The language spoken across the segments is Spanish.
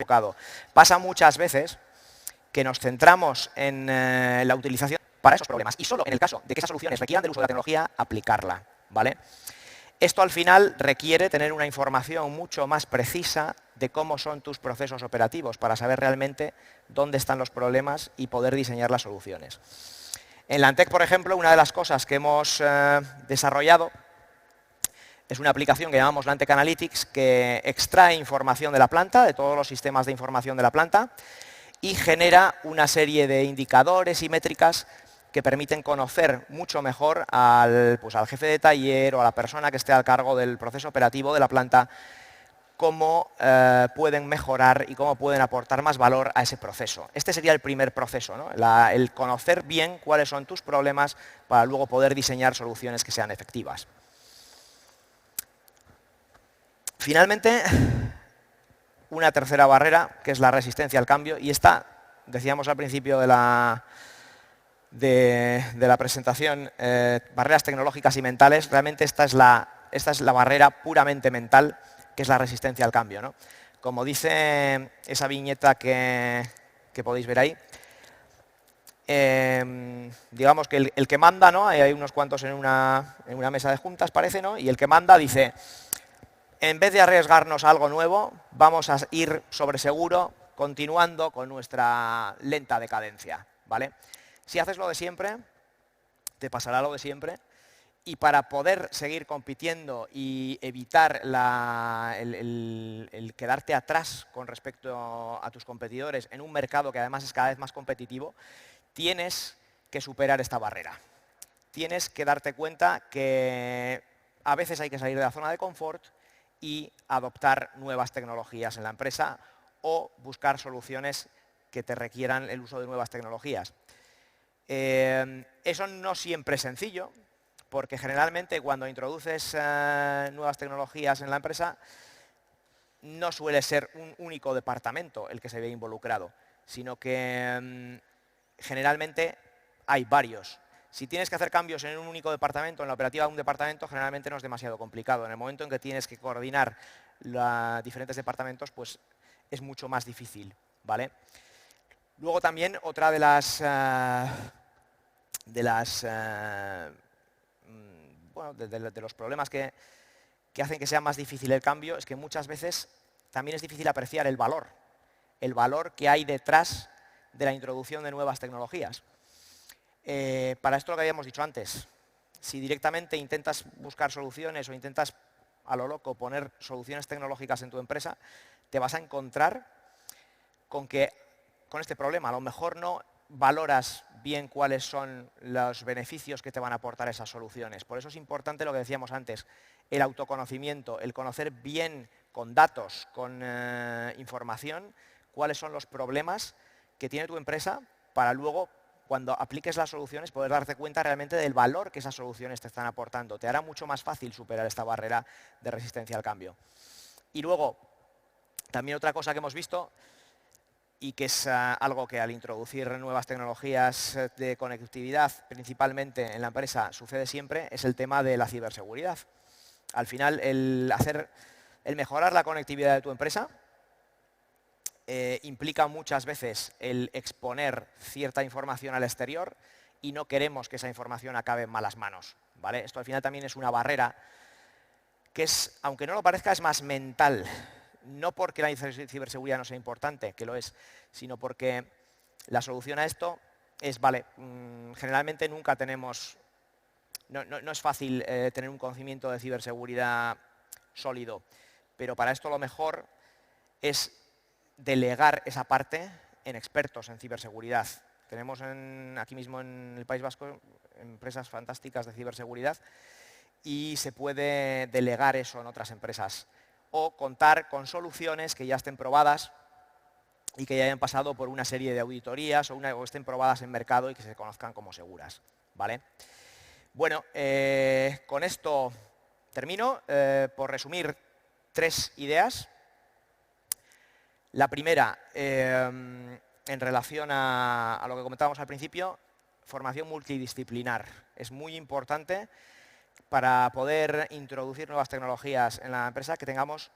equivocado. Pasa muchas veces que nos centramos en la utilización para esos problemas y solo en el caso de que esas soluciones requieran del uso de la tecnología, aplicarla, ¿vale? Esto al final requiere tener una información mucho más precisa de cómo son tus procesos operativos para saber realmente dónde están los problemas y poder diseñar las soluciones. En Lantec, por ejemplo, una de las cosas que hemos desarrollado es una aplicación que llamamos Lantec Analytics que extrae información de la planta, de todos los sistemas de información de la planta, y genera una serie de indicadores y métricas que permiten conocer mucho mejor al jefe de taller o a la persona que esté al cargo del proceso operativo de la planta cómo pueden mejorar y cómo pueden aportar más valor a ese proceso. Este sería el primer proceso, ¿no? El conocer bien cuáles son tus problemas para luego poder diseñar soluciones que sean efectivas. Finalmente, una tercera barrera, que es la resistencia al cambio, y esta, decíamos al principio de la presentación, barreras tecnológicas y mentales, realmente esta es la barrera puramente mental, que es la resistencia al cambio, ¿no? Como dice esa viñeta que podéis ver ahí, digamos que el que manda, ¿no? Hay unos cuantos en una mesa de juntas, parece, ¿no? Y el que manda dice, en vez de arriesgarnos a algo nuevo, vamos a ir sobre seguro, continuando con nuestra lenta decadencia, ¿vale? Si haces lo de siempre, te pasará lo de siempre, y para poder seguir compitiendo y evitar el quedarte atrás con respecto a tus competidores en un mercado que además es cada vez más competitivo, tienes que superar esta barrera. Tienes que darte cuenta que a veces hay que salir de la zona de confort y adoptar nuevas tecnologías en la empresa o buscar soluciones que te requieran el uso de nuevas tecnologías. Eso no siempre es sencillo, porque generalmente cuando introduces nuevas tecnologías en la empresa, no suele ser un único departamento el que se ve involucrado, sino que generalmente hay varios. Si tienes que hacer cambios en un único departamento, en la operativa de un departamento, generalmente no es demasiado complicado. En el momento en que tienes que coordinar los diferentes departamentos, pues es mucho más difícil, ¿vale? Luego también otra de los problemas que hacen que sea más difícil el cambio es que muchas veces también es difícil apreciar el valor que hay detrás de la introducción de nuevas tecnologías. Para esto lo que habíamos dicho antes, si directamente intentas buscar soluciones o intentas a lo loco poner soluciones tecnológicas en tu empresa, te vas a encontrar con este problema. A lo mejor no valoras bien cuáles son los beneficios que te van a aportar esas soluciones. Por eso es importante lo que decíamos antes, el autoconocimiento, el conocer bien con datos, con información, cuáles son los problemas que tiene tu empresa para luego, cuando apliques las soluciones, poder darte cuenta realmente del valor que esas soluciones te están aportando. Te hará mucho más fácil superar esta barrera de resistencia al cambio. Y luego, también otra cosa que hemos visto, y que es algo que al introducir nuevas tecnologías de conectividad, principalmente en la empresa, sucede siempre, es el tema de la ciberseguridad. Al final, el mejorar la conectividad de tu empresa implica muchas veces el exponer cierta información al exterior y no queremos que esa información acabe en malas manos, ¿vale? Esto al final también es una barrera que es, aunque no lo parezca, es más mental. No porque la ciberseguridad no sea importante, que lo es, sino porque la solución a esto es, vale, generalmente nunca tenemos, no es fácil tener un conocimiento de ciberseguridad sólido, pero para esto lo mejor es delegar esa parte en expertos en ciberseguridad. Tenemos aquí mismo en el País Vasco empresas fantásticas de ciberseguridad y se puede delegar eso en otras empresas o contar con soluciones que ya estén probadas y que ya hayan pasado por una serie de auditorías o estén probadas en mercado y que se conozcan como seguras, ¿vale? Bueno, con esto termino. Por resumir, 3 ideas. La primera, en relación a lo que comentábamos al principio, formación multidisciplinar. Es muy importante para poder introducir nuevas tecnologías en la empresa que tengamos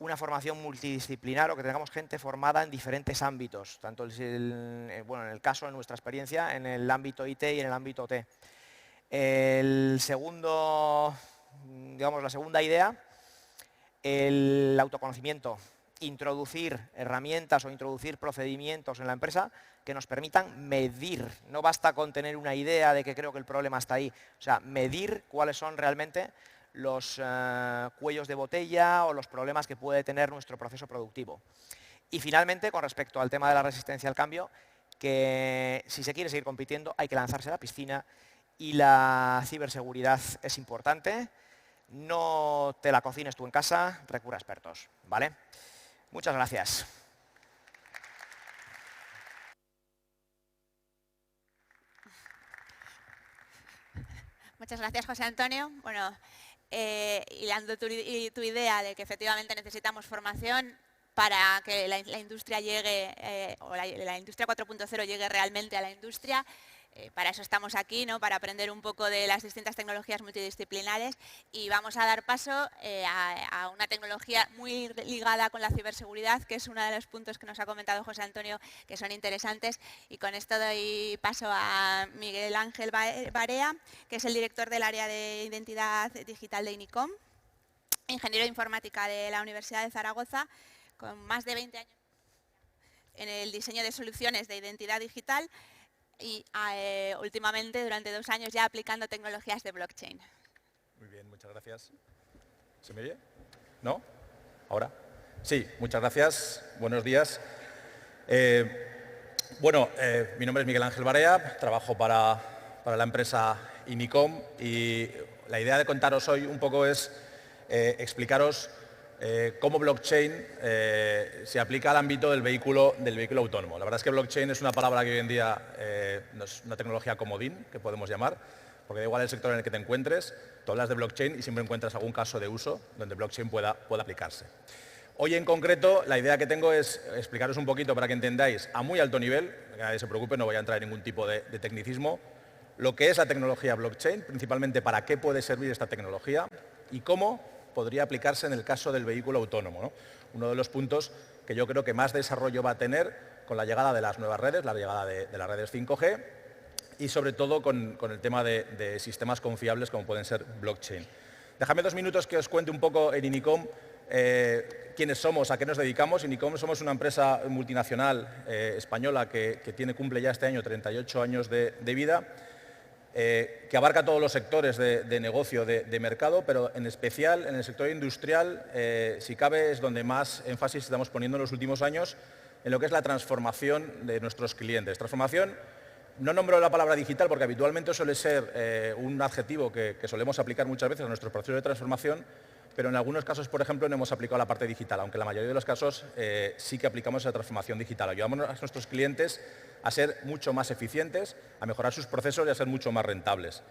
una formación multidisciplinar o que tengamos gente formada en diferentes ámbitos, tanto bueno, en el caso, en nuestra experiencia, en el ámbito IT y en el ámbito OT. El segundo, digamos, la segunda idea, el autoconocimiento. Introducir herramientas o introducir procedimientos en la empresa que nos permitan medir. No basta con tener una idea de que creo que el problema está ahí. O sea, medir cuáles son realmente los cuellos de botella o los problemas que puede tener nuestro proceso productivo. Y finalmente, con respecto al tema de la resistencia al cambio, que si se quiere seguir compitiendo hay que lanzarse a la piscina y la ciberseguridad es importante. No te la cocines tú en casa, recurra a expertos, ¿vale? Muchas gracias. Muchas gracias, José Antonio. Bueno, hilando tu idea de que efectivamente necesitamos formación para que la industria llegue, o la industria 4.0 llegue realmente a la industria. Para eso estamos aquí, ¿no? Para aprender un poco de las distintas tecnologías multidisciplinares, y vamos a dar paso a una tecnología muy ligada con la ciberseguridad, que es uno de los puntos que nos ha comentado José Antonio que son interesantes, y con esto doy paso a Miguel Ángel Barea, que es el director del área de identidad digital de INICOM, ingeniero de informática de la Universidad de Zaragoza, con más de 20 años en el diseño de soluciones de identidad digital, y últimamente, durante 2 años ya aplicando tecnologías de blockchain. Muy bien, muchas gracias. ¿Se me oye? ¿No? ¿Ahora? Sí, muchas gracias. Buenos días. Mi nombre es Miguel Ángel Barea, trabajo para la empresa INICOM, y la idea de contaros hoy un poco es explicaros cómo blockchain se aplica al ámbito del vehículo autónomo. La verdad es que blockchain es una palabra que hoy en día no es una tecnología comodín, que podemos llamar, porque da igual el sector en el que te encuentres, tú hablas de blockchain y siempre encuentras algún caso de uso donde blockchain pueda aplicarse. Hoy en concreto la idea que tengo es explicaros un poquito para que entendáis a muy alto nivel, que nadie se preocupe, no voy a entrar en ningún tipo de tecnicismo, lo que es la tecnología blockchain, principalmente para qué puede servir esta tecnología y cómo podría aplicarse en el caso del vehículo autónomo, ¿no? Uno de los puntos que yo creo que más desarrollo va a tener con la llegada de las nuevas redes, la llegada de las redes 5G, y sobre todo con el tema de sistemas confiables como pueden ser blockchain. Déjame 2 minutos que os cuente un poco en INICOM quiénes somos, a qué nos dedicamos. INICOM somos una empresa multinacional española que cumple ya este año 38 años de vida, que abarca todos los sectores de negocio, de mercado, pero en especial en el sector industrial, si cabe, es donde más énfasis estamos poniendo en los últimos años en lo que es la transformación de nuestros clientes. Transformación, no nombro la palabra digital porque habitualmente suele ser un adjetivo que solemos aplicar muchas veces a nuestro proceso de transformación, pero en algunos casos, por ejemplo, no hemos aplicado la parte digital, aunque en la mayoría de los casos sí que aplicamos esa transformación digital. Ayudamos a nuestros clientes a ser mucho más eficientes, a mejorar sus procesos y a ser mucho más rentables.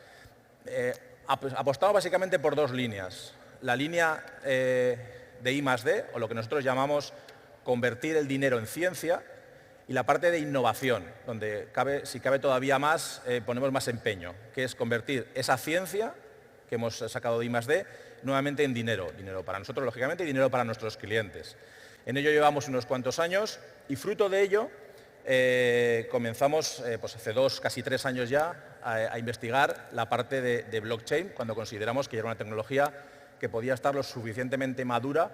Apostamos básicamente por 2 líneas. La línea de I+D, o lo que nosotros llamamos convertir el dinero en ciencia, y la parte de innovación, donde si cabe todavía más, ponemos más empeño, que es convertir esa ciencia que hemos sacado de I+D nuevamente en dinero. Dinero para nosotros, lógicamente, y dinero para nuestros clientes. En ello llevamos unos cuantos años y fruto de ello comenzamos pues hace 2, casi 3 años ya a investigar la parte de blockchain, cuando consideramos que era una tecnología que podía estar lo suficientemente madura,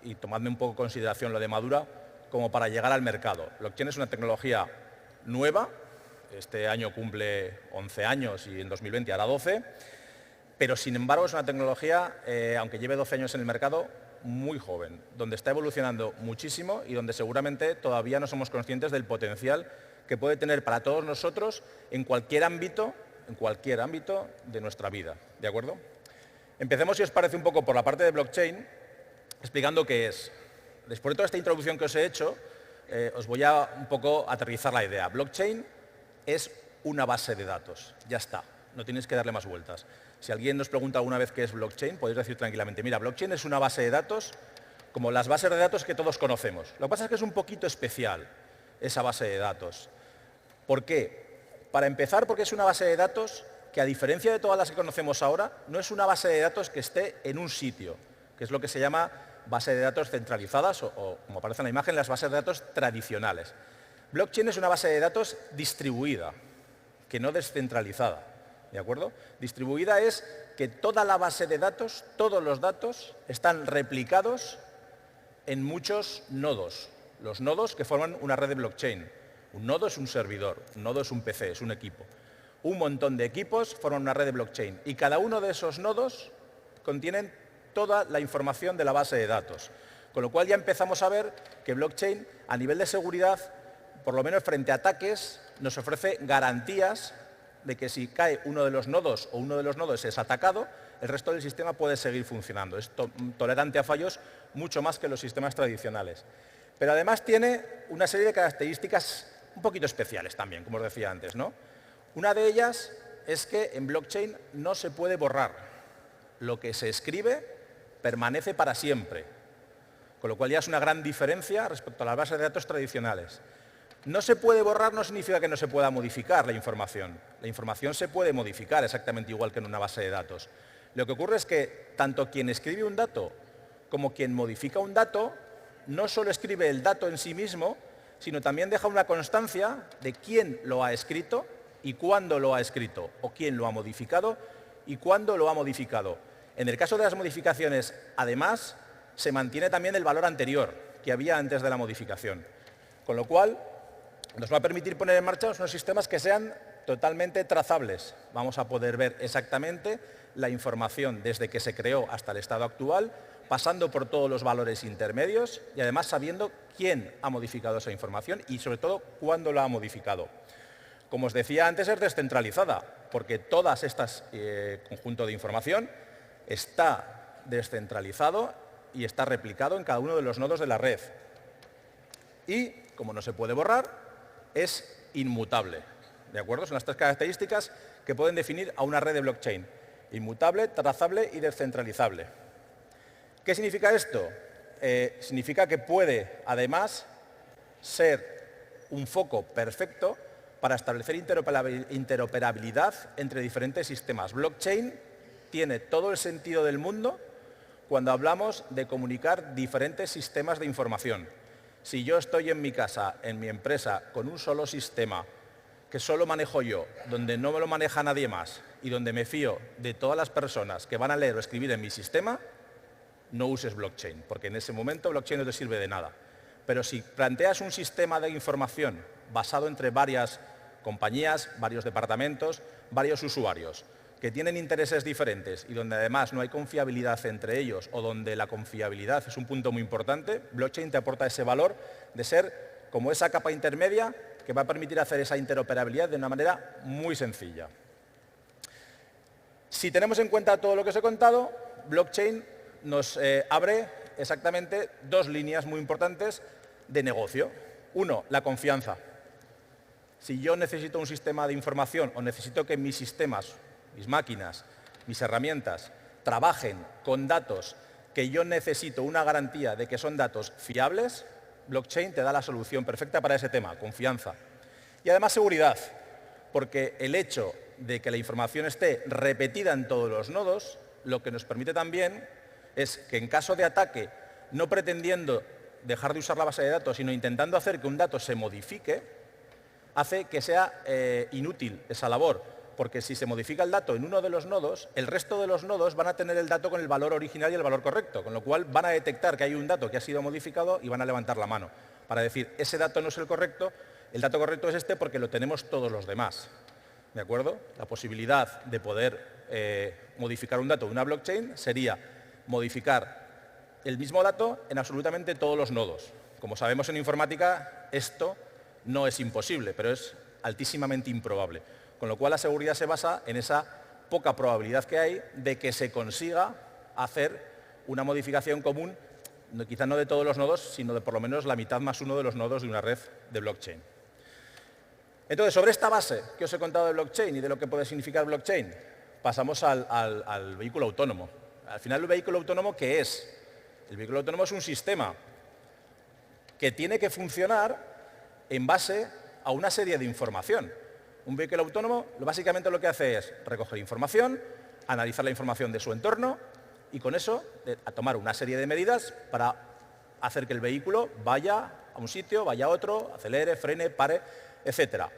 y tomadme un poco en consideración lo de madura, como para llegar al mercado. Blockchain es una tecnología nueva, este año cumple 11 años y en 2020 hará 12, pero sin embargo es una tecnología, aunque lleve 12 años en el mercado, muy joven, donde está evolucionando muchísimo y donde seguramente todavía no somos conscientes del potencial que puede tener para todos nosotros en cualquier ámbito de nuestra vida. ¿De acuerdo? Empecemos, si os parece, un poco por la parte de blockchain, explicando qué es. Después de toda esta introducción que os he hecho, os voy a un poco aterrizar la idea. Blockchain es una base de datos, ya está, no tienes que darle más vueltas. Si alguien nos pregunta alguna vez qué es blockchain, podéis decir tranquilamente, mira, blockchain es una base de datos como las bases de datos que todos conocemos. Lo que pasa es que es un poquito especial esa base de datos. ¿Por qué? Para empezar, porque es una base de datos que, a diferencia de todas las que conocemos ahora, no es una base de datos que esté en un sitio, que es lo que se llama base de datos centralizadas o, como aparece en la imagen, las bases de datos tradicionales. Blockchain es una base de datos distribuida, que no descentralizada, ¿de acuerdo? Distribuida es que toda la base de datos, todos los datos, están replicados en muchos nodos. Los nodos que forman una red de blockchain. Un nodo es un servidor, un nodo es un PC, es un equipo. Un montón de equipos forman una red de blockchain y cada uno de esos nodos contienen toda la información de la base de datos. Con lo cual ya empezamos a ver que blockchain, a nivel de seguridad, por lo menos frente a ataques, nos ofrece garantías de que si cae uno de los nodos o uno de los nodos es atacado, el resto del sistema puede seguir funcionando. Es tolerante a fallos mucho más que los sistemas tradicionales. Pero además tiene una serie de características un poquito especiales también, como os decía antes, ¿no? Una de ellas es que en blockchain no se puede borrar. Lo que se escribe permanece para siempre, con lo cual ya es una gran diferencia respecto a las bases de datos tradicionales. No se puede borrar no significa que no se pueda modificar la información. La información se puede modificar exactamente igual que en una base de datos. Lo que ocurre es que tanto quien escribe un dato como quien modifica un dato no solo escribe el dato en sí mismo, sino también deja una constancia de quién lo ha escrito y cuándo lo ha escrito, o quién lo ha modificado y cuándo lo ha modificado. En el caso de las modificaciones, además, se mantiene también el valor anterior que había antes de la modificación. Con lo cual, nos va a permitir poner en marcha unos sistemas que sean totalmente trazables. Vamos a poder ver exactamente la información desde que se creó hasta el estado actual, pasando por todos los valores intermedios y además sabiendo quién ha modificado esa información y sobre todo cuándo la ha modificado. Como os decía antes, es descentralizada, porque todas estas conjunto de información está descentralizado y está replicado en cada uno de los nodos de la red. Y, como no se puede borrar, es inmutable. ¿De acuerdo? Son las tres características que pueden definir a una red de blockchain. Inmutable, trazable y descentralizable. ¿Qué significa esto? Significa que puede, además, ser un foco perfecto para establecer interoperabilidad entre diferentes sistemas. Blockchain tiene todo el sentido del mundo cuando hablamos de comunicar diferentes sistemas de información. Si yo estoy en mi casa, en mi empresa, con un solo sistema que solo manejo yo, donde no me lo maneja nadie más y donde me fío de todas las personas que van a leer o escribir en mi sistema, no uses blockchain, porque en ese momento blockchain no te sirve de nada. Pero si planteas un sistema de información basado entre varias compañías, varios departamentos, varios usuarios, que tienen intereses diferentes y donde además no hay confiabilidad entre ellos o donde la confiabilidad es un punto muy importante, blockchain te aporta ese valor de ser como esa capa intermedia que va a permitir hacer esa interoperabilidad de una manera muy sencilla. Si tenemos en cuenta todo lo que os he contado, blockchain nos abre exactamente dos líneas muy importantes de negocio. Uno, la confianza. Si yo necesito un sistema de información o necesito que mis sistemas, mis máquinas, mis herramientas trabajen con datos que yo necesito una garantía de que son datos fiables, blockchain te da la solución perfecta para ese tema, confianza. Y además seguridad, porque el hecho de que la información esté repetida en todos los nodos, lo que nos permite también es que en caso de ataque, no pretendiendo dejar de usar la base de datos, sino intentando hacer que un dato se modifique, hace que sea inútil esa labor, porque si se modifica el dato en uno de los nodos, el resto de los nodos van a tener el dato con el valor original y el valor correcto, con lo cual van a detectar que hay un dato que ha sido modificado y van a levantar la mano para decir, ese dato no es el dato correcto es este porque lo tenemos todos los demás. ¿De acuerdo? La posibilidad de poder modificar un dato de una blockchain sería modificar el mismo dato en absolutamente todos los nodos. Como sabemos en informática, esto no es imposible, pero es altísimamente improbable. Con lo cual la seguridad se basa en esa poca probabilidad que hay de que se consiga hacer una modificación común, quizá no de todos los nodos, sino de por lo menos la mitad más uno de los nodos de una red de blockchain. Entonces, sobre esta base que os he contado de blockchain y de lo que puede significar blockchain, pasamos al vehículo autónomo. Al final, el vehículo autónomo, ¿qué es? El vehículo autónomo es un sistema que tiene que funcionar en base a una serie de información. Un vehículo autónomo básicamente lo que hace es recoger información, analizar la información de su entorno y con eso a tomar una serie de medidas para hacer que el vehículo vaya a un sitio, vaya a otro, acelere, frene, pare, etcétera.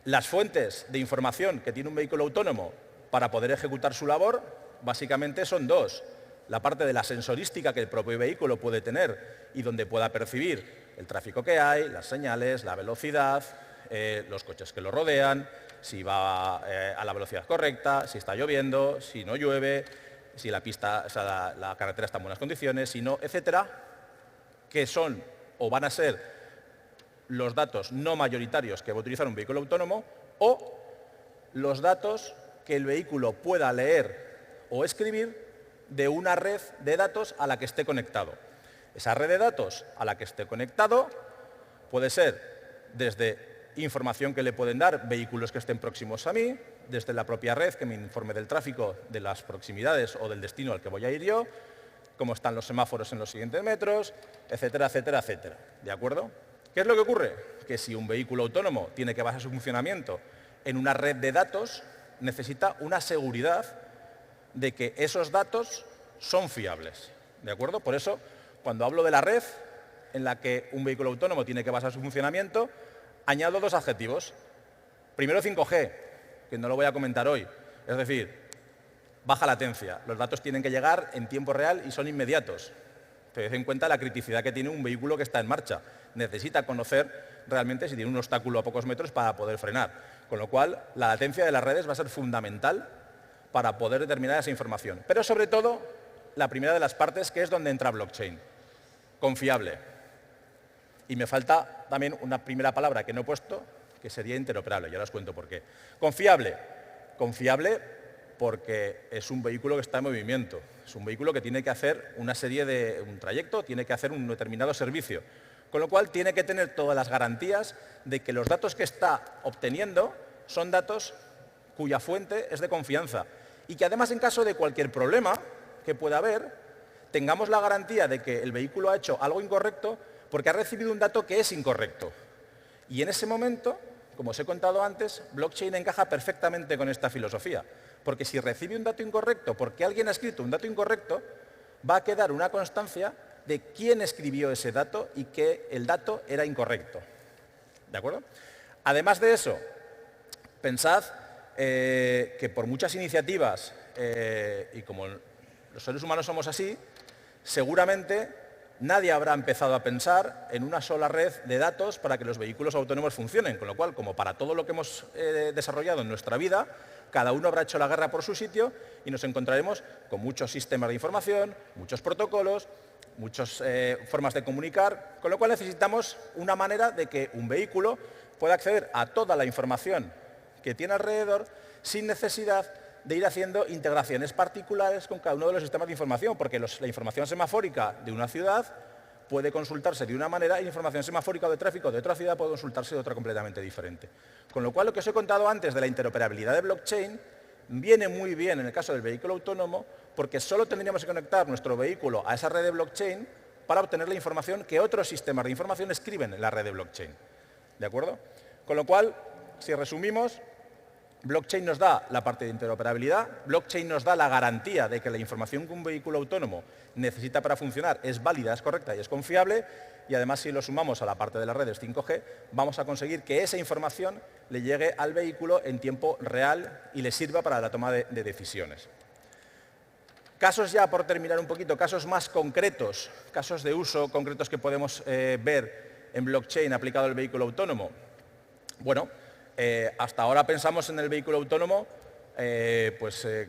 Las fuentes de información que tiene un vehículo autónomo para poder ejecutar su labor básicamente son dos. La parte de la sensorística que el propio vehículo puede tener y donde pueda percibir el tráfico que hay, las señales, la velocidad, los coches que lo rodean, si va a la velocidad correcta, si está lloviendo, si no llueve, si la pista, o sea, la carretera está en buenas condiciones, si no, etcétera, que son o van a ser los datos no mayoritarios que va a utilizar un vehículo autónomo o los datos que el vehículo pueda leer o escribir de una red de datos a la que esté conectado. Esa red de datos a la que esté conectado puede ser desde información que le pueden dar vehículos que estén próximos a mí, desde la propia red que me informe del tráfico, de las proximidades o del destino al que voy a ir yo, cómo están los semáforos en los siguientes metros, etcétera, etcétera, etcétera. ¿De acuerdo? ¿Qué es lo que ocurre? Que si un vehículo autónomo tiene que basar su funcionamiento en una red de datos, necesita una seguridad de que esos datos son fiables. ¿De acuerdo? Por eso, cuando hablo de la red en la que un vehículo autónomo tiene que basar su funcionamiento, añado dos adjetivos. Primero 5G, que no lo voy a comentar hoy. Es decir, baja latencia. Los datos tienen que llegar en tiempo real y son inmediatos. Tened en cuenta la criticidad que tiene un vehículo que está en marcha. Necesita conocer realmente si tiene un obstáculo a pocos metros para poder frenar. Con lo cual, la latencia de las redes va a ser fundamental para poder determinar esa información. Pero sobre todo, la primera de las partes, que es donde entra blockchain. Confiable. Y me falta también una primera palabra que no he puesto, que sería interoperable. Ya os cuento por qué. Confiable. Confiable porque es un vehículo que está en movimiento. Es un vehículo que tiene que hacer una serie de un trayecto, tiene que hacer un determinado servicio. Con lo cual tiene que tener todas las garantías de que los datos que está obteniendo son datos cuya fuente es de confianza. Y que además, en caso de cualquier problema que pueda haber, tengamos la garantía de que el vehículo ha hecho algo incorrecto porque ha recibido un dato que es incorrecto. Y en ese momento, como os he contado antes, blockchain encaja perfectamente con esta filosofía. Porque si recibe un dato incorrecto porque alguien ha escrito un dato incorrecto, va a quedar una constancia de quién escribió ese dato y que el dato era incorrecto. ¿De acuerdo? Además de eso, pensad que por muchas iniciativas, y como los seres humanos somos así, seguramente nadie habrá empezado a pensar en una sola red de datos para que los vehículos autónomos funcionen, con lo cual, como para todo lo que hemos desarrollado en nuestra vida, cada uno habrá hecho la guerra por su sitio y nos encontraremos con muchos sistemas de información, muchos protocolos, muchas formas de comunicar, con lo cual necesitamos una manera de que un vehículo pueda acceder a toda la información que tiene alrededor sin necesidad de ir haciendo integraciones particulares con cada uno de los sistemas de información, porque la información semafórica de una ciudad puede consultarse de una manera y la información semafórica de tráfico de otra ciudad puede consultarse de otra completamente diferente. Con lo cual, lo que os he contado antes de la interoperabilidad de blockchain viene muy bien en el caso del vehículo autónomo, porque solo tendríamos que conectar nuestro vehículo a esa red de blockchain para obtener la información que otros sistemas de información escriben en la red de blockchain. ¿De acuerdo? Con lo cual, si resumimos, blockchain nos da la parte de interoperabilidad, blockchain nos da la garantía de que la información que un vehículo autónomo necesita para funcionar es válida, es correcta y es confiable, y además si lo sumamos a la parte de las redes 5G, vamos a conseguir que esa información le llegue al vehículo en tiempo real y le sirva para la toma de decisiones. Casos ya, por terminar un poquito, casos más concretos, casos de uso concretos que podemos ver en blockchain aplicado al vehículo autónomo. Bueno, hasta ahora pensamos en el vehículo autónomo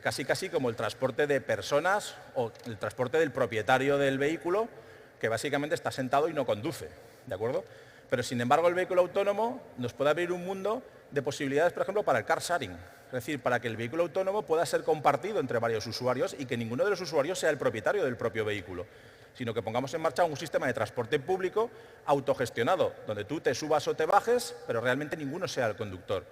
casi como el transporte de personas o el transporte del propietario del vehículo, que básicamente está sentado y no conduce, ¿de acuerdo? Pero sin embargo el vehículo autónomo nos puede abrir un mundo de posibilidades, por ejemplo, para el car sharing, es decir, para que el vehículo autónomo pueda ser compartido entre varios usuarios y que ninguno de los usuarios sea el propietario del propio vehículo, sino que pongamos en marcha un sistema de transporte público autogestionado, donde tú te subas o te bajes, pero realmente ninguno sea el conductor.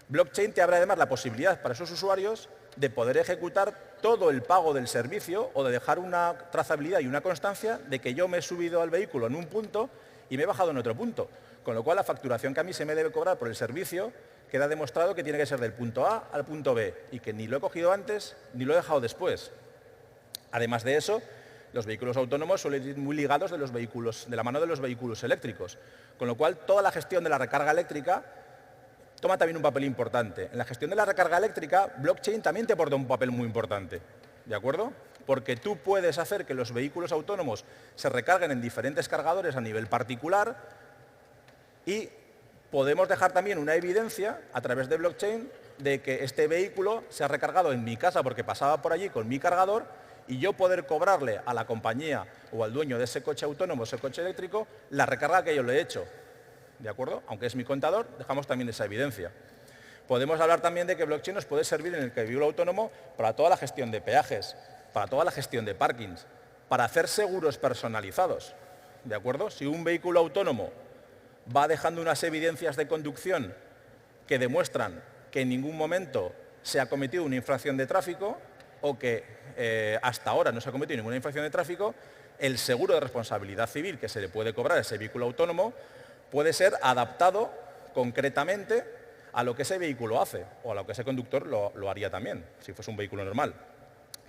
Blockchain te abre además la posibilidad para esos usuarios de poder ejecutar todo el pago del servicio o de dejar una trazabilidad y una constancia de que yo me he subido al vehículo en un punto y me he bajado en otro punto. Con lo cual la facturación que a mí se me debe cobrar por el servicio queda demostrado que tiene que ser del punto A al punto B y que ni lo he cogido antes ni lo he dejado después. Además de eso, los vehículos autónomos suelen ir muy ligados de la mano de los vehículos eléctricos, con lo cual toda la gestión de la recarga eléctrica toma también un papel importante. En la gestión de la recarga eléctrica, blockchain también te aporta un papel muy importante, ¿de acuerdo? Porque tú puedes hacer que los vehículos autónomos se recarguen en diferentes cargadores a nivel particular y podemos dejar también una evidencia a través de blockchain de que este vehículo se ha recargado en mi casa porque pasaba por allí con mi cargador y yo poder cobrarle a la compañía o al dueño de ese coche autónomo, ese coche eléctrico, la recarga que yo le he hecho. ¿De acuerdo? Aunque es mi contador, dejamos también esa evidencia. Podemos hablar también de que blockchain nos puede servir en el vehículo autónomo para toda la gestión de peajes, para toda la gestión de parkings, para hacer seguros personalizados. ¿De acuerdo? Si un vehículo autónomo va dejando unas evidencias de conducción que demuestran que en ningún momento se ha cometido una infracción de tráfico o que hasta ahora no se ha cometido ninguna infracción de tráfico, el seguro de responsabilidad civil que se le puede cobrar a ese vehículo autónomo puede ser adaptado concretamente a lo que ese vehículo hace o a lo que ese conductor lo haría también, si fuese un vehículo normal.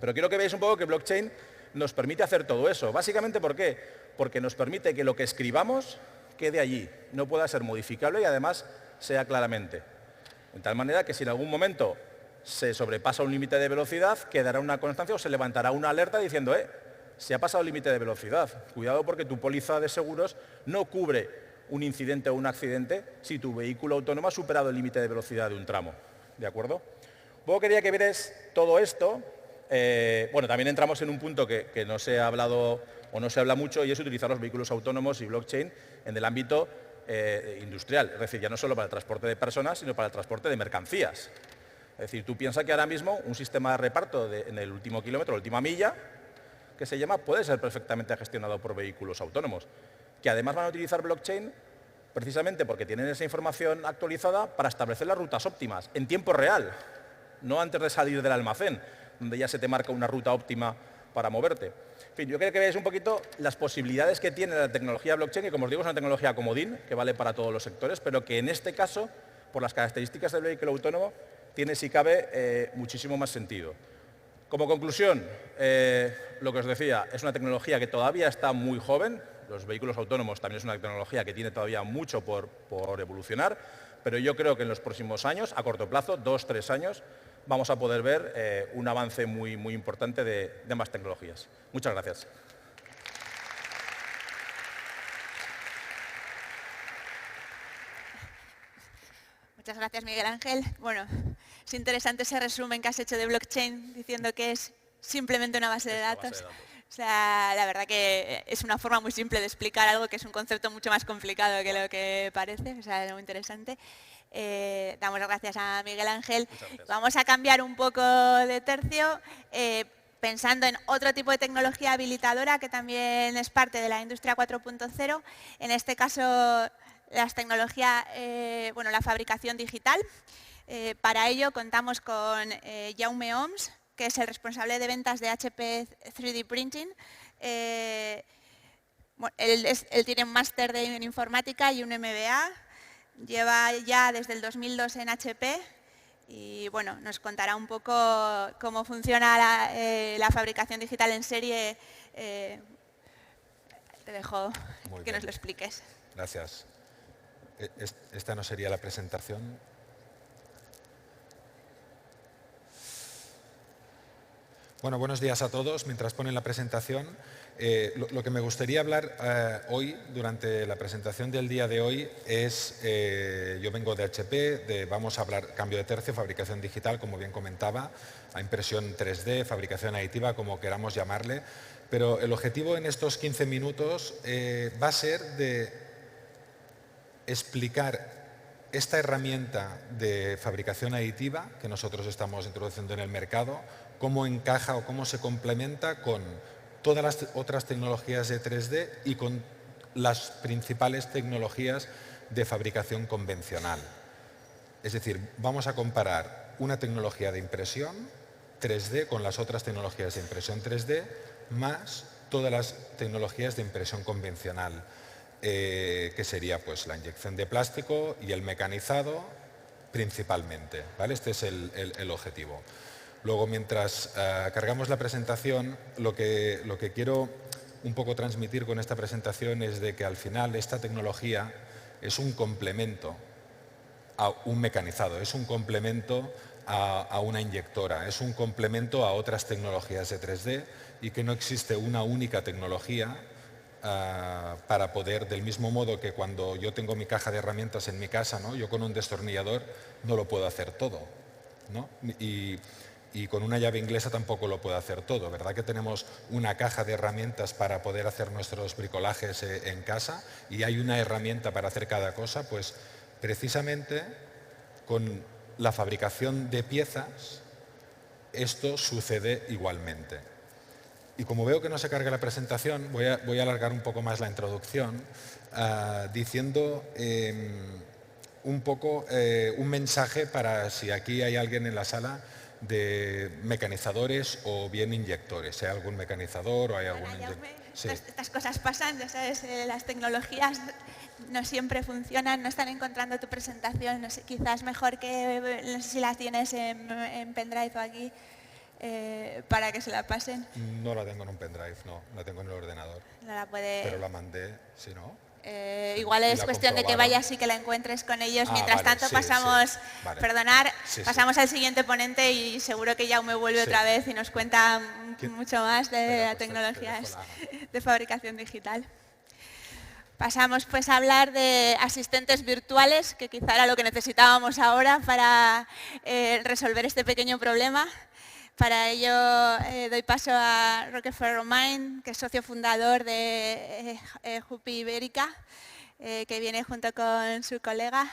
Pero quiero que veáis un poco que blockchain nos permite hacer todo eso. Básicamente, ¿por qué? Porque nos permite que lo que escribamos quede allí, no pueda ser modificable y además sea claramente. De tal manera que si en algún momento se sobrepasa un límite de velocidad, quedará una constancia o se levantará una alerta diciendo se ha pasado el límite de velocidad. Cuidado porque tu póliza de seguros no cubre un incidente o un accidente si tu vehículo autónomo ha superado el límite de velocidad de un tramo. ¿De acuerdo? Luego quería que vierais todo esto. Bueno, también entramos en un punto que no se ha hablado o no se habla mucho y es utilizar los vehículos autónomos y blockchain en el ámbito industrial. Es decir, ya no solo para el transporte de personas, sino para el transporte de mercancías. Es decir, tú piensas que ahora mismo un sistema de reparto en el último kilómetro, la última milla, que se llama, puede ser perfectamente gestionado por vehículos autónomos, que además van a utilizar blockchain precisamente porque tienen esa información actualizada para establecer las rutas óptimas en tiempo real, no antes de salir del almacén, donde ya se te marca una ruta óptima para moverte. En fin, yo creo que veáis un poquito las posibilidades que tiene la tecnología blockchain, que como os digo es una tecnología comodín, que vale para todos los sectores, pero que en este caso, por las características del vehículo autónomo, tiene, si cabe, muchísimo más sentido. Como conclusión, lo que os decía, es una tecnología que todavía está muy joven. Los vehículos autónomos también es una tecnología que tiene todavía mucho por evolucionar, pero yo creo que en los próximos años, a corto plazo, 2 o 3 años, vamos a poder ver un avance muy, muy importante de ambas tecnologías. Muchas gracias. Muchas gracias, Miguel Ángel. Bueno, es interesante ese resumen que has hecho de blockchain diciendo que es simplemente una base de datos. O sea, la verdad que es una forma muy simple de explicar algo que es un concepto mucho más complicado que lo que parece. O sea, es muy interesante. Damos las gracias a Miguel Ángel. Vamos a cambiar un poco de tercio, pensando en otro tipo de tecnología habilitadora que también es parte de la industria 4.0. En este caso, las tecnologías, la fabricación digital. Para ello contamos con Jaume Oms, que es el responsable de ventas de HP 3D Printing. Él tiene un máster en informática y un MBA. Lleva ya desde el 2002 en HP y bueno, nos contará un poco cómo funciona la fabricación digital en serie. Te dejo que nos lo expliques. Gracias. Esta no sería la presentación. Bueno, buenos días a todos. Mientras ponen la presentación, lo que me gustaría hablar hoy, durante la presentación del día de hoy, es, yo vengo de HP, vamos a hablar cambio de tercio, fabricación digital, como bien comentaba, a impresión 3D, fabricación aditiva, como queramos llamarle, pero el objetivo en estos 15 minutos va a ser de explicar esta herramienta de fabricación aditiva que nosotros estamos introduciendo en el mercado, cómo encaja o cómo se complementa con todas las otras tecnologías de 3D y con las principales tecnologías de fabricación convencional. Es decir, vamos a comparar una tecnología de impresión 3D con las otras tecnologías de impresión 3D más todas las tecnologías de impresión convencional, que sería pues la inyección de plástico y el mecanizado principalmente, ¿vale? Este es el objetivo. Luego, mientras cargamos la presentación, lo que quiero un poco transmitir con esta presentación es de que al final esta tecnología es un complemento a un mecanizado, es un complemento a una inyectora, es un complemento a otras tecnologías de 3D y que no existe una única tecnología para poder, del mismo modo que cuando yo tengo mi caja de herramientas en mi casa, ¿no? Yo con un destornillador no lo puedo hacer todo, ¿no? Y con una llave inglesa tampoco lo puedo hacer todo, ¿verdad? Que tenemos una caja de herramientas para poder hacer nuestros bricolajes en casa y hay una herramienta para hacer cada cosa, pues precisamente con la fabricación de piezas esto sucede igualmente. Y como veo que no se carga la presentación, voy a alargar un poco más la introducción diciendo un poco un mensaje para si aquí hay alguien en la sala de mecanizadores o bien inyectores. ¿Hay algún mecanizador o hay algún inyector? Sí. Estas cosas pasan, ya sabes, las tecnologías no siempre funcionan, no están encontrando tu presentación, no sé, quizás mejor que, no sé si las tienes en pendrive o aquí, para que se la pasen. No la tengo en un pendrive, no, la tengo en el ordenador. No la puede... Pero la mandé, si no. Igual es cuestión de que vayas y que la encuentres con ellos. Mientras tanto pasamos, pasamos al siguiente ponente y seguro que Jaume vuelve otra vez y nos cuenta mucho más de las tecnologías de fabricación digital. Pasamos pues a hablar de asistentes virtuales, que quizá era lo que necesitábamos ahora para resolver este pequeño problema. Para ello doy paso a Roque Ferromain, que es socio fundador de Jupi Ibérica, que viene junto con su colega.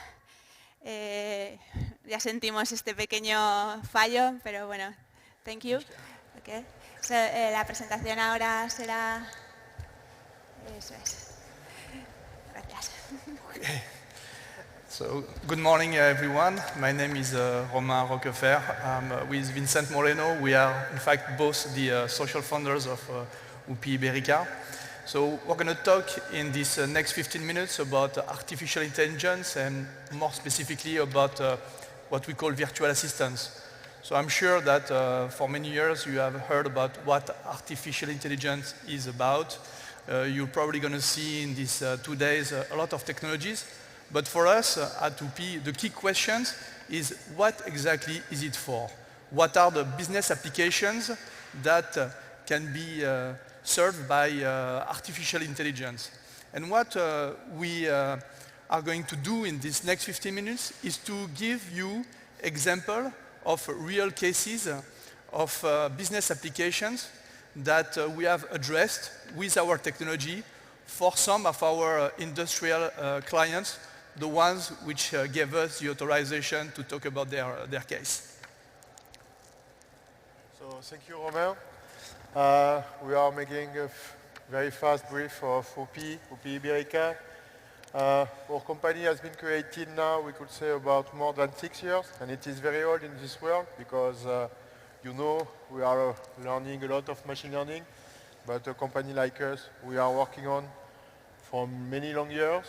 Ya sentimos este pequeño fallo, pero bueno, thank you. Okay. So, la presentación ahora será... Eso es. Gracias. Okay. So, good morning everyone. My name is Romain Roquefer. I'm with Vincent Moreno. We are in fact both the social founders of UPI Ibérica. So we're going to talk in this next 15 minutes about artificial intelligence and more specifically about what we call virtual assistants. So I'm sure that for many years you have heard about what artificial intelligence is about. You're probably going to see in these 2 days a lot of technologies. But for us at UPI, the key question is what exactly is it for? What are the business applications that can be served by artificial intelligence? And what we are going to do in this next 15 minutes is to give you example of real cases of business applications that we have addressed with our technology for some of our industrial clients, the ones which gave us the authorization to talk about their case. So thank you, Romain. We are making a very fast brief of UPI Ibérica. Our company has been created now, we could say, about more than 6 years, and it is very old in this world because, you know, we are learning a lot of machine learning, but a company like us, we are working on for many long years.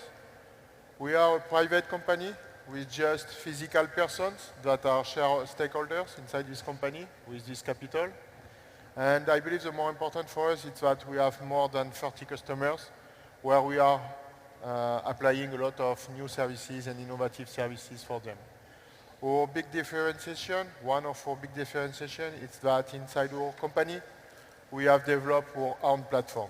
We are a private company with just physical persons that are stakeholders inside this company with this capital. And I believe the more important for us is that we have more than 30 customers where we are applying a lot of new services and innovative services for them. Our big differentiation, one of our big differentiation is that inside our company we have developed our own platform.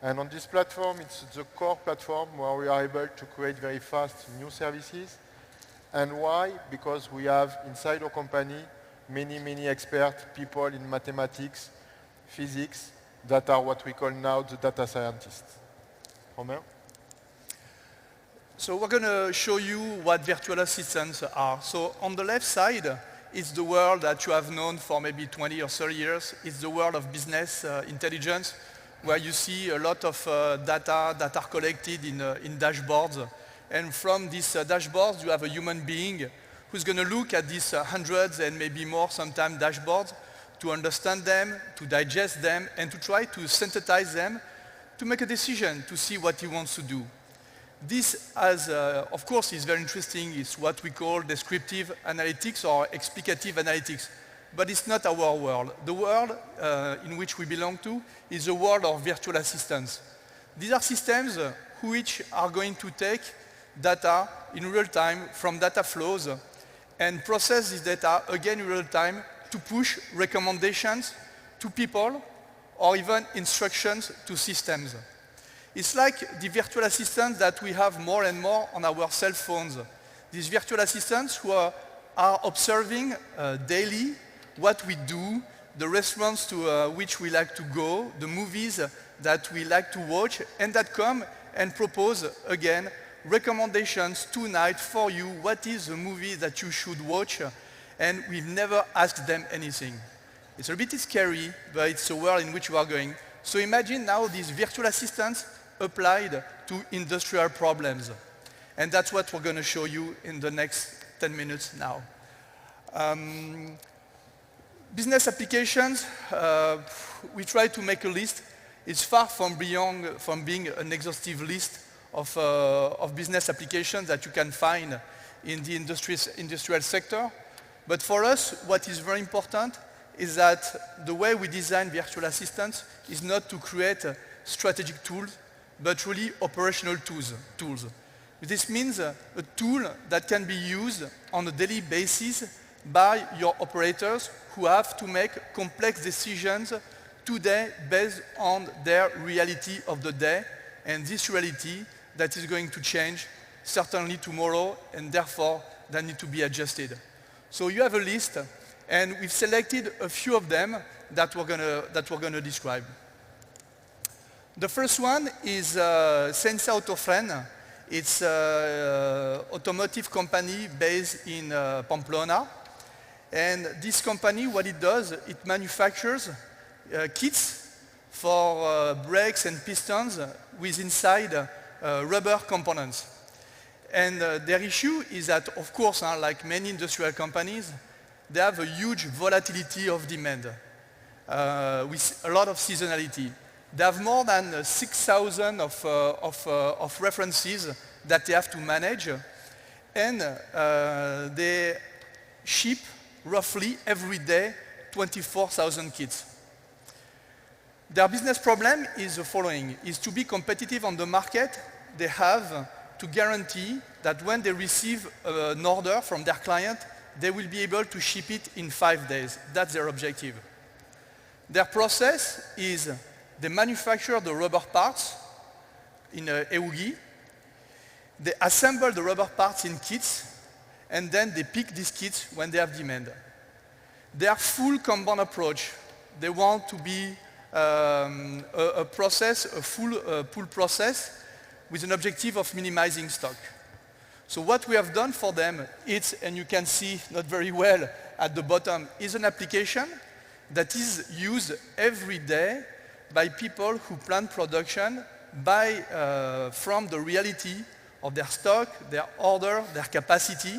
And on this platform, it's the core platform where we are able to create very fast new services. And why? Because we have inside our company many expert people in mathematics, physics, that are what we call now the data scientists. Romain? So we're going to show you what virtual assistants are. So on the left side, it's the world that you have known for maybe 20 or 30 years. It's the world of business intelligence, where you see a lot of data that are collected in dashboards. And from these dashboards, you have a human being who's going to look at these hundreds and maybe more sometimes dashboards to understand them, to digest them, and to try to synthesize them to make a decision to see what he wants to do. This, of course, is very interesting. It's what we call descriptive analytics or explicative analytics. but it's not our world. The world in which we belong to is a world of virtual assistants. These are systems which are going to take data in real time from data flows and process this data again in real time to push recommendations to people or even instructions to systems. It's like the virtual assistants that we have more and more on our cell phones. These virtual assistants who are observing daily what we do, the restaurants to which we like to go, the movies that we like to watch, and that come and propose again recommendations tonight for you, what is the movie that you should watch, and we've never asked them anything. It's a bit scary, but it's a world in which we are going. So imagine now these virtual assistants applied to industrial problems. And that's what we're going to show you in the next 10 minutes now. Business applications, we try to make a list. It's far from being an exhaustive list of business applications that you can find in the industrial sector. But for us, what is very important is that the way we design virtual assistants is not to create strategic tools, but really operational tools. This means a tool that can be used on a daily basis by your operators who have to make complex decisions today based on their reality of the day, and this reality that is going to change certainly tomorrow, and therefore that need to be adjusted. So you have a list, and we've selected a few of them that we're gonna describe. The first one is Sensa Autofren. It's an automotive company based in Pamplona. And this company, what it does, it manufactures kits for brakes and pistons with inside rubber components. And their issue is that, of course, like many industrial companies, they have a huge volatility of demand with a lot of seasonality. They have more than 6,000 of references that they have to manage, and they ship roughly every day 24,000 kits. Their business problem is the following: is to be competitive on the market, they have to guarantee that when they receive an order from their client, they will be able to ship it in 5 days. That's their objective. Their process is they manufacture the rubber parts in EUGI, they assemble the rubber parts in kits, and then they pick these kits when they have demand. Their full Kanban approach, they want to be a full pull process with an objective of minimizing stock. So what we have done for them, and you can see not very well at the bottom, is an application that is used every day by people who plan production from the reality of their stock, their order, their capacity,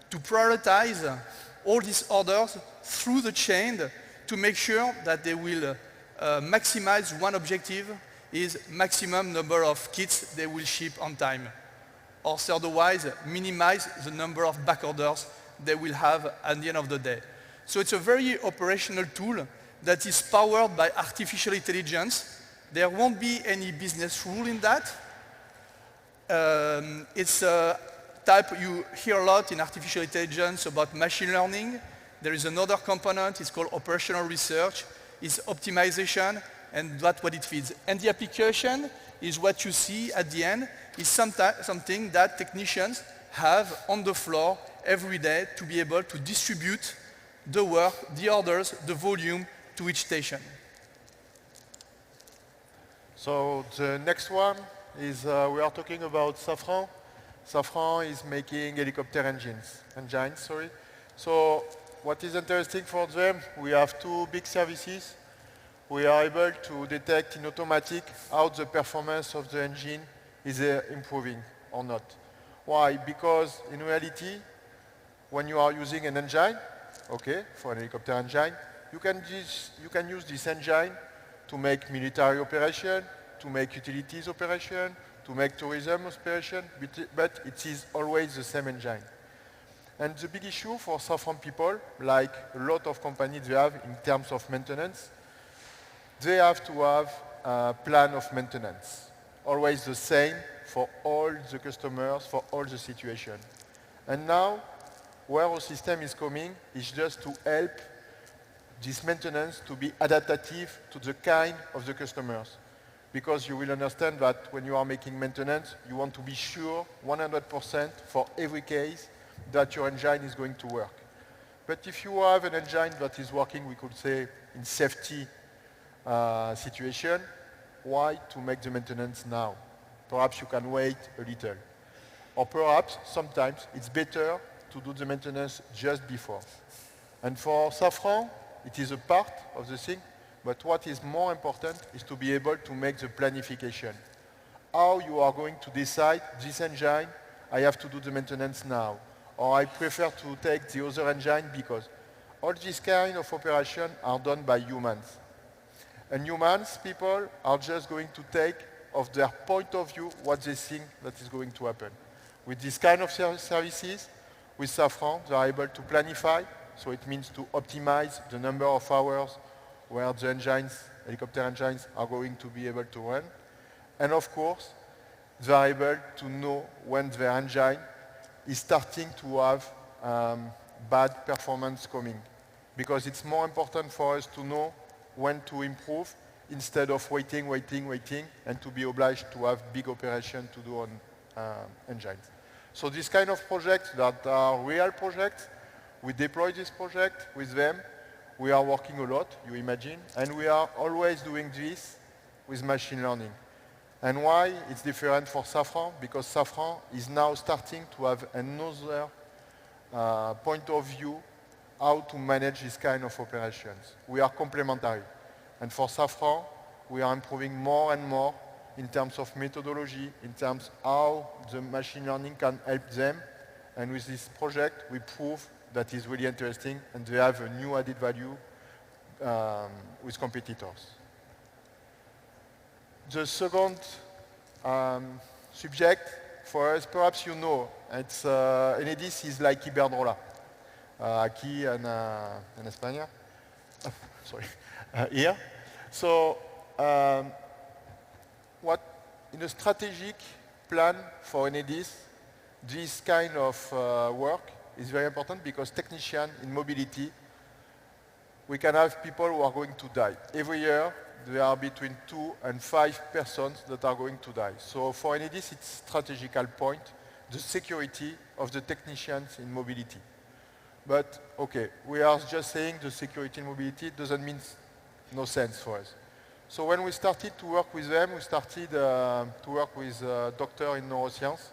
to prioritize all these orders through the chain to make sure that they will maximize one objective, is maximum number of kits they will ship on time. Or otherwise, minimize the number of back orders they will have at the end of the day. So it's a very operational tool that is powered by artificial intelligence. There won't be any business rule in that. It's a type you hear a lot in artificial intelligence about machine learning. There is another component, it's called operational research, it's optimization, and that's what it feeds. And the application is what you see at the end, is something that technicians have on the floor every day to be able to distribute the work, the orders, the volume to each station. So the next one is we are talking about Safran. Safran is making helicopter engines. So what is interesting for them, we have two big services. We are able to detect in automatic how the performance of the engine is improving or not. Why? Because in reality, when you are using an engine, okay, for an helicopter engine, you can use this engine to make military operation, to make utilities operation, to make tourism operation, but it is always the same engine. And the big issue for Safran people, like a lot of companies they have in terms of maintenance, they have to have a plan of maintenance, always the same for all the customers, for all the situation. And now, where our system is coming is just to help this maintenance to be adaptive to the kind of the customers. Because you will understand that when you are making maintenance, you want to be sure 100% for every case that your engine is going to work. But if you have an engine that is working, we could say, in safety situation, why to make the maintenance now? Perhaps you can wait a little. Or perhaps, sometimes, it's better to do the maintenance just before. And for Safran, it is a part of the thing, but what is more important is to be able to make the planification. How you are going to decide, this engine, I have to do the maintenance now. Or I prefer to take the other engine because all these kind of operations are done by humans. And humans, people, are just going to take of their point of view what they think that is going to happen. With this kind of services, with Safran, they are able to planify, so it means to optimize the number of hours where the engines, helicopter engines, are going to be able to run. And of course, they are able to know when their engine is starting to have bad performance coming. Because it's more important for us to know when to improve instead of waiting, and to be obliged to have big operation to do on engines. So this kind of projects that are real projects, we deploy this project with them. We are working a lot, you imagine, and we are always doing this with machine learning. And why it's different for Safran? Because Safran is now starting to have another point of view how to manage this kind of operations. We are complementary. And for Safran, we are improving more and more in terms of methodology, in terms how the machine learning can help them. And with this project, we prove that is really interesting and they have a new added value with competitors. The second subject for us, perhaps you know, it's Enedis is like Iberdrola. Aquí en España. Sorry, here. So, what in a strategic plan for Enedis, this kind of work is very important because technician in mobility, we can have people who are going to die. Every year, there are between 2 and 5 persons that are going to die. So for Enedis, it's strategical point, the security of the technicians in mobility. But, okay, we are just saying the security in mobility doesn't mean no sense for us. So when we started to work with them, we started to work with a doctor in neuroscience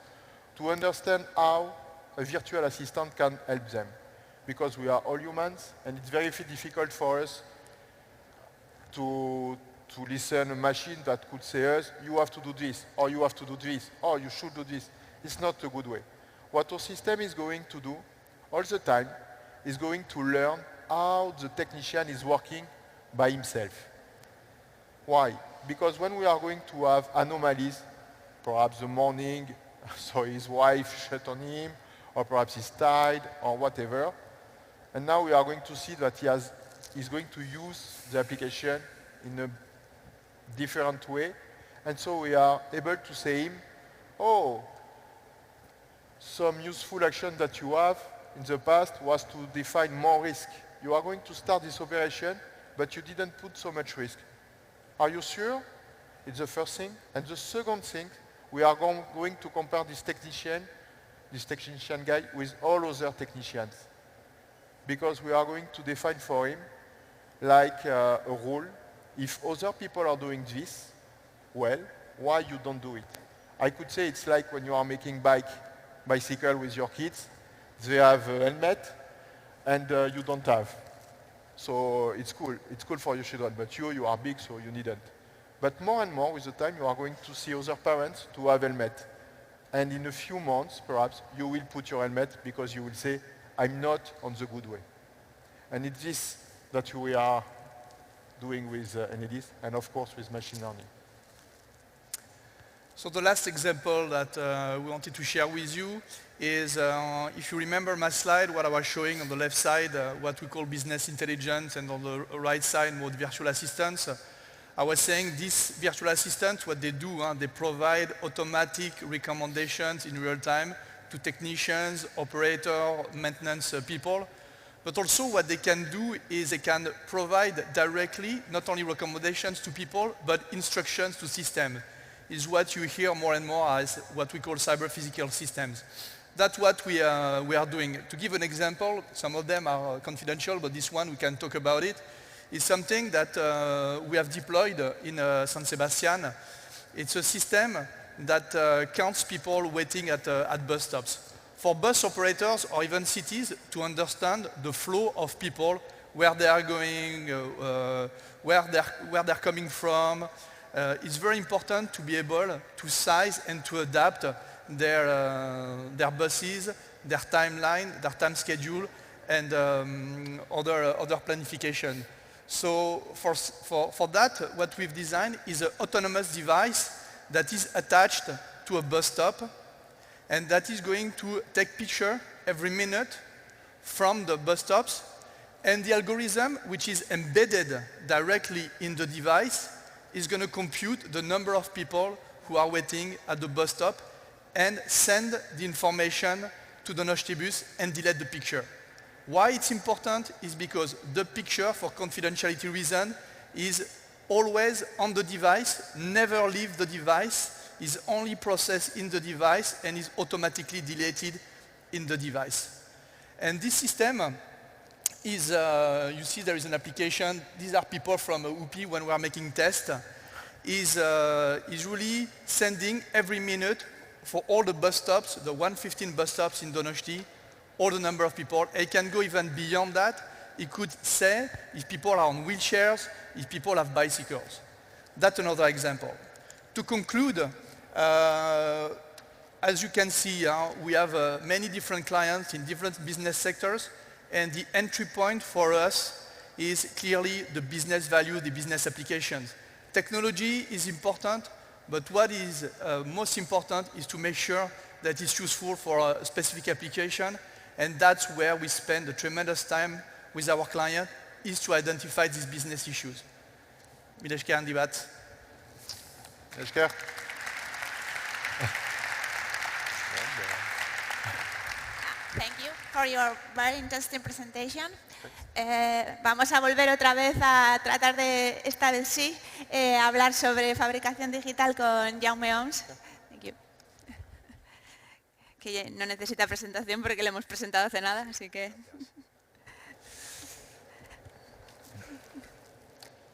to understand how a virtual assistant can help them. Because we are all humans, and it's very difficult for us to listen to a machine that could say us, you have to do this, or you have to do this, or you should do this. It's not a good way. What our system is going to do all the time is going to learn how the technician is working by himself. Why? Because when we are going to have anomalies, perhaps the morning, so his wife shut on him, or perhaps he's tired, or whatever, and now we are going to see that he's going to use the application in a different way, and so we are able to say him, oh, some useful action that you have in the past was to define more risk. You are going to start this operation, but you didn't put so much risk. Are you sure? It's the first thing. And the second thing, we are going to compare this technician guy with all other technicians. Because we are going to define for him, like a rule, if other people are doing this, well, why you don't do it? I could say it's like when you are making bicycle with your kids, they have a helmet, and you don't have. So it's cool for your children, but you are big, so you needn't. But more and more with the time, you are going to see other parents to have helmet. And in a few months, perhaps, you will put your helmet because you will say, I'm not on the good way. And it's this that we are doing with Enedis, and of course with machine learning. So the last example that we wanted to share with you is, if you remember my slide, what I was showing on the left side, what we call business intelligence, and on the right side, more virtual assistants. I was saying these virtual assistants, what they do, they provide automatic recommendations in real time to technicians, operator, maintenance people. But also what they can do is they can provide directly not only recommendations to people, but instructions to systems. Is what you hear more and more as what we call cyber-physical systems. That's what we are doing. To give an example, some of them are confidential, but this one we can talk about it. It's something that we have deployed in San Sebastian. It's a system that counts people waiting at bus stops. For bus operators or even cities to understand the flow of people, where they are going, where they're coming from. It's very important to be able to size and to adapt their buses, their timeline, their time schedule, and other planification. So for that, what we've designed is an autonomous device that is attached to a bus stop, and that is going to take picture every minute from the bus stops, and the algorithm, which is embedded directly in the device, is going to compute the number of people who are waiting at the bus stop and send the information to the Nochtibus and delete the picture. Why it's important is because the picture, for confidentiality reason, is always on the device, never leave the device, is only processed in the device and is automatically deleted in the device. And this system is, you see there is an application, these are people from UPI when we are making tests, is really sending every minute for all the bus stops, the 115 bus stops in Donosti, all the number of people. It can go even beyond that. It could say if people are on wheelchairs, if people have bicycles. That's another example. To conclude, as you can see, we have many different clients in different business sectors. And the entry point for us is clearly the business value, the business applications. Technology is important, but what is most important is to make sure that it's useful for a specific application, and that's where we spend a tremendous time with our client, is to identify these business issues. Mileshka and Dibat. Mileshka. Thank you for your very interesting presentation. Vamos a volver otra vez a tratar de, esta vez sí, hablar sobre fabricación digital con Jaume Oms. Thank you. Que no necesita presentación porque le hemos presentado hace nada, así que...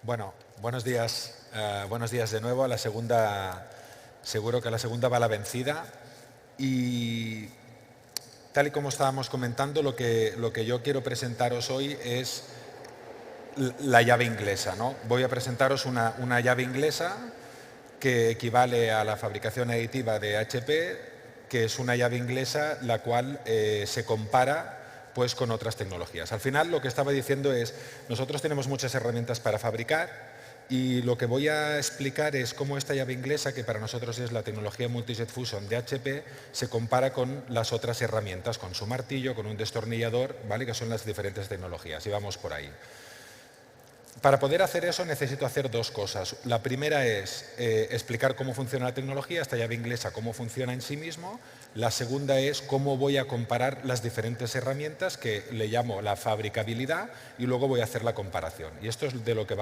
Bueno, buenos días de nuevo. A la segunda, seguro que la segunda va la vencida. Y tal y como estábamos comentando, lo que yo quiero presentaros hoy es la llave inglesa, ¿no? Voy a presentaros una llave inglesa que equivale a la fabricación aditiva de HP, que es una llave inglesa la cual se compara pues, con otras tecnologías. Al final lo que estaba diciendo es, nosotros tenemos muchas herramientas para fabricar, y lo que voy a explicar es cómo esta llave inglesa, que para nosotros es la tecnología Multijet Fusion de HP, se compara con las otras herramientas, con su martillo, con un destornillador, ¿vale? Que son las diferentes tecnologías, y vamos por ahí. Para poder hacer eso necesito hacer dos cosas. La primera es explicar cómo funciona la tecnología, esta llave inglesa, cómo funciona en sí mismo. La segunda es cómo voy a comparar las diferentes herramientas, que le llamo la fabricabilidad, y luego voy a hacer la comparación. Y esto es de lo que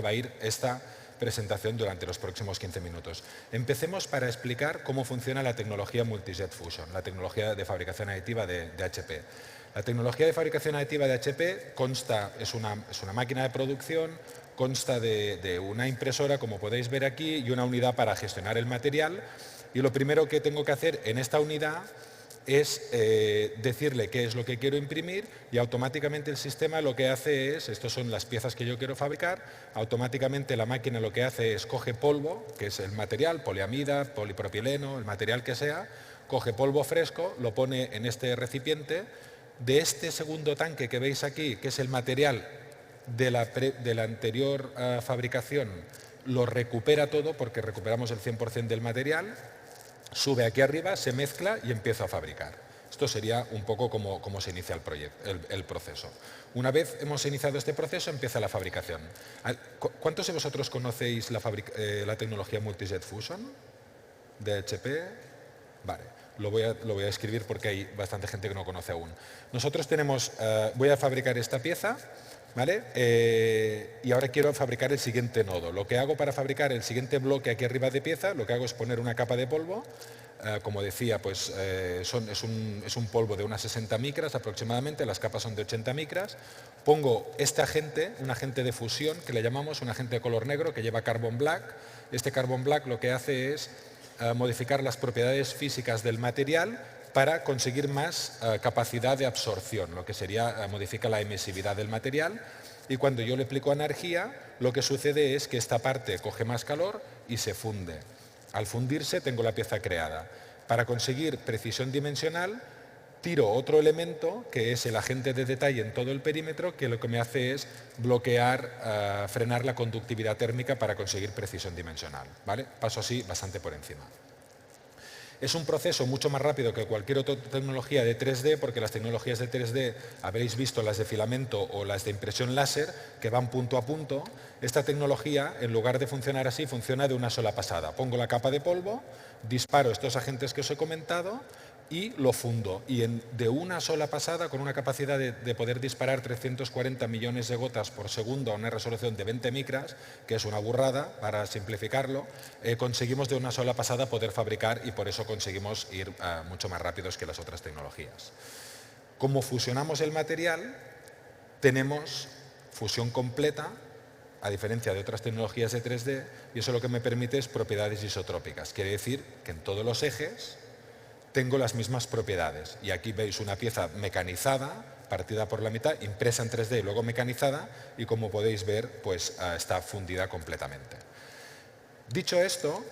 va a ir esta presentación durante los próximos 15 minutos. Empecemos para explicar cómo funciona la tecnología Multijet Fusion, la tecnología de fabricación aditiva de HP. La tecnología de fabricación aditiva de HP es una máquina de producción, consta de una impresora, como podéis ver aquí, y una unidad para gestionar el material. Y lo primero que tengo que hacer en esta unidad es decirle qué es lo que quiero imprimir, y automáticamente el sistema lo que hace es, estas son las piezas que yo quiero fabricar, automáticamente la máquina lo que hace es coge polvo, que es el material, poliamida, polipropileno, el material que sea, coge polvo fresco, lo pone en este recipiente. De este segundo tanque que veis aquí, que es el material de la anterior fabricación, lo recupera todo porque recuperamos el 100% del material, sube aquí arriba, se mezcla y empiezo a fabricar. Esto sería un poco como se inicia el proceso. Una vez hemos iniciado este proceso, empieza la fabricación. ¿Cuántos de vosotros conocéis la tecnología Multijet Fusion de HP? Vale, lo voy a escribir porque hay bastante gente que no conoce aún. Nosotros tenemos, voy a fabricar esta pieza, ¿vale? Y ahora quiero fabricar el siguiente nodo. Lo que hago para fabricar el siguiente bloque aquí arriba de pieza, lo que hago es poner una capa de polvo. Como decía, pues es un polvo de unas 60 micras aproximadamente, las capas son de 80 micras. Pongo este agente, un agente de fusión que le llamamos un agente de color negro que lleva carbon black. Este carbon black lo que hace es modificar las propiedades físicas del material para conseguir más capacidad de absorción, lo que sería modifica la emisividad del material. Y cuando yo le aplico energía, lo que sucede es que esta parte coge más calor y se funde. Al fundirse tengo la pieza creada. Para conseguir precisión dimensional, tiro otro elemento, que es el agente de detalle en todo el perímetro, que lo que me hace es bloquear, frenar la conductividad térmica para conseguir precisión dimensional, ¿vale? Paso así bastante por encima. Es un proceso mucho más rápido que cualquier otra tecnología de 3D, porque las tecnologías de 3D, habréis visto las de filamento o las de impresión láser, que van punto a punto. Esta tecnología, en lugar de funcionar así, funciona de una sola pasada. Pongo la capa de polvo, disparo estos agentes que os he comentado y lo fundo. Y de una sola pasada, con una capacidad de poder disparar 340 millones de gotas por segundo a una resolución de 20 micras, que es una burrada, para simplificarlo, conseguimos de una sola pasada poder fabricar y por eso conseguimos ir mucho más rápidos que las otras tecnologías. Como fusionamos el material, tenemos fusión completa, a diferencia de otras tecnologías de 3D, y eso lo que me permite es propiedades isotrópicas. Quiere decir que en todos los ejes tengo las mismas propiedades. Y aquí veis una pieza mecanizada, partida por la mitad, impresa en 3D y luego mecanizada, y como podéis ver, pues está fundida completamente. Dicho esto,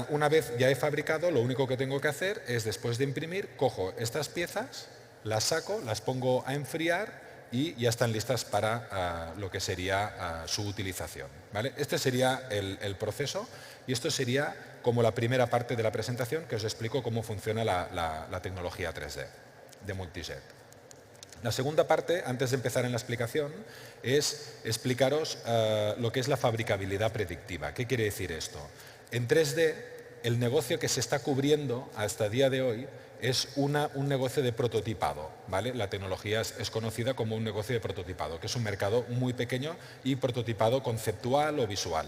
una vez ya he fabricado, lo único que tengo que hacer es, después de imprimir, cojo estas piezas, las saco, las pongo a enfriar y ya están listas para lo que sería su utilización, ¿vale? Este sería el proceso y esto sería como la primera parte de la presentación que os explico cómo funciona la tecnología 3D de Multijet. La segunda parte, antes de empezar en la explicación, es explicaros lo que es la fabricabilidad predictiva. ¿Qué quiere decir esto? En 3D, el negocio que se está cubriendo hasta el día de hoy es un negocio de prototipado, ¿vale? La tecnología es conocida como un negocio de prototipado, que es un mercado muy pequeño y prototipado conceptual o visual.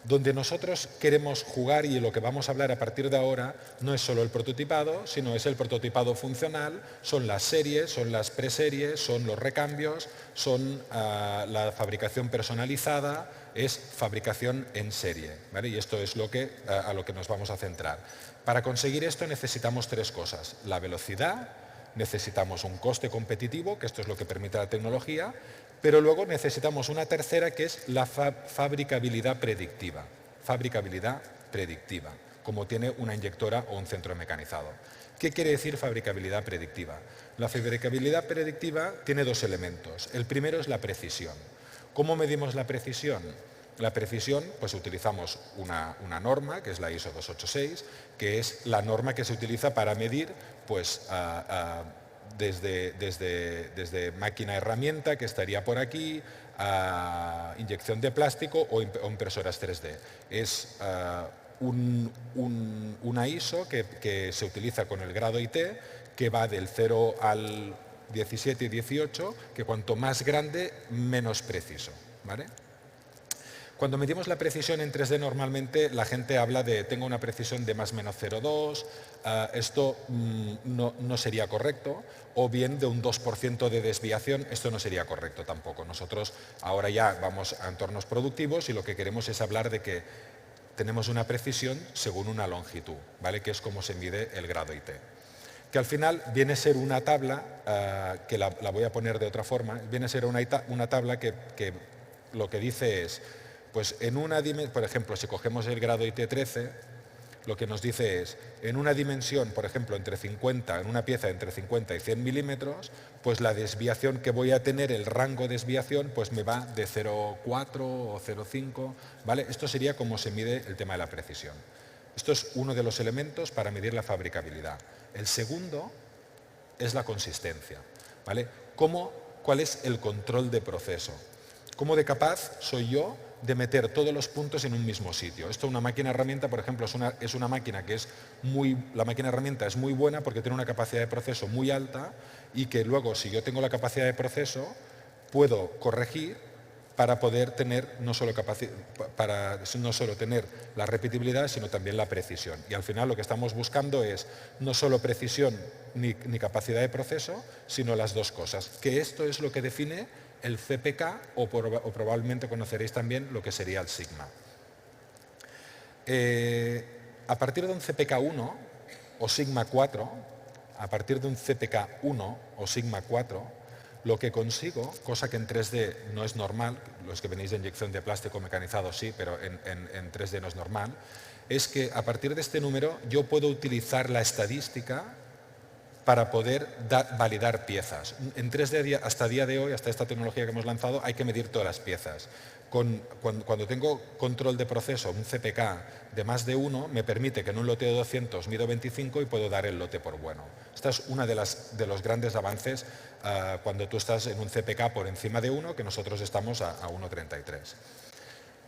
Donde nosotros queremos jugar y lo que vamos a hablar a partir de ahora no es solo el prototipado, sino es el prototipado funcional, son las series, son las preseries, son los recambios, son la fabricación personalizada, es fabricación en serie, ¿vale? Y esto es a lo que nos vamos a centrar. Para conseguir esto necesitamos tres cosas: la velocidad, necesitamos un coste competitivo, que esto es lo que permite la tecnología, pero luego necesitamos una tercera, que es la fabricabilidad predictiva. Fabricabilidad predictiva, como tiene una inyectora o un centro mecanizado. ¿Qué quiere decir fabricabilidad predictiva? La fabricabilidad predictiva tiene dos elementos. El primero es la precisión. ¿Cómo medimos la precisión? La precisión, pues utilizamos una norma, que es la ISO 286, que es la norma que se utiliza para medir, pues, desde máquina herramienta, que estaría por aquí, a inyección de plástico o impresoras 3D. Es una ISO que se utiliza con el grado IT, que va del 0 al 17 y 18, que cuanto más grande, menos preciso, ¿vale? Cuando medimos la precisión en 3D, normalmente la gente habla de tengo una precisión de más o menos 0,2, esto no sería correcto, o bien de un 2% de desviación, esto no sería correcto tampoco. Nosotros ahora ya vamos a entornos productivos y lo que queremos es hablar de que tenemos una precisión según una longitud, ¿vale? Que es como se mide el grado IT. Que al final viene a ser una tabla, que la voy a poner de otra forma, viene a ser una tabla que lo que dice es, pues en una dimensión, por ejemplo, si cogemos el grado IT13, lo que nos dice es, en una dimensión, por ejemplo, en una pieza entre 50 y 100 milímetros, pues la desviación que voy a tener, el rango de desviación, pues me va de 0,4 o 0,5, ¿vale? Esto sería como se mide el tema de la precisión. Esto es uno de los elementos para medir la fabricabilidad. El segundo es la consistencia, ¿vale? ¿Cuál es el control de proceso? ¿Cómo de capaz soy yo de meter todos los puntos en un mismo sitio? Esto, una máquina herramienta, por ejemplo, es una máquina que la máquina herramienta es muy buena porque tiene una capacidad de proceso muy alta y que luego, si yo tengo la capacidad de proceso, puedo corregir para poder tener no solo tener la repetibilidad, sino también la precisión. Y al final lo que estamos buscando es no solo precisión ni capacidad de proceso, sino las dos cosas. Que esto es lo que define el CPK o probablemente conoceréis también lo que sería el sigma. A partir de un CPK 1 o sigma 4, a partir de un CPK 1 o sigma 4, lo que consigo, cosa que en 3D no es normal, los que venís de inyección de plástico mecanizado sí, pero en 3D no es normal, es que a partir de este número yo puedo utilizar la estadística para poder validar piezas. En 3D, hasta día de hoy, hasta esta tecnología que hemos lanzado, hay que medir todas las piezas. Cuando tengo control de proceso, un CPK de más de 1, me permite que en un lote de 200 mido 25 y puedo dar el lote por bueno. Esta es una de los grandes avances cuando tú estás en un CPK por encima de 1, que nosotros estamos a 1,33.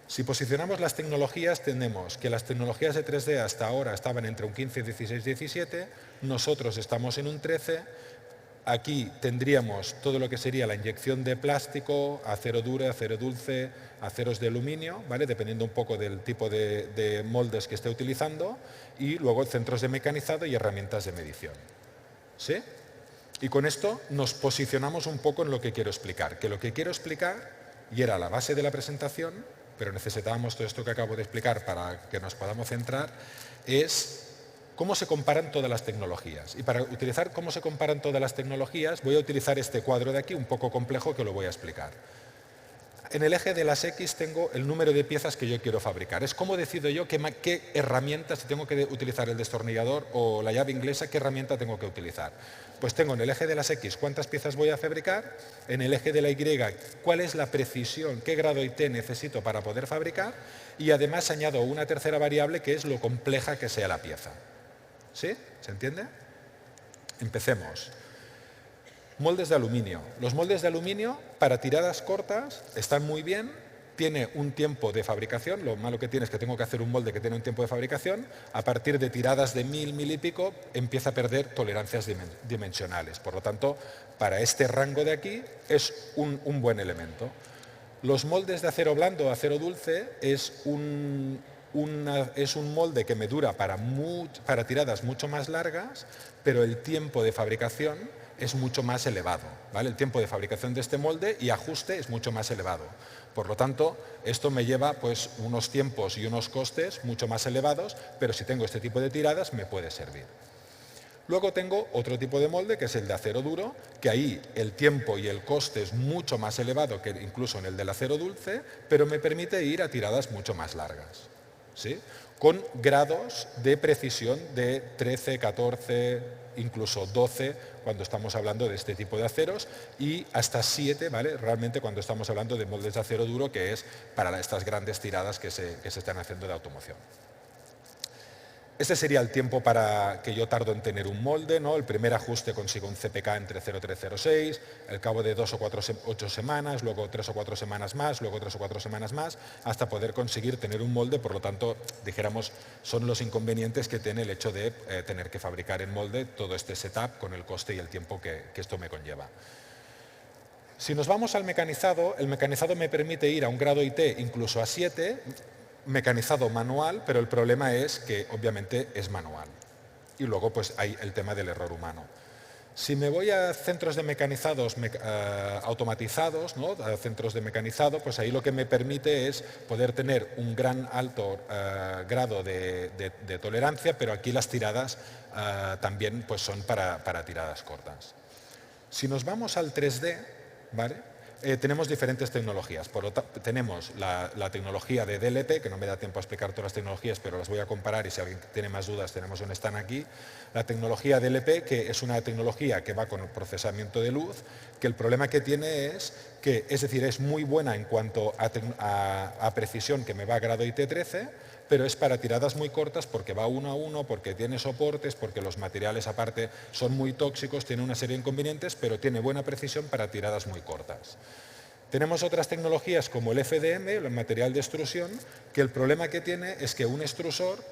Si posicionamos las tecnologías, tenemos que las tecnologías de 3D hasta ahora estaban entre un 15, 16, 17, nosotros estamos en un 13, aquí tendríamos todo lo que sería la inyección de plástico, acero duro, acero dulce, aceros de aluminio, ¿vale? Dependiendo un poco del tipo de moldes que esté utilizando, y luego centros de mecanizado y herramientas de medición. ¿Sí? Y con esto nos posicionamos un poco en lo que quiero explicar, que lo que quiero explicar, y era la base de la presentación, pero necesitábamos todo esto que acabo de explicar para que nos podamos centrar, es cómo se comparan todas las tecnologías. Y para utilizar cómo se comparan todas las tecnologías, voy a utilizar este cuadro de aquí, un poco complejo, que lo voy a explicar. En el eje de las X tengo el número de piezas que yo quiero fabricar. Es cómo decido yo qué herramientas, si tengo que utilizar el destornillador o la llave inglesa, qué herramienta tengo que utilizar. Pues tengo en el eje de las X cuántas piezas voy a fabricar, en el eje de la Y cuál es la precisión, qué grado IT necesito para poder fabricar, y además añado una tercera variable que es lo compleja que sea la pieza. ¿Sí? ¿Se entiende? Empecemos. Moldes de aluminio. Los moldes de aluminio para tiradas cortas están muy bien, tiene un tiempo de fabricación, lo malo que tiene es que tengo que hacer un molde que tiene un tiempo de fabricación, a partir de tiradas de 1000, 1000 y pico empieza a perder tolerancias dimensionales. Por lo tanto, para este rango de aquí es un buen elemento. Los moldes de acero blando o acero dulce es un molde que me dura para tiradas mucho más largas, pero el tiempo de fabricación es mucho más elevado, ¿vale? El tiempo de fabricación de este molde y ajuste es mucho más elevado. Por lo tanto, esto me lleva pues, unos tiempos y unos costes mucho más elevados, pero si tengo este tipo de tiradas me puede servir. Luego tengo otro tipo de molde, que es el de acero duro, que ahí el tiempo y el coste es mucho más elevado que incluso en el del acero dulce, pero me permite ir a tiradas mucho más largas, ¿sí? Con grados de precisión de 13, 14, incluso 12, cuando estamos hablando de este tipo de aceros, y hasta 7, ¿vale? Realmente cuando estamos hablando de moldes de acero duro, que es para estas grandes tiradas que se están haciendo de automoción. Este sería el tiempo para que yo tardo en tener un molde, ¿no? El primer ajuste consigo un CPK entre 0,306, al cabo de 2 o 8 semanas, luego 3 o 4 semanas más, luego 3 o 4 semanas más, hasta poder conseguir tener un molde. Por lo tanto, dijéramos, son los inconvenientes que tiene el hecho de tener que fabricar en molde todo este setup con el coste y el tiempo que esto me conlleva. Si nos vamos al mecanizado, el mecanizado me permite ir a un grado IT incluso a 7, mecanizado manual, pero el problema es que obviamente es manual. Y luego pues hay el tema del error humano. Si me voy a centros de mecanizados automatizados, ¿no? A centros de mecanizado, pues ahí lo que me permite es poder tener un gran alto grado de tolerancia, pero aquí las tiradas también pues son para tiradas cortas. Si nos vamos al 3D, ¿vale? tenemos diferentes tecnologías. Tenemos la tecnología de DLP, que no me da tiempo a explicar todas las tecnologías, pero las voy a comparar y si alguien tiene más dudas tenemos un stand aquí. La tecnología DLP, que es una tecnología que va con el procesamiento de luz, que el problema que tiene es que, es decir, es muy buena en cuanto a precisión, que me va a grado IT13, pero es para tiradas muy cortas porque va 1 a 1, porque tiene soportes, porque los materiales aparte son muy tóxicos, tiene una serie de inconvenientes, pero tiene buena precisión para tiradas muy cortas. Tenemos otras tecnologías como el FDM, el material de extrusión, que el problema que tiene es que un extrusor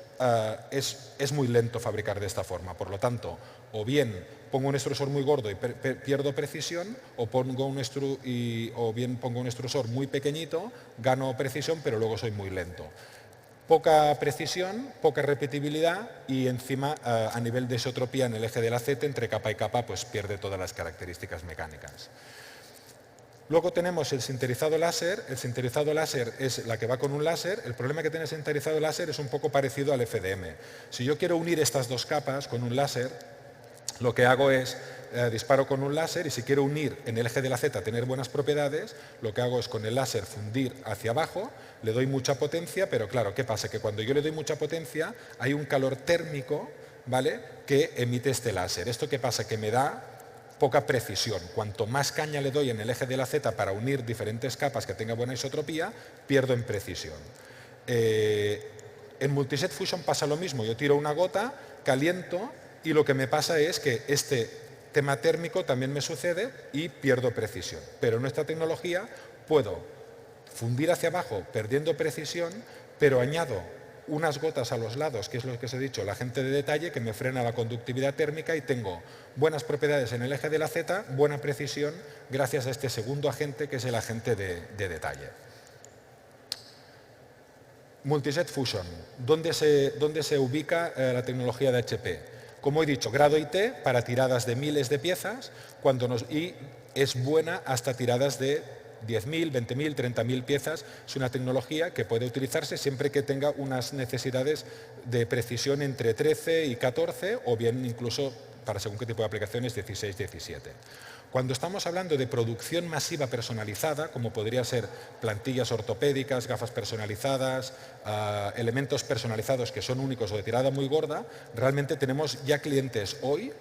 es muy lento fabricar de esta forma. Por lo tanto, o bien pongo un extrusor muy gordo y pierdo precisión, o bien pongo un extrusor muy pequeñito, gano precisión, pero luego soy muy lento. Poca precisión, poca repetibilidad y encima a nivel de isotropía en el eje del acete, entre capa y capa, pues pierde todas las características mecánicas. Luego tenemos el sinterizado láser. El sinterizado láser es la que va con un láser. El problema que tiene el sinterizado láser es un poco parecido al FDM. Si yo quiero unir estas dos capas con un láser, lo que hago es disparo con un láser y si quiero unir en el eje de la Z, tener buenas propiedades, lo que hago es con el láser fundir hacia abajo, le doy mucha potencia, pero claro, ¿qué pasa? Que cuando yo le doy mucha potencia hay un calor térmico, ¿vale?, que emite este láser. ¿Esto qué pasa? Que me da poca precisión. Cuanto más caña le doy en el eje de la Z para unir diferentes capas que tenga buena isotropía, pierdo en precisión. En Multijet Fusion pasa lo mismo. Yo tiro una gota, caliento y lo que me pasa es que este tema térmico también me sucede y pierdo precisión. Pero en esta tecnología puedo fundir hacia abajo perdiendo precisión, pero añado unas gotas a los lados, que es lo que os he dicho, el agente de detalle que me frena la conductividad térmica y tengo buenas propiedades en el eje de la Z, buena precisión gracias a este segundo agente que es el agente de detalle. Multijet Fusion, ¿dónde se ubica la tecnología de HP? Como he dicho, grado IT para tiradas de miles de piezas y es buena hasta tiradas de 10.000, 20.000, 30.000 piezas. Es una tecnología que puede utilizarse siempre que tenga unas necesidades de precisión entre 13 y 14 o bien incluso para según qué tipo de aplicaciones 16, 17. Cuando estamos hablando de producción masiva personalizada, como podría ser plantillas ortopédicas, gafas personalizadas, elementos personalizados que son únicos o de tirada muy gorda, realmente tenemos ya clientes hoy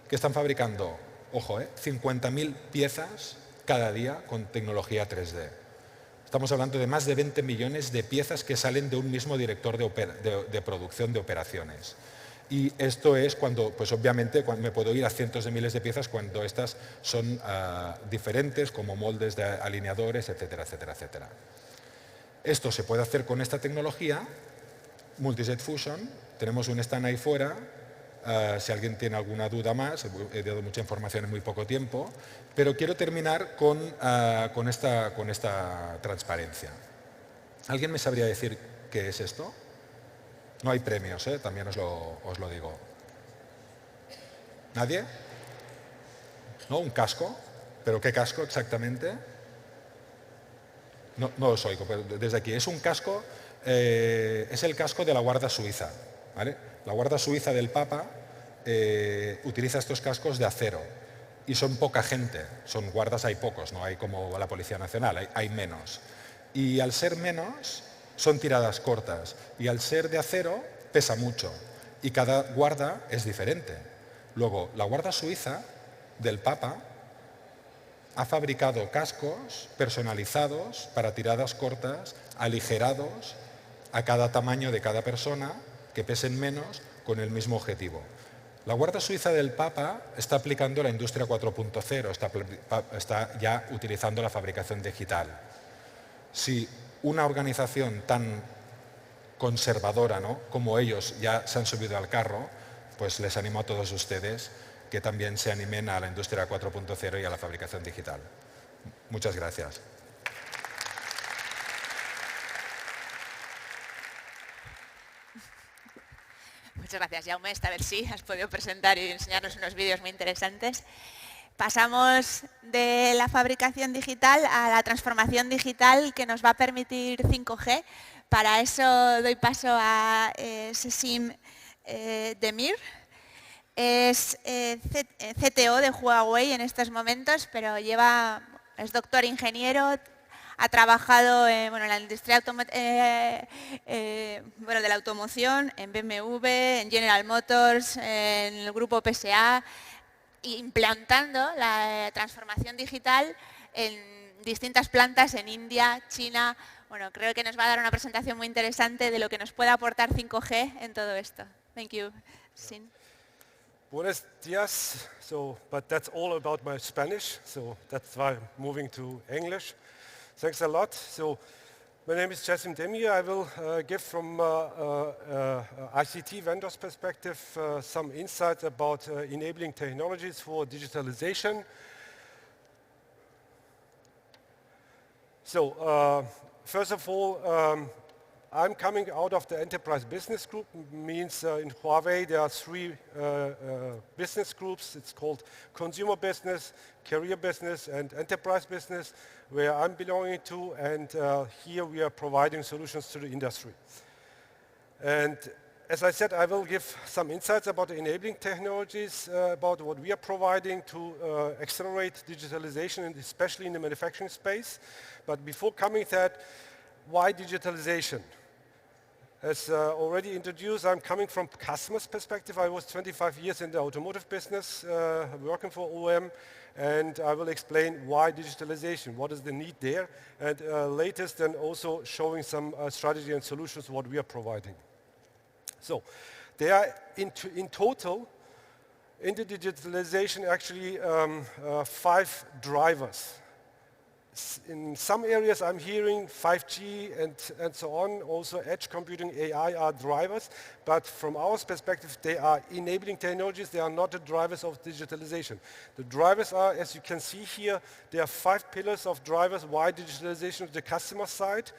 que están fabricando, ojo, 50.000 piezas cada día con tecnología 3D. Estamos hablando de más de 20 millones de piezas que salen de un mismo director de producción de operaciones. Y esto es cuando, pues obviamente, me puedo ir a cientos de miles de piezas cuando estas son diferentes, como moldes de alineadores, etcétera, etcétera, etcétera. Esto se puede hacer con esta tecnología, Multijet Fusion. Tenemos un stand ahí fuera. Si alguien tiene alguna duda más, he dado mucha información en muy poco tiempo, pero quiero terminar con esta transparencia. ¿Alguien me sabría decir qué es esto? No hay premios, también os lo digo. ¿Nadie? ¿No? ¿Un casco? ¿Pero qué casco exactamente? No os oigo, pero desde aquí. Es un casco, es el casco de la Guardia Suiza, ¿vale? La Guardia Suiza del Papa utiliza estos cascos de acero y son poca gente, son guardas, hay pocos, no hay como la Policía Nacional, hay menos. Y al ser menos, son tiradas cortas y al ser de acero pesa mucho y cada guarda es diferente. Luego, la Guardia Suiza del Papa ha fabricado cascos personalizados para tiradas cortas, aligerados a cada tamaño de cada persona, que pesen menos, con el mismo objetivo. La Guardia Suiza del Papa está aplicando la industria 4.0, está ya utilizando la fabricación digital. Si una organización tan conservadora, ¿no?, como ellos ya se han subido al carro, pues les animo a todos ustedes que también se animen a la industria 4.0 y a la fabricación digital. Muchas gracias. Muchas gracias, Jaume. Esta vez sí, has podido presentar y enseñarnos unos vídeos muy interesantes. Pasamos de la fabricación digital a la transformación digital que nos va a permitir 5G. Para eso doy paso a Sesim Demir. Es CTO de Huawei en estos momentos, pero lleva es doctor ingeniero, ha trabajado en la industria de la automoción, en BMW, en General Motors, en el grupo PSA, implantando la transformación digital en distintas plantas en India, China. Bueno, creo que nos va a dar una presentación muy interesante de lo que nos puede aportar 5G en todo esto. Thank you. Sin. Buenos días. But that's all about my Spanish, so that's why I'm moving to English. Thanks a lot. So, my name is Jassim Demir. I will give from ICT vendors perspective some insights about enabling technologies for digitalization. So, first of all, I'm coming out of the enterprise business group. Means in Huawei there are 3 business groups. It's called consumer business, career business, and enterprise business, where I'm belonging to. And here we are providing solutions to the industry. And as I said, I will give some insights about the enabling technologies, about what we are providing to accelerate digitalization, and especially in the manufacturing space. But before coming to that, why digitalization? As already introduced, I'm coming from customer's perspective. I was 25 years in the automotive business, working for OEM, and I will explain why digitalization, what is the need there, and latest then also showing some strategy and solutions what we are providing. So there are in total, in the digitalization actually 5 drivers. In some areas I'm hearing 5G and so on, also edge computing, AI are drivers, but from our perspective they are enabling technologies, they are not the drivers of digitalization. The drivers are, as you can see here, there are 5 pillars of drivers why digitalization of the customer side.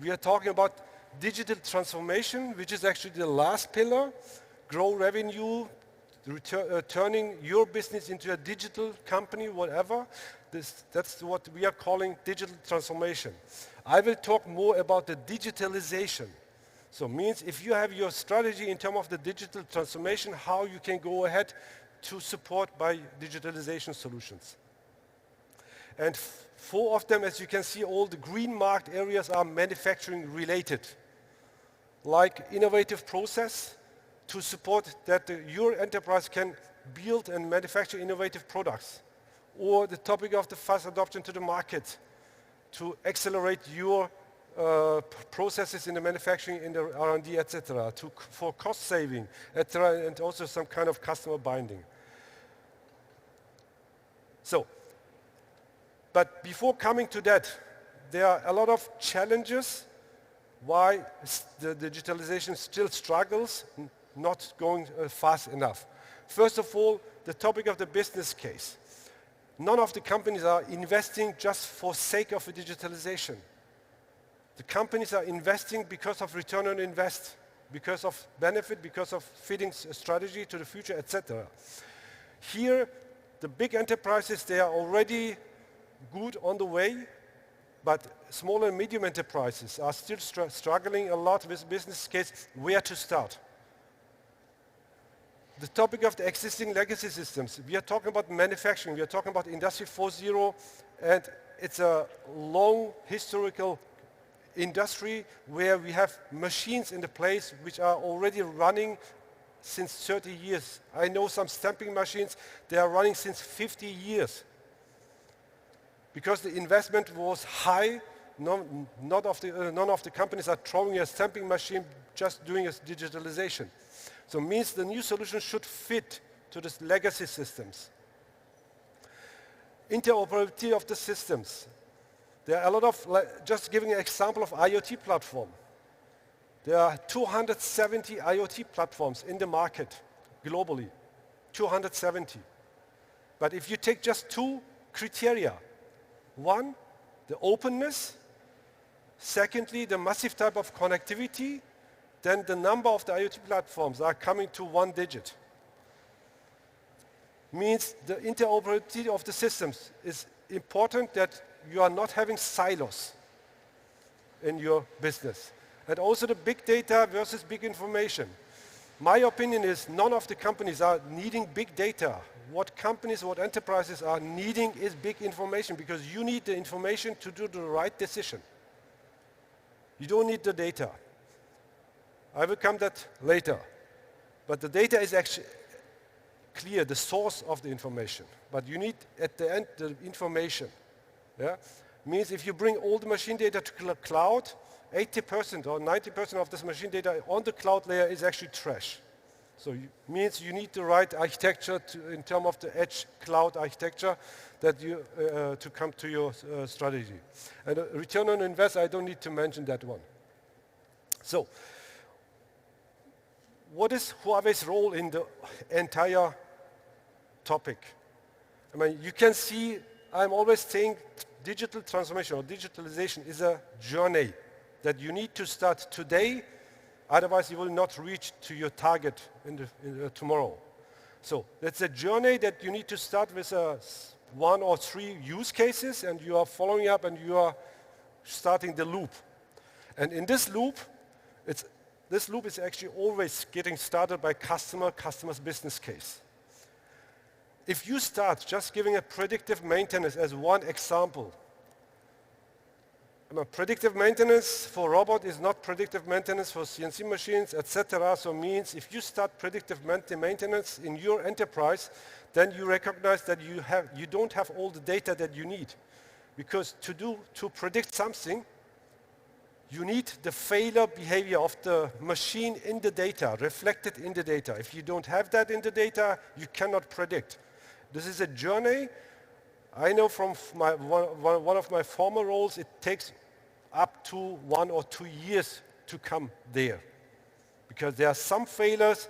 We are talking about digital transformation, which is actually the last pillar, grow revenue, turning your business into a digital company, whatever. That's what we are calling digital transformation. I will talk more about the digitalization. So means if you have your strategy in terms of the digital transformation, how you can go ahead to support by digitalization solutions. And 4 of them, as you can see, all the green marked areas are manufacturing related, like innovative process to support that your enterprise can build and manufacture innovative products, or the topic of the fast adoption to the market to accelerate your processes in the manufacturing, in the R&D, etc., for cost saving, etc., and also some kind of customer binding. So, but before coming to that, there are a lot of challenges why the digitalization still struggles, not going fast enough. First of all, the topic of the business case. None of the companies are investing just for sake of digitalization. The companies are investing because of return on invest, because of benefit, because of fitting a strategy to the future, etc. Here, the big enterprises, they are already good on the way, but small and medium enterprises are still struggling a lot with business case, where to start. The topic of the existing legacy systems. We are talking about manufacturing, we are talking about Industry 4.0, and it's a long historical industry where we have machines in the place which are already running since 30 years. I know some stamping machines, they are running since 50 years. Because the investment was high, none of the companies are throwing a stamping machine, just doing a digitalization. So it means the new solution should fit to the legacy systems. Interoperability of the systems. There are a lot of, just giving an example of IoT platform. There are 270 IoT platforms in the market globally, 270. But if you take just 2 criteria, 1, the openness, secondly, the massive type of connectivity, then the number of the IoT platforms are coming to 1 digit. Means the interoperability of the systems is important, that you are not having silos in your business. And also the big data versus big information. My opinion is none of the companies are needing big data. what companies, what enterprises are needing is big information, because you need the information to do the right decision. You don't need the data. I will come that later. But the data is actually clear, the source of the information. But you need, at the end, the information. Yeah? Means if you bring all the machine data to the cloud, 80% or 90% of this machine data on the cloud layer is actually trash. So it means you need the right architecture in terms of the edge cloud architecture that you, to come to your strategy. And return on investment, I don't need to mention that one. So what is Huawei's role in the entire topic? I mean, you can see I'm always saying digital transformation or digitalization is a journey that you need to start today, otherwise you will not reach to your target tomorrow. So that's a journey that you need to start with 1 or 3 use cases, and you are following up and you are starting the loop. And in this loop, this loop is actually always getting started by customer's business case. If you start just giving a predictive maintenance as one example, predictive maintenance for robot is not predictive maintenance for CNC machines, etc. So means if you start predictive maintenance in your enterprise, then you recognize that you don't have all the data that you need. Because to predict something, you need the failure behavior of the machine in the data, reflected in the data. If you don't have that in the data, you cannot predict. This is a journey. I know from one of my former roles, it takes up to 1 or 2 years to come there. Because there are some failures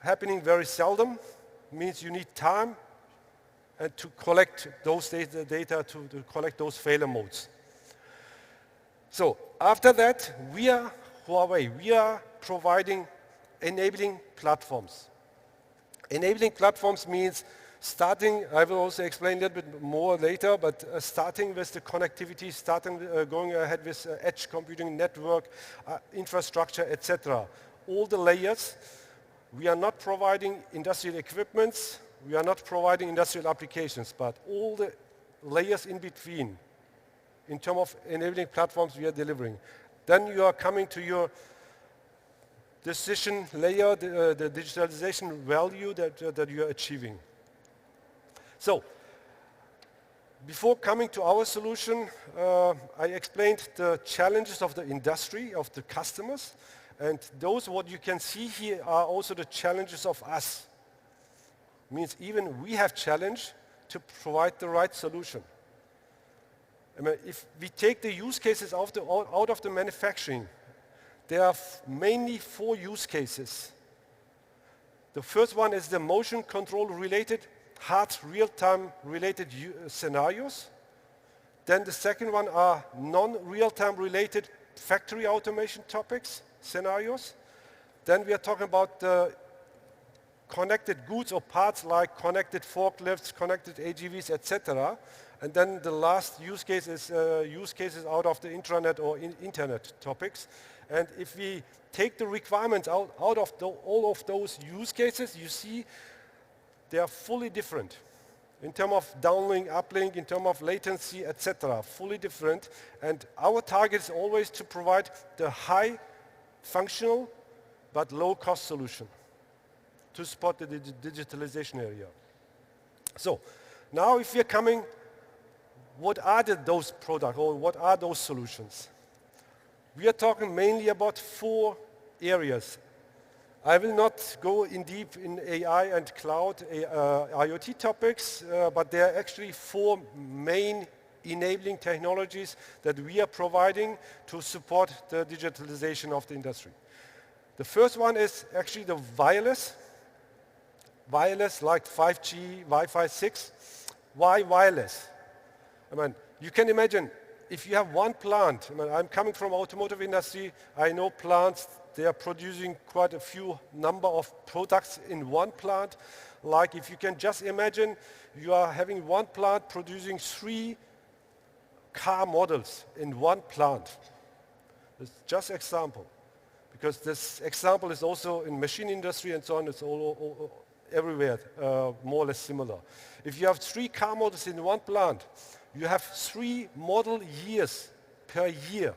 happening very seldom, means you need time and to collect those data to collect those failure modes. So after that, we are Huawei. We are providing enabling platforms. Enabling platforms means starting, I will also explain a little bit more later, but starting with the connectivity, going ahead with edge computing, network, infrastructure, etc. All the layers. We are not providing industrial equipments, we are not providing industrial applications, but all the layers in between, in terms of enabling platforms, we are delivering. Then you are coming to your decision layer, the digitalization value that you are achieving. So, before coming to our solution, I explained the challenges of the industry, of the customers, and those what you can see here are also the challenges of us. Means even we have challenge to provide the right solution. I mean, if we take the use cases out of the manufacturing, there are mainly 4 use cases. The first one is the motion control related, hard real-time related scenarios. Then the second one are non-real-time related factory automation topics, scenarios. Then we are talking about the connected goods or parts like connected forklifts, connected AGVs, etc. And then the last use case is use cases out of the intranet or internet topics. And if we take the requirements out of all of those use cases, you see they are fully different. In terms of downlink, uplink, in terms of latency, etc. Fully different. And our target is always to provide the high functional but low cost solution to support the digitalization area. So now if we are coming, what are those products or what are those solutions? We are talking mainly about 4 areas. I will not go in deep in AI and cloud IoT topics, but there are actually 4 main enabling technologies that we are providing to support the digitalization of the industry. The first one is actually the wireless like 5G, Wi-Fi 6. Why wireless? I mean, you can imagine if you have one plant, I mean, I'm coming from automotive industry, I know plants, they are producing quite a few number of products in one plant. Like if you can just imagine, you are having one plant producing 3 car models in one plant. It's just an example. Because this example is also in machine industry and so on, it's all everywhere, more or less similar. If you have 3 car models in one plant, you have 3 model years per year.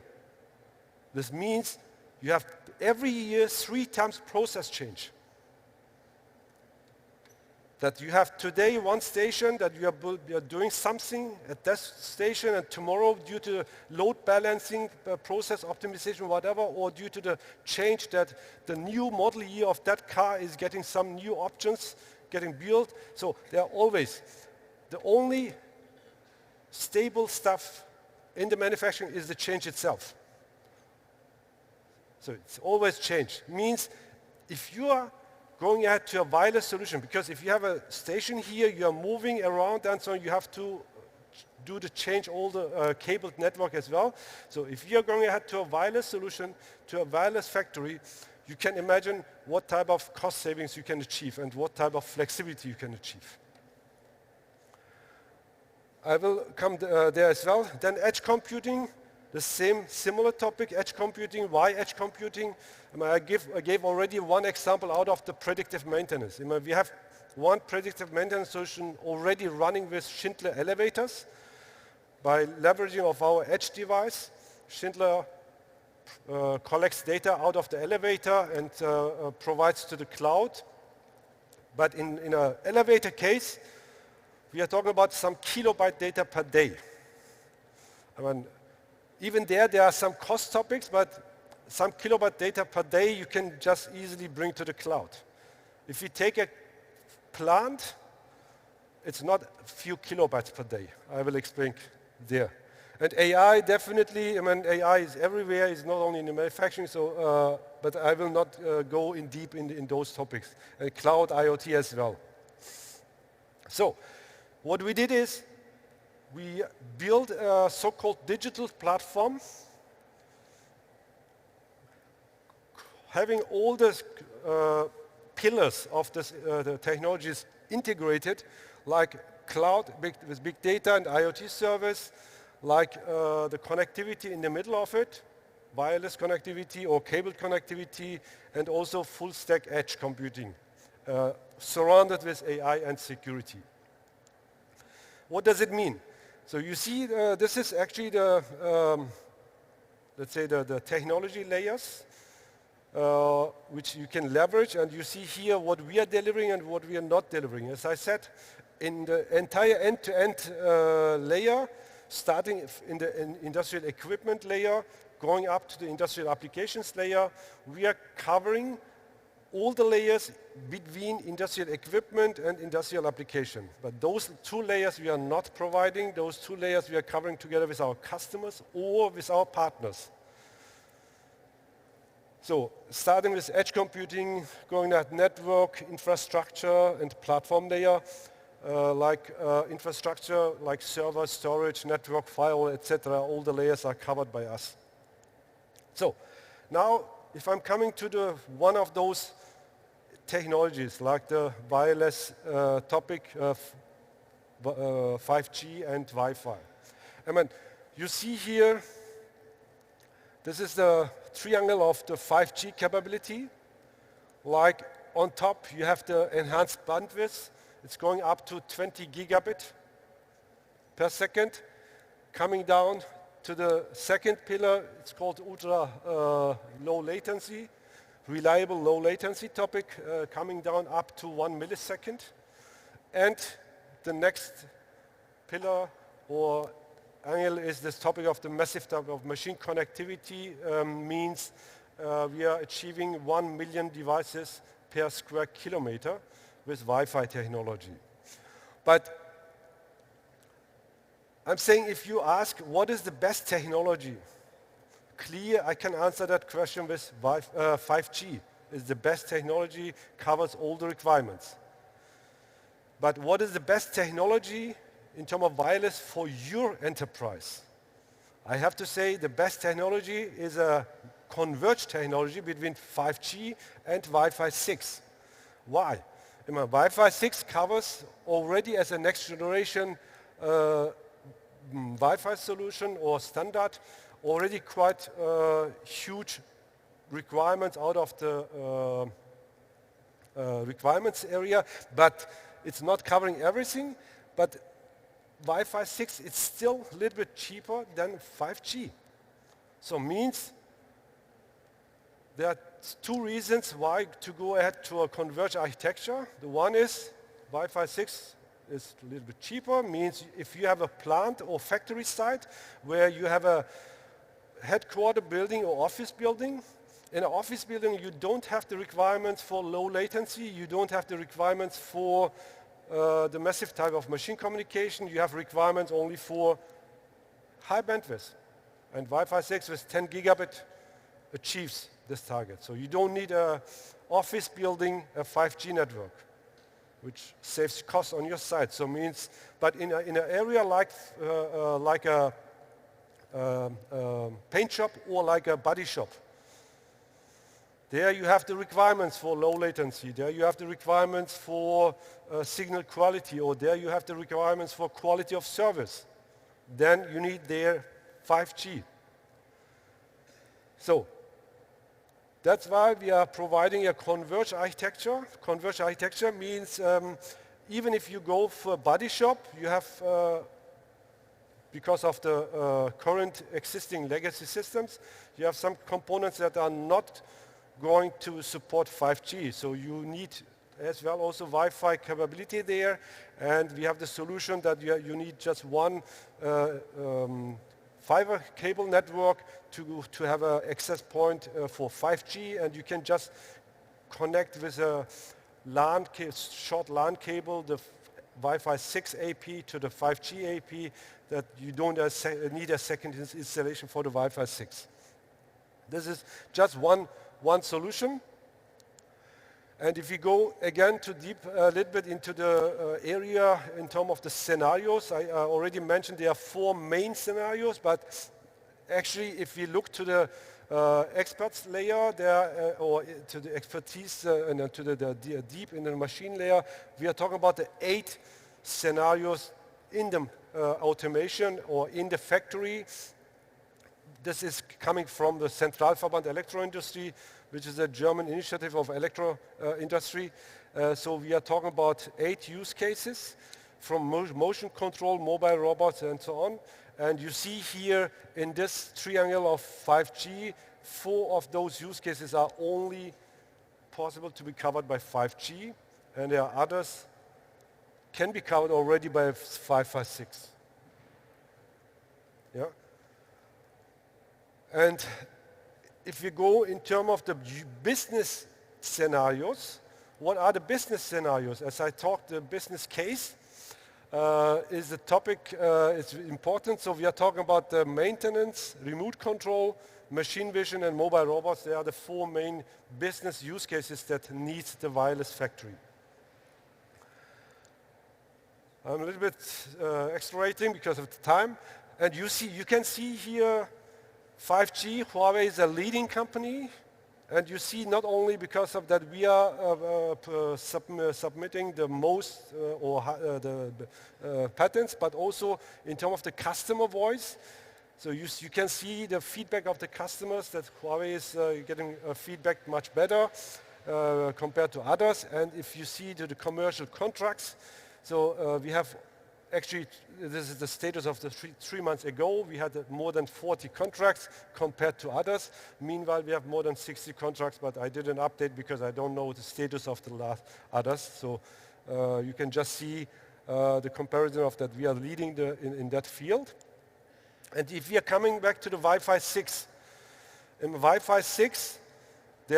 This means you have every year 3 times process change. That you have today one station that you are doing something at that station, and tomorrow due to load balancing, process optimization, whatever, or due to the change that the new model year of that car is getting some new options getting built. So they are always, the only stable stuff in the manufacturing is the change itself. So it's always change. Means if you are going ahead to a wireless solution, because if you have a station here, you are moving around and so on, you have to do the change all the cabled network as well. So if you are going ahead to a wireless solution, to a wireless factory, you can imagine what type of cost savings you can achieve and what type of flexibility you can achieve. I will come there as well. Then edge computing, the similar topic, edge computing. Why edge computing? I gave already one example out of the predictive maintenance. We have one predictive maintenance solution already running with Schindler elevators. By leveraging of our edge device, Schindler collects data out of the elevator and provides to the cloud. But in an elevator case, we are talking about some kilobyte data per day. Even there are some cost topics, but some kilobyte data per day you can just easily bring to the cloud. If you take a plant, it's not a few kilobytes per day. I will explain there. And AI definitely, AI is everywhere. It's not only in the manufacturing, so, but I will not go in deep in those topics. And cloud IoT as well. So, what we did is, we built a so-called digital platform, having all the pillars of the technologies integrated, like cloud with big data and IoT service, like the connectivity in the middle of it, wireless connectivity or cable connectivity, and also full stack edge computing, surrounded with AI and security. What does it mean? So you see, this is actually the, let's say, the technology layers, which you can leverage, and you see here what we are delivering and what we are not delivering. As I said, in the entire end-to-end layer, starting in the industrial equipment layer, going up to the industrial applications layer, we are covering all the layers between industrial equipment and industrial application. But those 2 layers we are not providing. Those 2 layers we are covering together with our customers or with our partners. So starting with edge computing, going at network, infrastructure, and platform layer, infrastructure like server, storage, network, firewall, etc. All the layers are covered by us. So now, if I'm coming to one of those technologies, like the wireless topic of 5G and Wi-Fi. You see here, this is the triangle of the 5G capability. Like on top, you have the enhanced bandwidth. It's going up to 20 gigabit per second. Coming down to the second pillar, it's called ultra low latency, reliable low latency topic, coming down up to 1 millisecond. And the next pillar or angle is this topic of the massive type of machine connectivity, means we are achieving 1 million devices per square kilometer with Wi-Fi technology. But I'm saying, if you ask what is the best technology, clear I can answer that question with 5G is the best technology, covers all the requirements. But what is the best technology in terms of wireless for your enterprise? I have to say the best technology is a converged technology between 5G and Wi-Fi 6. Why? Wi-Fi 6 covers already as a next generation Wi-Fi solution or standard already quite huge requirements out of the requirements area, but it's not covering everything. But Wi-Fi 6 is still a little bit cheaper than 5G. So means there are two reasons why to go ahead to a converged architecture. The one is Wi-Fi 6 is a little bit cheaper, means if you have a plant or factory site where you have a headquarter building or office building, in an office building you don't have the requirements for low latency, you don't have the requirements for the massive type of machine communication, you have requirements only for high bandwidth. And Wi-Fi 6 with 10 gigabit achieves this target. So you don't need a office building, a 5G network, which saves costs on your site. So means, but in an area like a paint shop or like a body shop, there you have the requirements for low latency. There you have the requirements for signal quality, or there you have the requirements for quality of service. Then you need their 5G. So that's why we are providing a converged architecture. Converged architecture means even if you go for a body shop, you have, because of the current existing legacy systems, you have some components that are not going to support 5G. So you need as well also Wi-Fi capability there. And we have the solution that you need just one fiber cable network to have an access point for 5G, and you can just connect with a short LAN cable, the Wi-Fi 6 AP to the 5G AP, that you don't need a second installation for the Wi-Fi 6. This is just one solution. And if we go again a little bit into the area in terms of the scenarios, I already mentioned there are 4 main scenarios, but actually if we look to the experts layer there, or to the expertise and to the deep in the machine layer, we are talking about the 8 scenarios in the automation or in the factory. This is coming from the Zentralverband Elektroindustrie, which is a German initiative of electro industry. So we are talking about 8 use cases from motion control, mobile robots, and so on. And you see here in this triangle of 5G, 4 of those use cases are only possible to be covered by 5G, and there are others can be covered already by 556. Yeah. And if you go in terms of the business scenarios, what are the business scenarios? As I talked, the business case is the topic, it's important. So we are talking about the maintenance, remote control, machine vision, and mobile robots. They are the 4 main business use cases that need the wireless factory. I'm a little bit accelerating because of the time. And you can see here 5G, Huawei is a leading company, and you see not only because of that we are submitting the most patents, but also in terms of the customer voice. So you can see the feedback of the customers that Huawei is getting feedback much better compared to others. And if you see the commercial contracts, so we have actually, this is the status of the 3 months ago. We had more than 40 contracts compared to others. Meanwhile, we have more than 60 contracts, but I didn't update because I don't know the status of the last others. So you can just see the comparison of that. We are leading in that field. And if we are coming back to the Wi-Fi 6, in Wi-Fi 6, we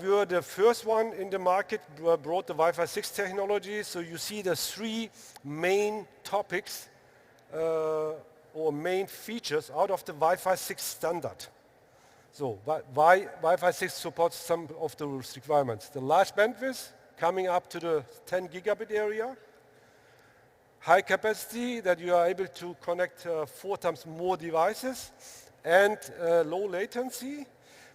were the first one in the market who brought the Wi-Fi 6 technology. So you see the 3 main topics or main features out of the Wi-Fi 6 standard. So why Wi-Fi 6 supports some of those requirements? The large bandwidth coming up to the 10 gigabit area, high capacity that you are able to connect 4 times more devices, and low latency.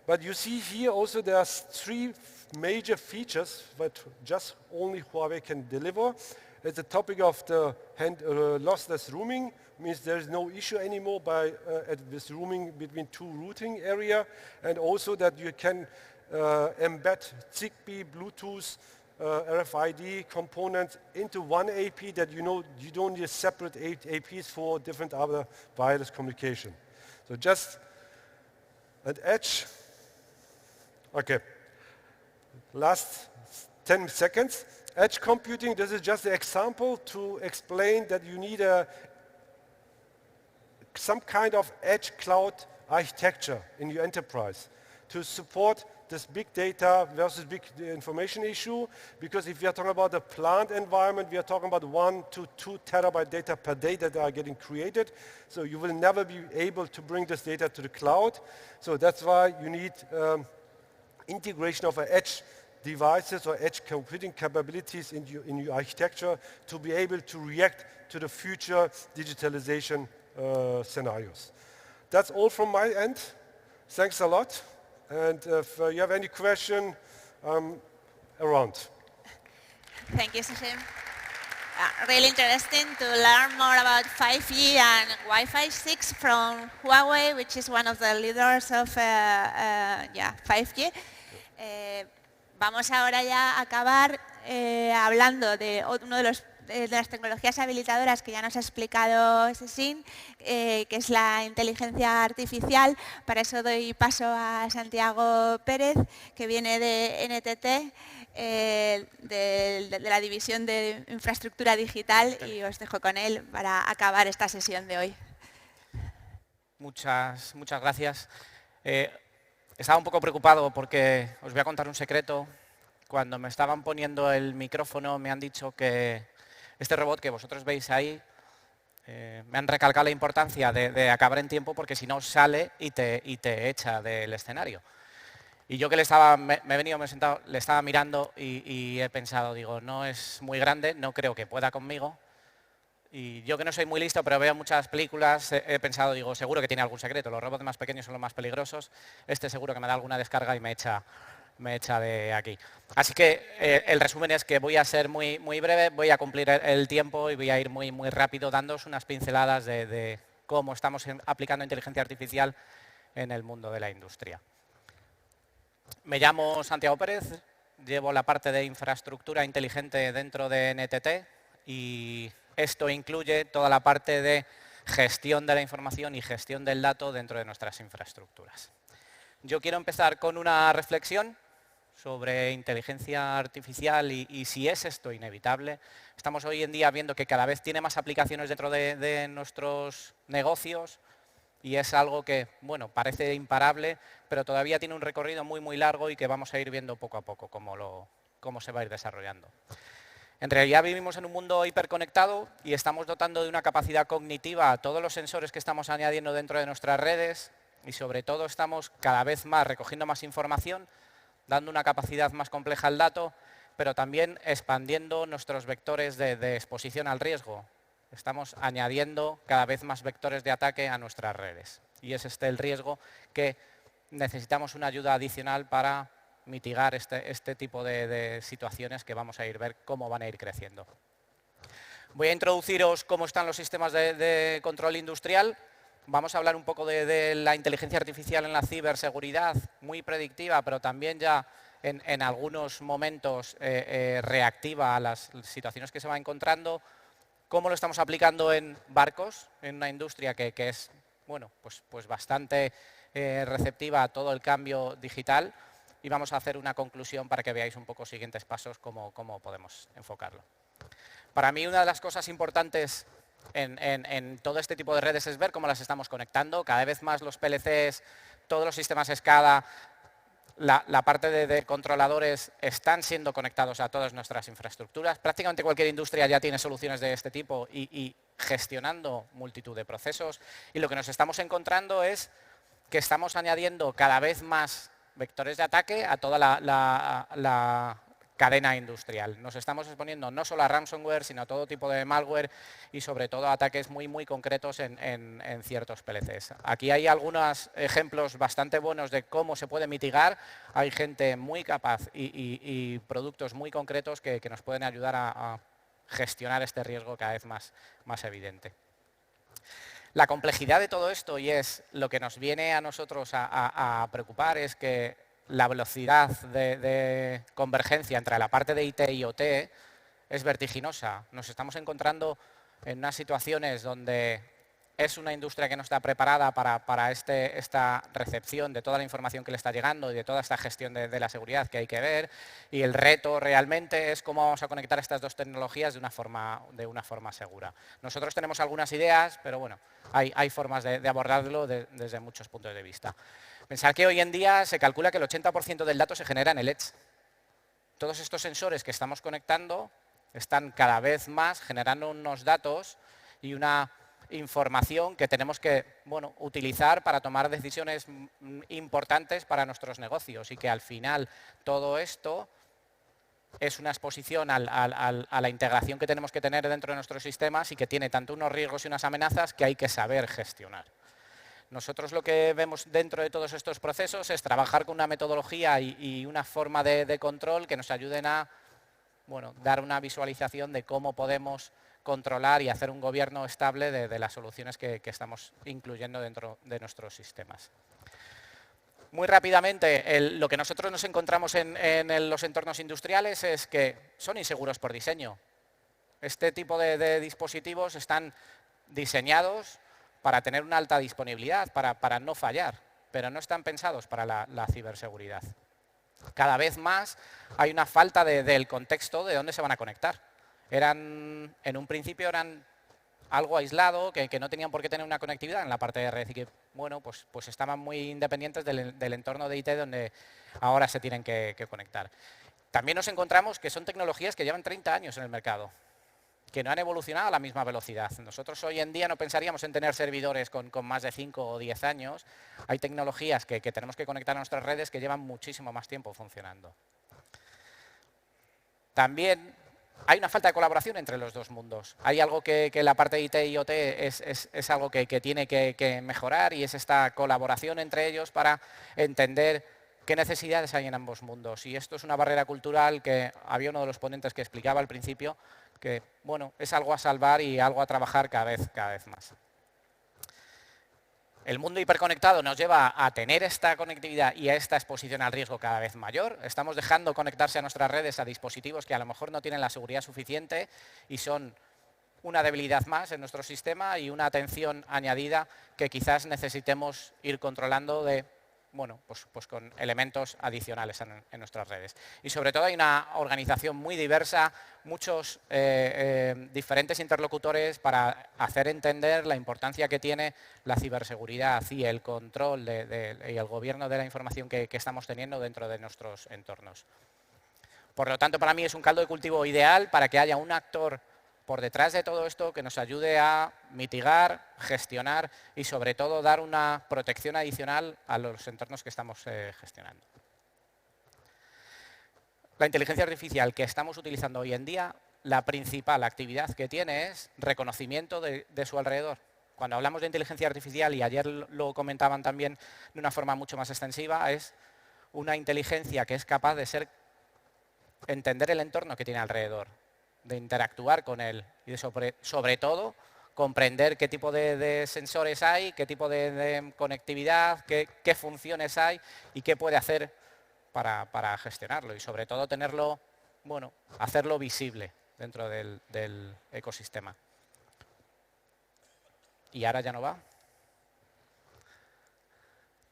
But you see here also there are 3 major features that just only Huawei can deliver. It's the topic of the lossless roaming, means there is no issue anymore with roaming between 2 routing area, and also that you can embed Zigbee, Bluetooth RFID components into one AP that you know you don't need separate APs for different other wireless communication. So just an edge. Okay. Last 10 seconds. Edge computing, this is just an example to explain that you need some kind of edge cloud architecture in your enterprise to support this big data versus big information issue, because if we are talking about the plant environment, we are talking about 1 to 2 terabyte data per day that are getting created. So you will never be able to bring this data to the cloud. So that's why you need integration of edge devices or edge computing capabilities in your architecture to be able to react to the future digitalization scenarios. That's all from my end. Thanks a lot. And if you have any question, I'm around. Thank you, Sachin. Really interesting to learn more about 5G and Wi-Fi 6 from Huawei, which is one of the leaders of 5G. Vamos ahora ya a acabar hablando de uno de las tecnologías habilitadoras que ya nos ha explicado Sachin, que es la inteligencia artificial. Para eso doy paso a Santiago Pérez, que viene de NTT, de la división de infraestructura digital, y os dejo con él para acabar esta sesión de hoy. Muchas gracias. Estaba un poco preocupado porque os voy a contar un secreto. Cuando me estaban poniendo el micrófono me han dicho que este robot que vosotros veis ahí, me han recalcado la importancia de acabar en tiempo, porque si no sale y te echa del escenario. Y yo que me he venido, me he sentado, le estaba mirando y he pensado, digo, no es muy grande, no creo que pueda conmigo. Y yo que no soy muy listo, pero veo muchas películas, he pensado, digo, seguro que tiene algún secreto. Los robots más pequeños son los más peligrosos. Este seguro que me da alguna descarga y me echa de aquí. Así que el resumen es que voy a ser muy breve, voy a cumplir el tiempo y voy a ir muy rápido dándoos unas pinceladas de cómo estamos aplicando inteligencia artificial en el mundo de la industria. Me llamo Santiago Pérez, llevo la parte de infraestructura inteligente dentro de NTT y esto incluye toda la parte de gestión de la información y gestión del dato dentro de nuestras infraestructuras. Yo quiero empezar con una reflexión sobre inteligencia artificial y si es esto inevitable. Estamos hoy en día viendo que cada vez tiene más aplicaciones dentro de nuestros negocios y es algo que, bueno, parece imparable, pero todavía tiene un recorrido muy largo y que vamos a ir viendo poco a poco cómo se va a ir desarrollando. En realidad vivimos en un mundo hiperconectado y estamos dotando de una capacidad cognitiva a todos los sensores que estamos añadiendo dentro de nuestras redes y sobre todo estamos cada vez más recogiendo más información, dando una capacidad más compleja al dato, pero también expandiendo nuestros vectores de exposición al riesgo. Estamos añadiendo cada vez más vectores de ataque a nuestras redes y es el riesgo que necesitamos una ayuda adicional para mitigar este tipo de situaciones que vamos a ver cómo van a ir creciendo. Voy a introduciros cómo están los sistemas de control industrial. Vamos a hablar un poco de la inteligencia artificial en la ciberseguridad, muy predictiva, pero también ya en algunos momentos reactiva a las situaciones que se va encontrando. Cómo lo estamos aplicando en barcos, en una industria que es bueno, pues bastante receptiva a todo el cambio digital. Y vamos a hacer una conclusión para que veáis un poco siguientes pasos, cómo podemos enfocarlo. Para mí una de las cosas importantes en todo este tipo de redes es ver cómo las estamos conectando. Cada vez más los PLCs, todos los sistemas SCADA, la parte de controladores están siendo conectados a todas nuestras infraestructuras. Prácticamente cualquier industria ya tiene soluciones de este tipo y gestionando multitud de procesos. Y lo que nos estamos encontrando es que estamos añadiendo cada vez más vectores de ataque a toda la cadena industrial. Nos estamos exponiendo no solo a ransomware, sino a todo tipo de malware y sobre todo a ataques muy concretos en ciertos PLCs. Aquí hay algunos ejemplos bastante buenos de cómo se puede mitigar. Hay gente muy capaz y productos muy concretos que nos pueden ayudar a gestionar este riesgo cada vez más evidente. La complejidad de todo esto, y es lo que nos viene a nosotros a preocupar, es que la velocidad de convergencia entre la parte de IT y OT es vertiginosa. Nos estamos encontrando en unas situaciones donde es una industria que no está preparada para esta recepción de toda la información que le está llegando y de toda esta gestión de la seguridad que hay que ver. Y el reto realmente es cómo vamos a conectar estas dos tecnologías de una forma segura. Nosotros tenemos algunas ideas, pero bueno, hay formas de abordarlo desde muchos puntos de vista. Pensar que hoy en día se calcula que el 80% del dato se genera en el Edge. Todos estos sensores que estamos conectando están cada vez más generando unos datos y una información que tenemos que utilizar para tomar decisiones importantes para nuestros negocios y que al final todo esto es una exposición a la integración que tenemos que tener dentro de nuestros sistemas y que tiene tanto unos riesgos y unas amenazas que hay que saber gestionar. Nosotros lo que vemos dentro de todos estos procesos es trabajar con una metodología y una forma de control que nos ayuden a dar una visualización de cómo podemos controlar y hacer un gobierno estable de las soluciones que estamos incluyendo dentro de nuestros sistemas. Muy rápidamente, lo que nosotros nos encontramos en los entornos industriales es que son inseguros por diseño. Este tipo de dispositivos están diseñados para tener una alta disponibilidad, para no fallar, pero no están pensados para la ciberseguridad. Cada vez más hay una falta del contexto de dónde se van a conectar. En un principio eran algo aislado, que no tenían por qué tener una conectividad en la parte de red y que, pues estaban muy independientes del entorno de IT donde ahora se tienen que conectar. También nos encontramos que son tecnologías que llevan 30 años en el mercado, que no han evolucionado a la misma velocidad. Nosotros hoy en día no pensaríamos en tener servidores con más de 5 o 10 años. Hay tecnologías que tenemos que conectar a nuestras redes que llevan muchísimo más tiempo funcionando. También hay una falta de colaboración entre los dos mundos. Hay algo que la parte de IT y OT es algo que tiene que mejorar y es esta colaboración entre ellos para entender qué necesidades hay en ambos mundos. Y esto es una barrera cultural que había uno de los ponentes que explicaba al principio, que es algo a salvar y algo a trabajar cada vez más. El mundo hiperconectado nos lleva a tener esta conectividad y a esta exposición al riesgo cada vez mayor. Estamos dejando conectarse a nuestras redes a dispositivos que a lo mejor no tienen la seguridad suficiente y son una debilidad más en nuestro sistema y una atención añadida que quizás necesitemos ir controlando pues con elementos adicionales en nuestras redes. Y sobre todo hay una organización muy diversa, muchos diferentes interlocutores para hacer entender la importancia que tiene la ciberseguridad y el control y el gobierno de la información que estamos teniendo dentro de nuestros entornos. Por lo tanto, para mí es un caldo de cultivo ideal para que haya un actor por detrás de todo esto que nos ayude a mitigar, gestionar y sobre todo dar una protección adicional a los entornos que estamos gestionando. La inteligencia artificial que estamos utilizando hoy en día, la principal actividad que tiene es reconocimiento de su alrededor. Cuando hablamos de inteligencia artificial, y ayer lo comentaban también de una forma mucho más extensiva, es una inteligencia que es capaz de entender el entorno que tiene alrededor, de interactuar con él y sobre todo comprender qué tipo de sensores hay, qué tipo de conectividad, qué funciones hay y qué puede hacer para gestionarlo y sobre todo hacerlo visible dentro del ecosistema. Y ahora ya no va.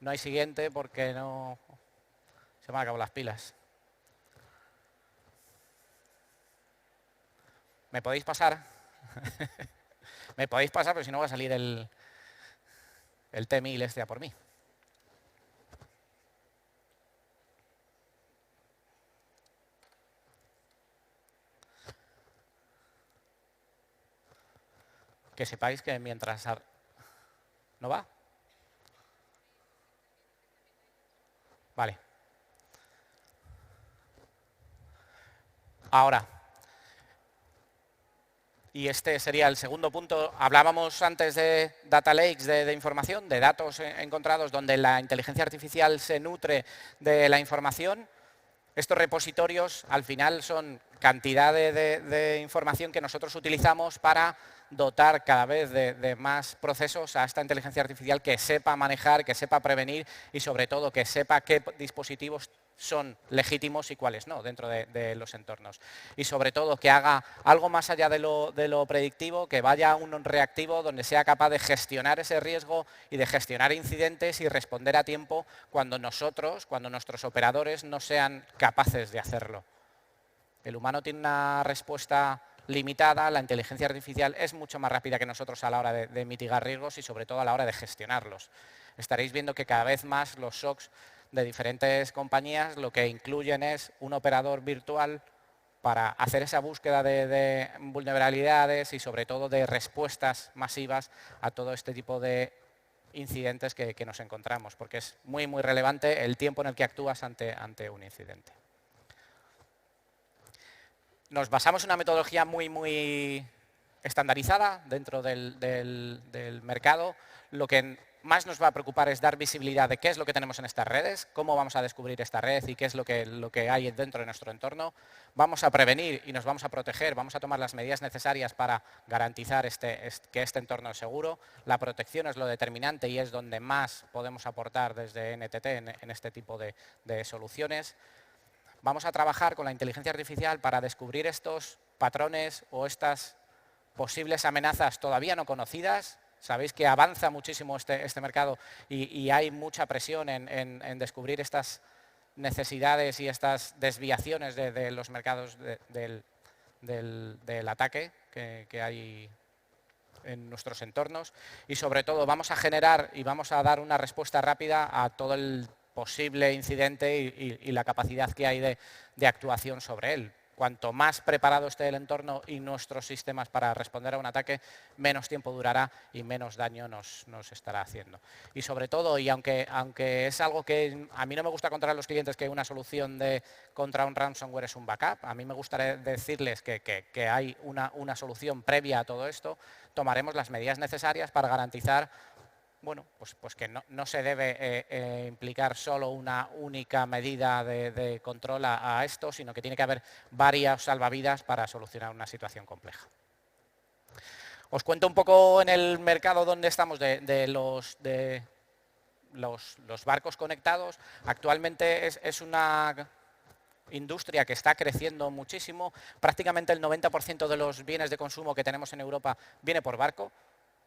No hay siguiente porque se me han acabado las pilas. ¿Me podéis pasar? Me podéis pasar, pero si no va a salir el T1000 este a por mí. Que sepáis que mientras... ¿No va? Vale. Ahora. Y este sería el segundo punto. Hablábamos antes de data lakes, de información, de datos encontrados donde la inteligencia artificial se nutre de la información. Estos repositorios al final son cantidad de información que nosotros utilizamos para dotar cada vez de más procesos a esta inteligencia artificial que sepa manejar, que sepa prevenir y sobre todo que sepa qué dispositivos son legítimos y cuáles no dentro de los entornos. Y sobre todo que haga algo más allá de lo predictivo, que vaya a un reactivo donde sea capaz de gestionar ese riesgo y de gestionar incidentes y responder a tiempo cuando nuestros operadores no sean capaces de hacerlo. El humano tiene una respuesta limitada, la inteligencia artificial es mucho más rápida que nosotros a la hora de mitigar riesgos y sobre todo a la hora de gestionarlos. Estaréis viendo que cada vez más los SOCs de diferentes compañías lo que incluyen es un operador virtual para hacer esa búsqueda de vulnerabilidades y sobre todo de respuestas masivas a todo este tipo de incidentes que nos encontramos, porque es muy, muy relevante el tiempo en el que actúas ante un incidente. Nos basamos en una metodología muy, muy estandarizada dentro del mercado. Lo que más nos va a preocupar es dar visibilidad de qué es lo que tenemos en estas redes, cómo vamos a descubrir esta red y qué es lo que hay dentro de nuestro entorno. Vamos a prevenir y nos vamos a proteger, vamos a tomar las medidas necesarias para garantizar que este entorno es seguro. La protección es lo determinante y es donde más podemos aportar desde NTT en este tipo de soluciones. Vamos a trabajar con la inteligencia artificial para descubrir estos patrones o estas posibles amenazas todavía no conocidas. Sabéis que avanza muchísimo este mercado y hay mucha presión en descubrir estas necesidades y estas desviaciones de los mercados del ataque que hay en nuestros entornos. Y sobre todo vamos a generar y vamos a dar una respuesta rápida a todo el posible incidente y la capacidad que hay de actuación sobre él. Cuanto más preparado esté el entorno y nuestros sistemas para responder a un ataque, menos tiempo durará y menos daño nos estará haciendo. Y sobre todo, y aunque es algo que a mí no me gusta contar a los clientes que una solución contra un ransomware es un backup, a mí me gustaría decirles que hay una solución previa a todo esto, tomaremos las medidas necesarias para garantizar pues que no se debe implicar solo una única medida de control a esto, sino que tiene que haber varias salvavidas para solucionar una situación compleja. Os cuento un poco en el mercado donde estamos de los barcos conectados. Actualmente es una industria que está creciendo muchísimo. Prácticamente el 90% de los bienes de consumo que tenemos en Europa viene por barco.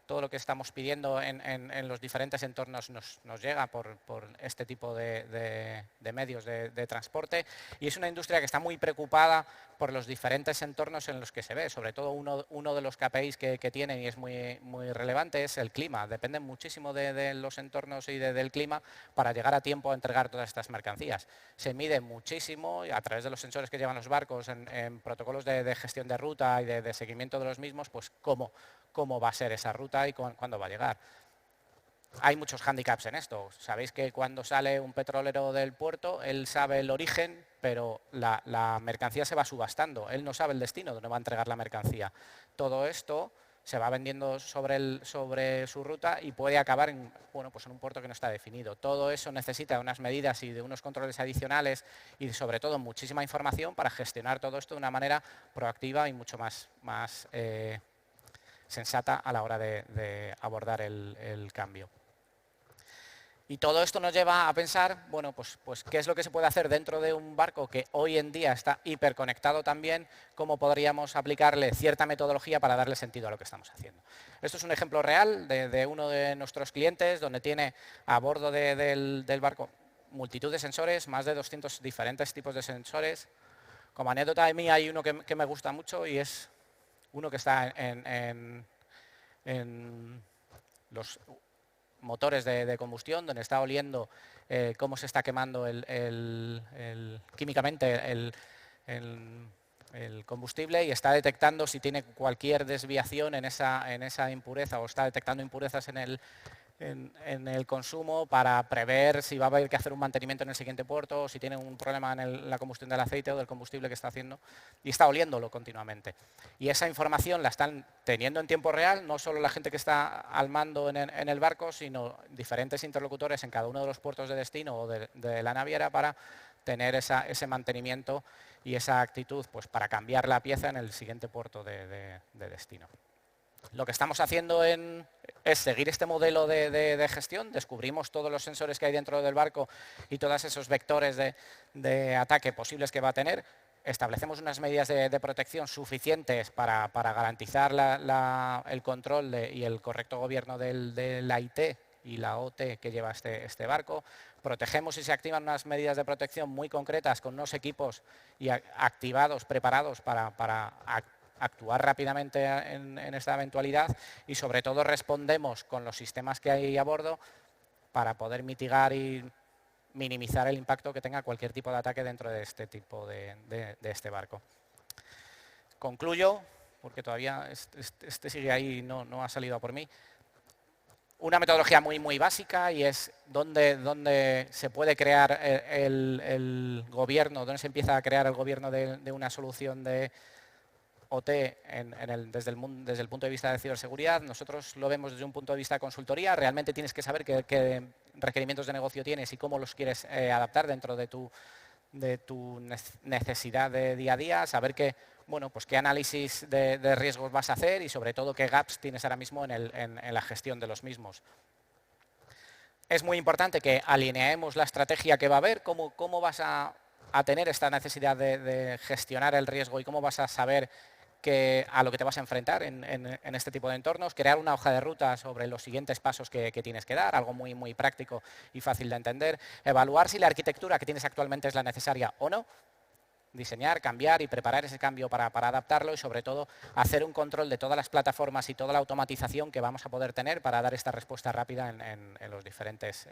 Todo lo que estamos pidiendo en los diferentes entornos nos llega por este tipo de medios de transporte y es una industria que está muy preocupada por los diferentes entornos en los que se ve. Sobre todo uno de los KPIs que tienen y es muy, muy relevante es el clima. Dependen muchísimo de los entornos y del clima para llegar a tiempo a entregar todas estas mercancías. Se mide muchísimo a través de los sensores que llevan los barcos en protocolos de gestión de ruta y de seguimiento de los mismos, pues cómo va a ser esa ruta y cuándo va a llegar. Hay muchos hándicaps en esto. Sabéis que cuando sale un petrolero del puerto, él sabe el origen, pero la mercancía se va subastando. Él no sabe el destino donde va a entregar la mercancía. Todo esto se va vendiendo sobre su ruta y puede acabar en un puerto que no está definido. Todo eso necesita unas medidas y de unos controles adicionales y sobre todo muchísima información para gestionar todo esto de una manera proactiva y mucho más sensata a la hora de abordar el cambio. Y todo esto nos lleva a pensar, pues qué es lo que se puede hacer dentro de un barco que hoy en día está hiperconectado también, cómo podríamos aplicarle cierta metodología para darle sentido a lo que estamos haciendo. Esto es un ejemplo real de uno de nuestros clientes, donde tiene a bordo del barco multitud de sensores, más de 200 diferentes tipos de sensores. Como anécdota de mí hay uno que me gusta mucho y es uno que está en los motores de combustión, donde está oliendo cómo se está quemando químicamente el combustible y está detectando si tiene cualquier desviación en esa impureza o está detectando impurezas en el consumo para prever si va a haber que hacer un mantenimiento en el siguiente puerto o si tiene un problema en la combustión del aceite o del combustible que está haciendo y está oliéndolo continuamente. Y esa información la están teniendo en tiempo real, no solo la gente que está al mando en el barco, sino diferentes interlocutores en cada uno de los puertos de destino o de la naviera para tener ese mantenimiento y esa actitud pues, para cambiar la pieza en el siguiente puerto de destino. Lo que estamos haciendo es seguir este modelo de gestión, descubrimos todos los sensores que hay dentro del barco y todos esos vectores de ataque posibles que va a tener, establecemos unas medidas de protección suficientes para garantizar el control y el correcto gobierno de la IT y la OT que lleva este barco. Protegemos y se activan unas medidas de protección muy concretas con unos equipos activados, preparados para actuar rápidamente en esta eventualidad y sobre todo respondemos con los sistemas que hay a bordo para poder mitigar y minimizar el impacto que tenga cualquier tipo de ataque dentro de este tipo de este barco. Concluyo, porque todavía este sigue ahí y no ha salido a por mí. Una metodología muy básica y es donde se puede crear el gobierno, donde se empieza a crear el gobierno de una solución de OT desde el punto de vista de ciberseguridad. Nosotros lo vemos desde un punto de vista de consultoría. Realmente tienes que saber qué requerimientos de negocio tienes y cómo los quieres adaptar dentro de tu necesidad de día a día, saber qué análisis de riesgos vas a hacer y sobre todo qué gaps tienes ahora mismo en la gestión de los mismos. Es muy importante que alineemos la estrategia que va a haber, cómo vas a tener esta necesidad de gestionar el riesgo y cómo vas a saber a lo que te vas a enfrentar en este tipo de entornos, crear una hoja de ruta sobre los siguientes pasos que tienes que dar, algo muy práctico y fácil de entender, evaluar si la arquitectura que tienes actualmente es la necesaria o no, diseñar, cambiar y preparar ese cambio para adaptarlo y sobre todo hacer un control de todas las plataformas y toda la automatización que vamos a poder tener para dar esta respuesta rápida en las diferentes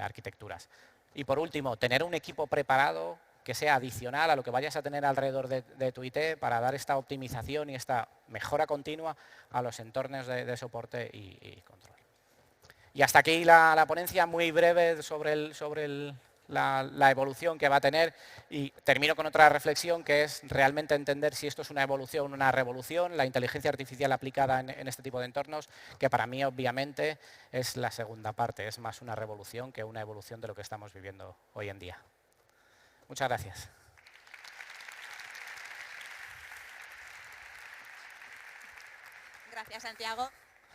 arquitecturas. Y por último, tener un equipo preparado que sea adicional a lo que vayas a tener alrededor de tu IT para dar esta optimización y esta mejora continua a los entornos de soporte y control. Y hasta aquí la ponencia muy breve sobre la evolución que va a tener y termino con otra reflexión que es realmente entender si esto es una evolución o una revolución, la inteligencia artificial aplicada en este tipo de entornos, que para mí obviamente es la segunda parte, es más una revolución que una evolución de lo que estamos viviendo hoy en día. Muchas gracias. Gracias, Santiago.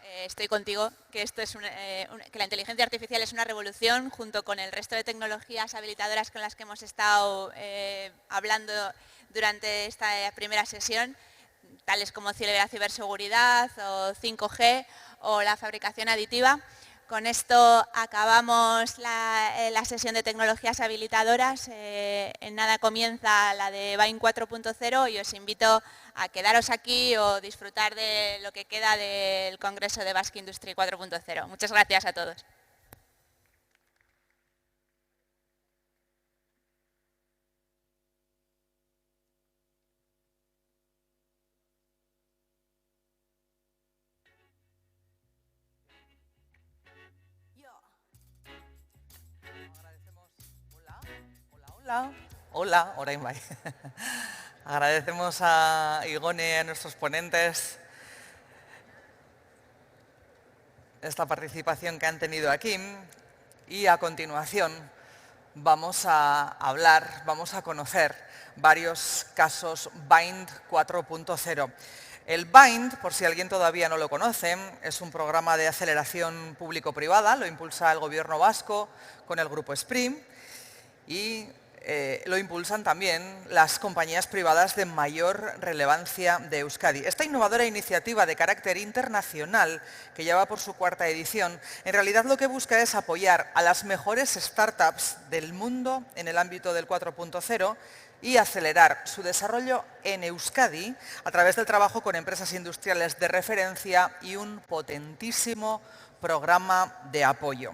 Estoy contigo, que esto es que la inteligencia artificial es una revolución junto con el resto de tecnologías habilitadoras con las que hemos estado hablando durante esta primera sesión, tales como la ciberseguridad o 5G o la fabricación aditiva. Con esto acabamos la sesión de tecnologías habilitadoras. En nada comienza la de BIND 4.0 y os invito a quedaros aquí o disfrutar de lo que queda del Congreso de Basque Industry 4.0. Muchas gracias a todos. Hola, orain bai. Agradecemos a Igone y a nuestros ponentes esta participación que han tenido aquí y a continuación vamos a vamos a conocer varios casos BIND 4.0. El BIND, por si alguien todavía no lo conoce, es un programa de aceleración público-privada, lo impulsa el gobierno vasco con el grupo SPRI y lo impulsan también las compañías privadas de mayor relevancia de Euskadi. Esta innovadora iniciativa de carácter internacional, que ya va por su cuarta edición, en realidad lo que busca es apoyar a las mejores startups del mundo en el ámbito del 4.0 y acelerar su desarrollo en Euskadi a través del trabajo con empresas industriales de referencia y un potentísimo programa de apoyo.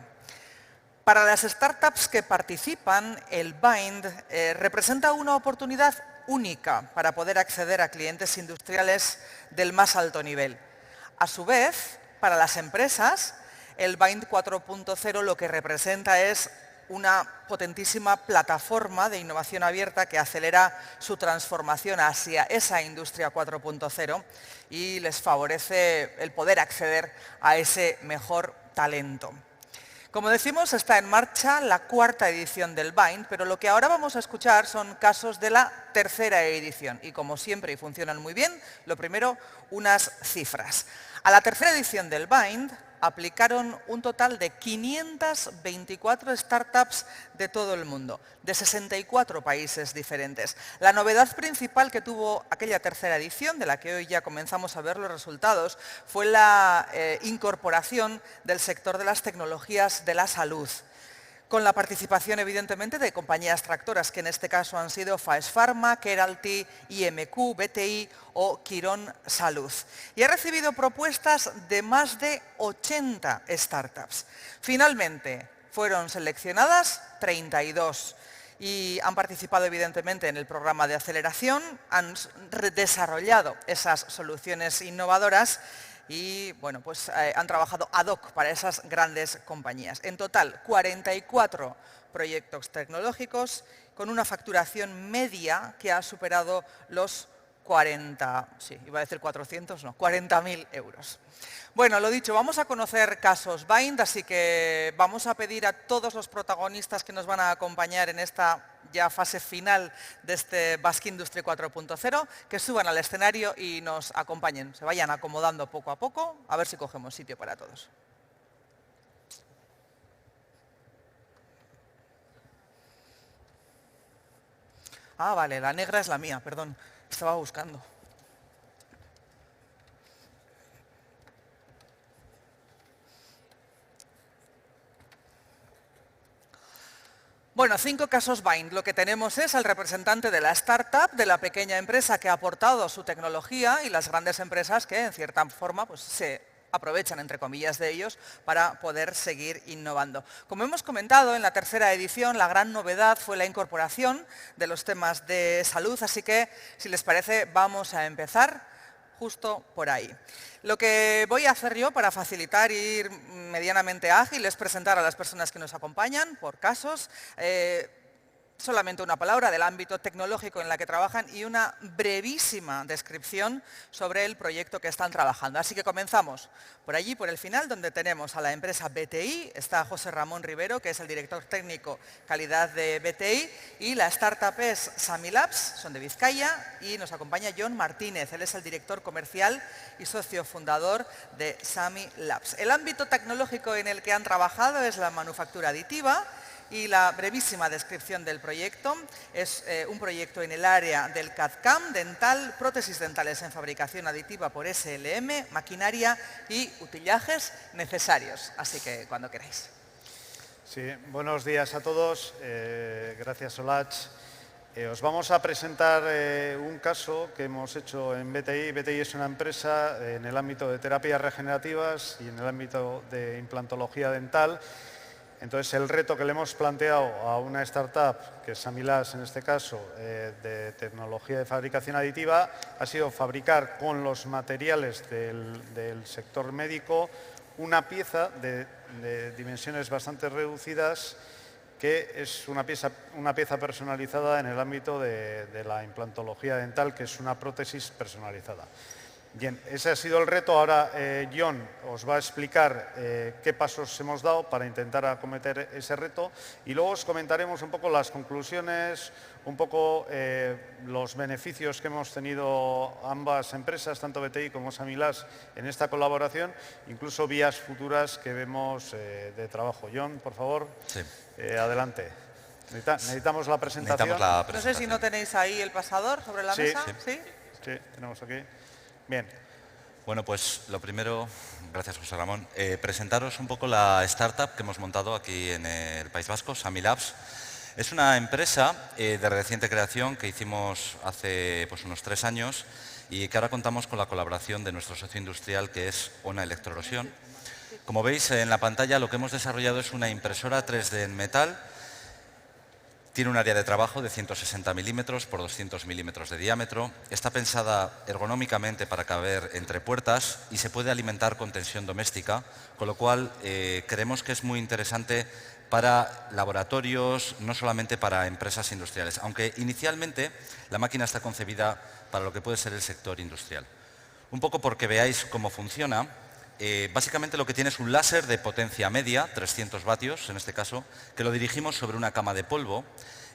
Para las startups que participan, el BIND representa una oportunidad única para poder acceder a clientes industriales del más alto nivel. A su vez, para las empresas, el BIND 4.0 lo que representa es una potentísima plataforma de innovación abierta que acelera su transformación hacia esa industria 4.0 y les favorece el poder acceder a ese mejor talento. Como decimos, está en marcha la 4ª edición del Bind, pero lo que ahora vamos a escuchar son casos de la 3ª edición. Y como siempre, y funcionan muy bien, lo primero, unas cifras. A la 3ª edición del Bind aplicaron un total de 524 startups de todo el mundo, de 64 países diferentes. La novedad principal que tuvo aquella 3ª edición, de la que hoy ya comenzamos a ver los resultados, fue la incorporación del sector de las tecnologías de la salud, con la participación evidentemente de compañías tractoras, que en este caso han sido Faes Farma, Keralty, IMQ, BTI o Quirón Salud. Y ha recibido propuestas de más de 80 startups. Finalmente, fueron seleccionadas 32 y han participado evidentemente en el programa de aceleración, han desarrollado esas soluciones innovadoras y bueno, pues han trabajado ad hoc para esas grandes compañías. En total, 44 proyectos tecnológicos con una facturación media que ha superado los 40.000 euros. Bueno, lo dicho, vamos a conocer casos Bind, así que vamos a pedir a todos los protagonistas que nos van a acompañar en esta ya fase final de este Basque Industry 4.0 que suban al escenario y nos acompañen, se vayan acomodando poco a poco, a ver si cogemos sitio para todos. Ah, vale, la negra es la mía, perdón, estaba buscando. Bueno, 5 casos Bind. Lo que tenemos es al representante de la startup, de la pequeña empresa que ha aportado su tecnología y las grandes empresas que en cierta forma pues, se aprovechan, entre comillas, de ellos para poder seguir innovando. Como hemos comentado, en la 3ª edición la gran novedad fue la incorporación de los temas de salud, así que, si les parece, vamos a empezar justo por ahí. Lo que voy a hacer yo para facilitar e ir medianamente ágil es presentar a las personas que nos acompañan por casos, solamente una palabra del ámbito tecnológico en la que trabajan y una brevísima descripción sobre el proyecto que están trabajando. Así que comenzamos por allí, por el final, donde tenemos a la empresa BTI, está José Ramón Rivero, que es el director técnico calidad de BTI, y la startup es Samilabs, son de Vizcaya, y nos acompaña John Martínez, él es el director comercial y socio fundador de Samilabs. El ámbito tecnológico en el que han trabajado es la manufactura aditiva, y la brevísima descripción del proyecto es un proyecto en el área del CAD/CAM, dental, prótesis dentales en fabricación aditiva por SLM, maquinaria y utillajes necesarios. Así que cuando queráis. Sí, buenos días a todos. Gracias, Solach. Os vamos a presentar un caso que hemos hecho en BTI. BTI es una empresa en el ámbito de terapias regenerativas y en el ámbito de implantología dental. Entonces, el reto que le hemos planteado a una startup, que es Samilabs en este caso, de tecnología de fabricación aditiva, ha sido fabricar con los materiales del sector médico una pieza de dimensiones bastante reducidas, que es una pieza personalizada en el ámbito de la implantología dental, que es una prótesis personalizada. Bien, ese ha sido el reto. Ahora John os va a explicar qué pasos hemos dado para intentar acometer ese reto y luego os comentaremos un poco las conclusiones, un poco los beneficios que hemos tenido ambas empresas, tanto BTI como Samilabs, en esta colaboración, incluso vías futuras que vemos de trabajo. John, por favor, sí. Adelante. Necesitamos la presentación. No sé si no tenéis ahí el pasador sobre la mesa. Sí, tenemos aquí. Bien. Bueno, pues lo primero, gracias José Ramón, presentaros un poco la startup que hemos montado aquí en el País Vasco, Samilabs. Es una empresa de reciente creación que hicimos hace pues, unos 3 años y que ahora contamos con la colaboración de nuestro socio industrial que es ONA Electroerosión. Como veis en la pantalla, lo que hemos desarrollado es una impresora 3D en metal. Tiene un área de trabajo de 160 milímetros por 200 milímetros de diámetro. Está pensada ergonómicamente para caber entre puertas y se puede alimentar con tensión doméstica, con lo cual creemos que es muy interesante para laboratorios, no solamente para empresas industriales, aunque inicialmente la máquina está concebida para lo que puede ser el sector industrial. Un poco porque veáis cómo funciona, básicamente lo que tiene es un láser de potencia media, 300 vatios en este caso, que lo dirigimos sobre una cama de polvo.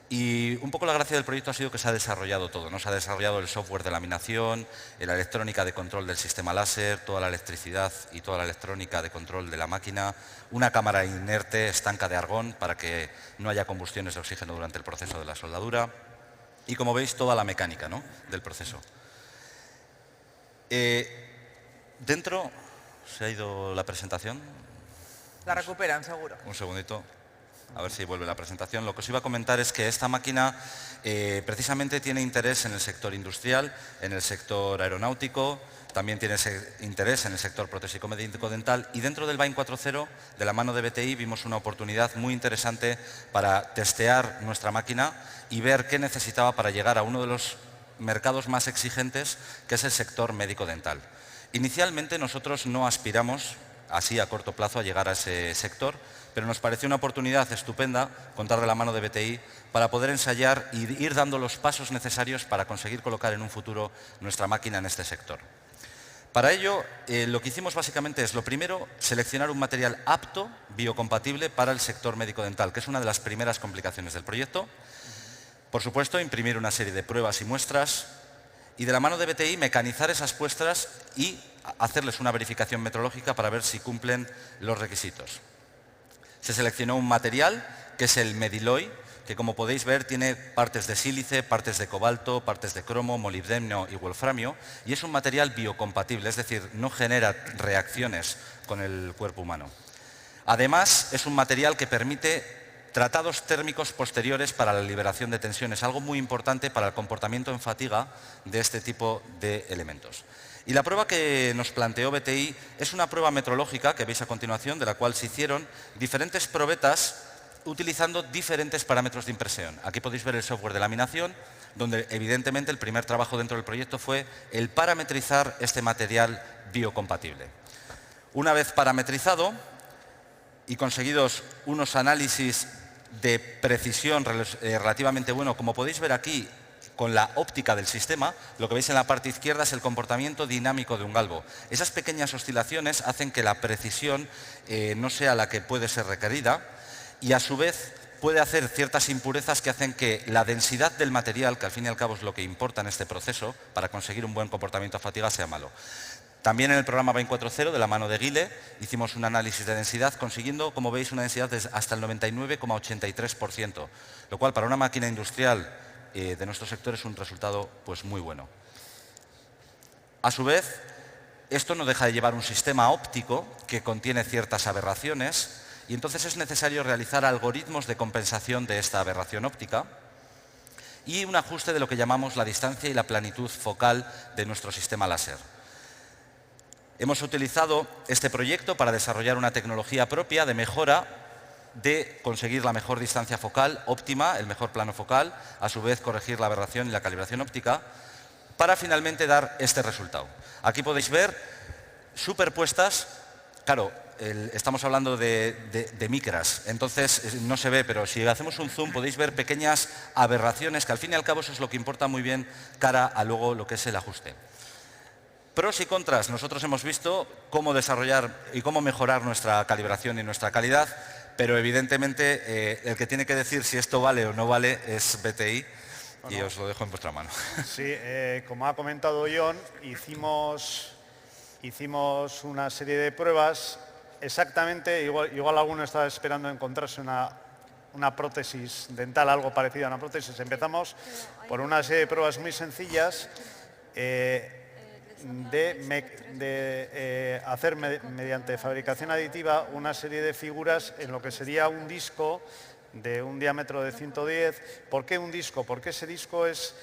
Y un poco la gracia del proyecto ha sido que se ha desarrollado todo, ¿no? Se ha desarrollado el software de laminación, la electrónica de control del sistema láser, toda la electricidad y toda la electrónica de control de la máquina, una cámara inerte, estanca de argón, para que no haya combustiones de oxígeno durante el proceso de la soldadura. Y como veis, toda la mecánica, ¿no?, del proceso. Dentro, ¿se ha ido la presentación? La recuperan, seguro. Un segundito. A ver si vuelve la presentación. Lo que os iba a comentar es que esta máquina precisamente tiene interés en el sector industrial, en el sector aeronáutico, también tiene interés en el sector protésico médico-dental, y dentro del BAIN 4.0, de la mano de BTI, vimos una oportunidad muy interesante para testear nuestra máquina y ver qué necesitaba para llegar a uno de los mercados más exigentes, que es el sector médico-dental. Inicialmente nosotros no aspiramos, así a corto plazo, a llegar a ese sector, pero nos pareció una oportunidad estupenda contar de la mano de BTI para poder ensayar y ir dando los pasos necesarios para conseguir colocar en un futuro nuestra máquina en este sector. Para ello, lo que hicimos básicamente es, lo primero, seleccionar un material apto, biocompatible para el sector médico-dental, que es una de las primeras complicaciones del proyecto. Por supuesto, imprimir una serie de pruebas y muestras, y de la mano de BTI mecanizar esas muestras y hacerles una verificación metrológica para ver si cumplen los requisitos. Se seleccionó un material que es el Mediloy, que como podéis ver tiene partes de sílice, partes de cobalto, partes de cromo, molibdeno y wolframio, y es un material biocompatible, es decir, no genera reacciones con el cuerpo humano. Además, es un material que permite tratados térmicos posteriores para la liberación de tensiones, algo muy importante para el comportamiento en fatiga de este tipo de elementos. Y la prueba que nos planteó BTI es una prueba metrológica que veis a continuación, de la cual se hicieron diferentes probetas utilizando diferentes parámetros de impresión. Aquí podéis ver el software de laminación, donde evidentemente el primer trabajo dentro del proyecto fue el parametrizar este material biocompatible. Una vez parametrizado y conseguidos unos análisis de precisión relativamente bueno, como podéis ver aquí, con la óptica del sistema, lo que veis en la parte izquierda es el comportamiento dinámico de un galvo. Esas pequeñas oscilaciones hacen que la precisión no sea la que puede ser requerida y a su vez puede hacer ciertas impurezas que hacen que la densidad del material, que al fin y al cabo es lo que importa en este proceso para conseguir un buen comportamiento a fatiga, sea malo. También en el programa BAIN 4.0, de la mano de Guile, hicimos un análisis de densidad consiguiendo, como veis, una densidad de hasta el 99,83%, lo cual para una máquina industrial de nuestro sector es un resultado pues muy bueno. A su vez, esto no deja de llevar un sistema óptico que contiene ciertas aberraciones y entonces es necesario realizar algoritmos de compensación de esta aberración óptica y un ajuste de lo que llamamos la distancia y la planitud focal de nuestro sistema láser. Hemos utilizado este proyecto para desarrollar una tecnología propia de mejora de conseguir la mejor distancia focal óptima, el mejor plano focal, a su vez corregir la aberración y la calibración óptica, para finalmente dar este resultado. Aquí podéis ver superpuestas, claro, estamos hablando de micras, entonces no se ve, pero si hacemos un zoom podéis ver pequeñas aberraciones, que al fin y al cabo eso es lo que importa muy bien cara a luego lo que es el ajuste. Pros y contras, nosotros hemos visto cómo desarrollar y cómo mejorar nuestra calibración y nuestra calidad, pero evidentemente el que tiene que decir si esto vale o no vale es BTI, y os lo dejo en vuestra mano. Sí, como ha comentado John, hicimos una serie de pruebas, exactamente, igual alguno estaba esperando encontrarse una prótesis dental, algo parecido a una prótesis. Empezamos por una serie de pruebas muy sencillas, de hacer mediante fabricación aditiva una serie de figuras en lo que sería un disco de un diámetro de 110. ¿Por qué un disco? Porque ese disco es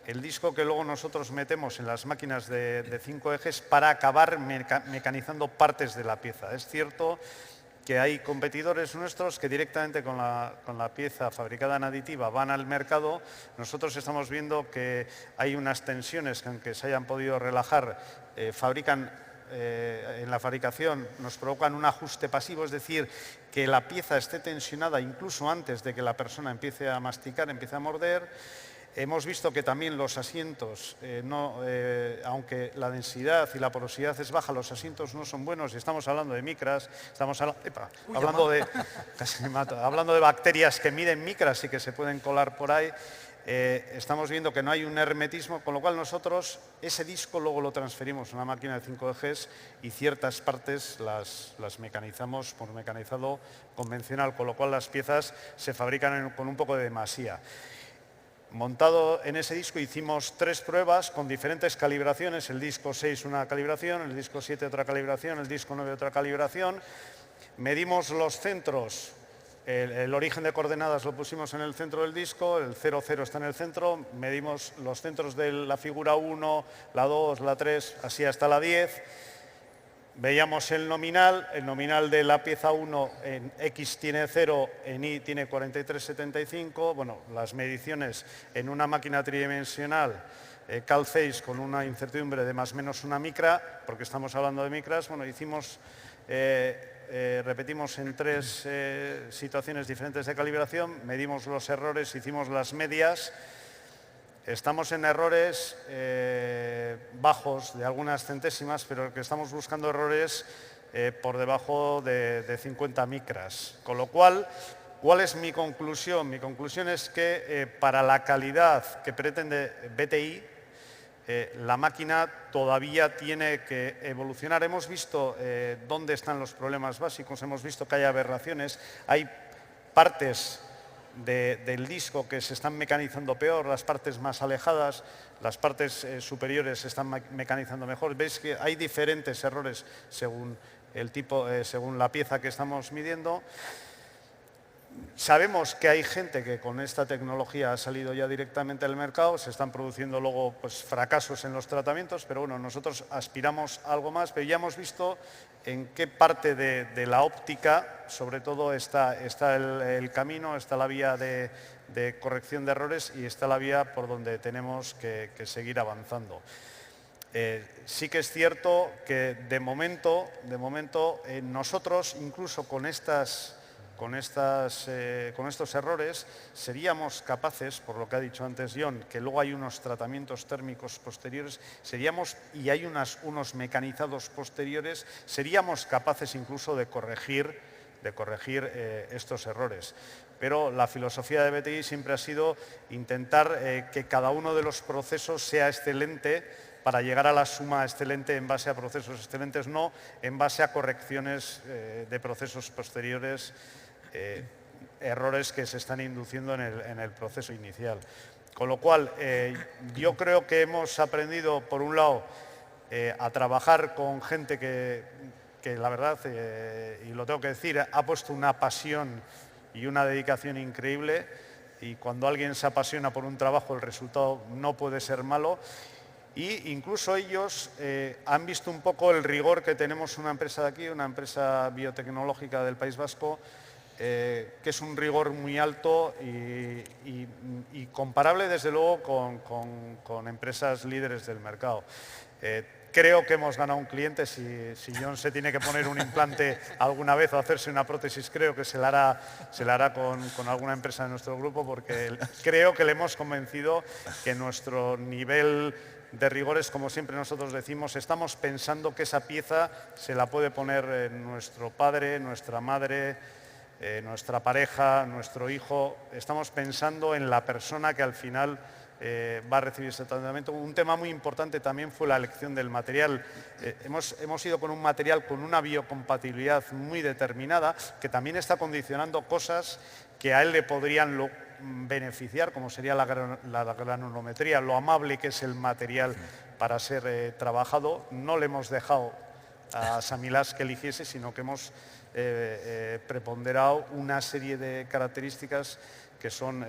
el disco que luego nosotros metemos en las máquinas de 5 ejes para acabar mecanizando partes de la pieza. Es cierto que hay competidores nuestros que directamente con la pieza fabricada en aditiva van al mercado. Nosotros estamos viendo que hay unas tensiones que, aunque se hayan podido relajar, en la fabricación nos provocan un ajuste pasivo, es decir, que la pieza esté tensionada incluso antes de que la persona empiece a masticar, empiece a morder. Hemos visto que también los asientos, aunque la densidad y la porosidad es baja, los asientos no son buenos y estamos hablando de micras, estamos hablando de bacterias que miden micras y que se pueden colar por ahí. Estamos viendo que no hay un hermetismo, con lo cual nosotros ese disco luego lo transferimos a una máquina de 5 ejes y ciertas partes las mecanizamos por mecanizado convencional, con lo cual las piezas se fabrican con un poco de demasía. Montado en ese disco hicimos 3 pruebas con diferentes calibraciones, el disco 6 una calibración, el disco 7 otra calibración, el disco 9 otra calibración. Medimos los centros, el origen de coordenadas lo pusimos en el centro del disco, el 0, 0 está en el centro, medimos los centros de la figura 1, la 2, la 3, así hasta la 10. Veíamos el nominal de la pieza 1 en X tiene 0, en Y tiene 43,75. Bueno, las mediciones en una máquina tridimensional Cal 6 con una incertidumbre de más o menos una micra, porque estamos hablando de micras. Bueno, repetimos en 3 situaciones diferentes de calibración, medimos los errores, hicimos las medias. Estamos en errores bajos de algunas centésimas, pero que estamos buscando errores por debajo de 50 micras. Con lo cual, ¿cuál es mi conclusión? Mi conclusión es que para la calidad que pretende BTI, la máquina todavía tiene que evolucionar. Hemos visto dónde están los problemas básicos, hemos visto que hay aberraciones, hay partes del disco que se están mecanizando peor, las partes más alejadas, las partes superiores se están mecanizando mejor. Veis que hay diferentes errores según el tipo, según la pieza que estamos midiendo. Sabemos que hay gente que con esta tecnología ha salido ya directamente al mercado, se están produciendo luego pues, fracasos en los tratamientos, pero bueno, nosotros aspiramos a algo más, pero ya hemos visto en qué parte de la óptica, sobre todo, está el camino, está la vía de corrección de errores y está la vía por donde tenemos que seguir avanzando. Sí que es cierto que de momento nosotros, incluso con estos errores, seríamos capaces, por lo que ha dicho antes John, que luego hay unos tratamientos térmicos posteriores, y hay unos mecanizados posteriores, seríamos capaces incluso de corregir estos errores. Pero la filosofía de BTI siempre ha sido intentar que cada uno de los procesos sea excelente para llegar a la suma excelente en base a procesos excelentes, no en base a correcciones de procesos posteriores, errores que se están induciendo en el proceso inicial. Con lo cual, yo creo que hemos aprendido, por un lado, a trabajar con gente que la verdad, y lo tengo que decir, ha puesto una pasión y una dedicación increíble, y cuando alguien se apasiona por un trabajo, el resultado no puede ser malo. Y incluso ellos han visto un poco el rigor que tenemos una empresa de aquí, una empresa biotecnológica del País Vasco, que es un rigor muy alto y comparable desde luego con empresas líderes del mercado. Creo que hemos ganado un cliente. Si John se tiene que poner un implante alguna vez o hacerse una prótesis, creo que se la hará con alguna empresa de nuestro grupo, porque creo que le hemos convencido que nuestro nivel de rigores, como siempre nosotros decimos, estamos pensando que esa pieza se la puede poner nuestro padre, nuestra madre, nuestra pareja, nuestro hijo. Estamos pensando en la persona que al final va a recibir ese tratamiento. Un tema muy importante también fue la elección del material. Hemos ido con un material con una biocompatibilidad muy determinada, que también está condicionando cosas que a él le podrían beneficiar, como sería la granulometría, lo amable que es el material para ser trabajado. No le hemos dejado a Samilabs que eligiese, sino que hemos preponderado una serie de características que son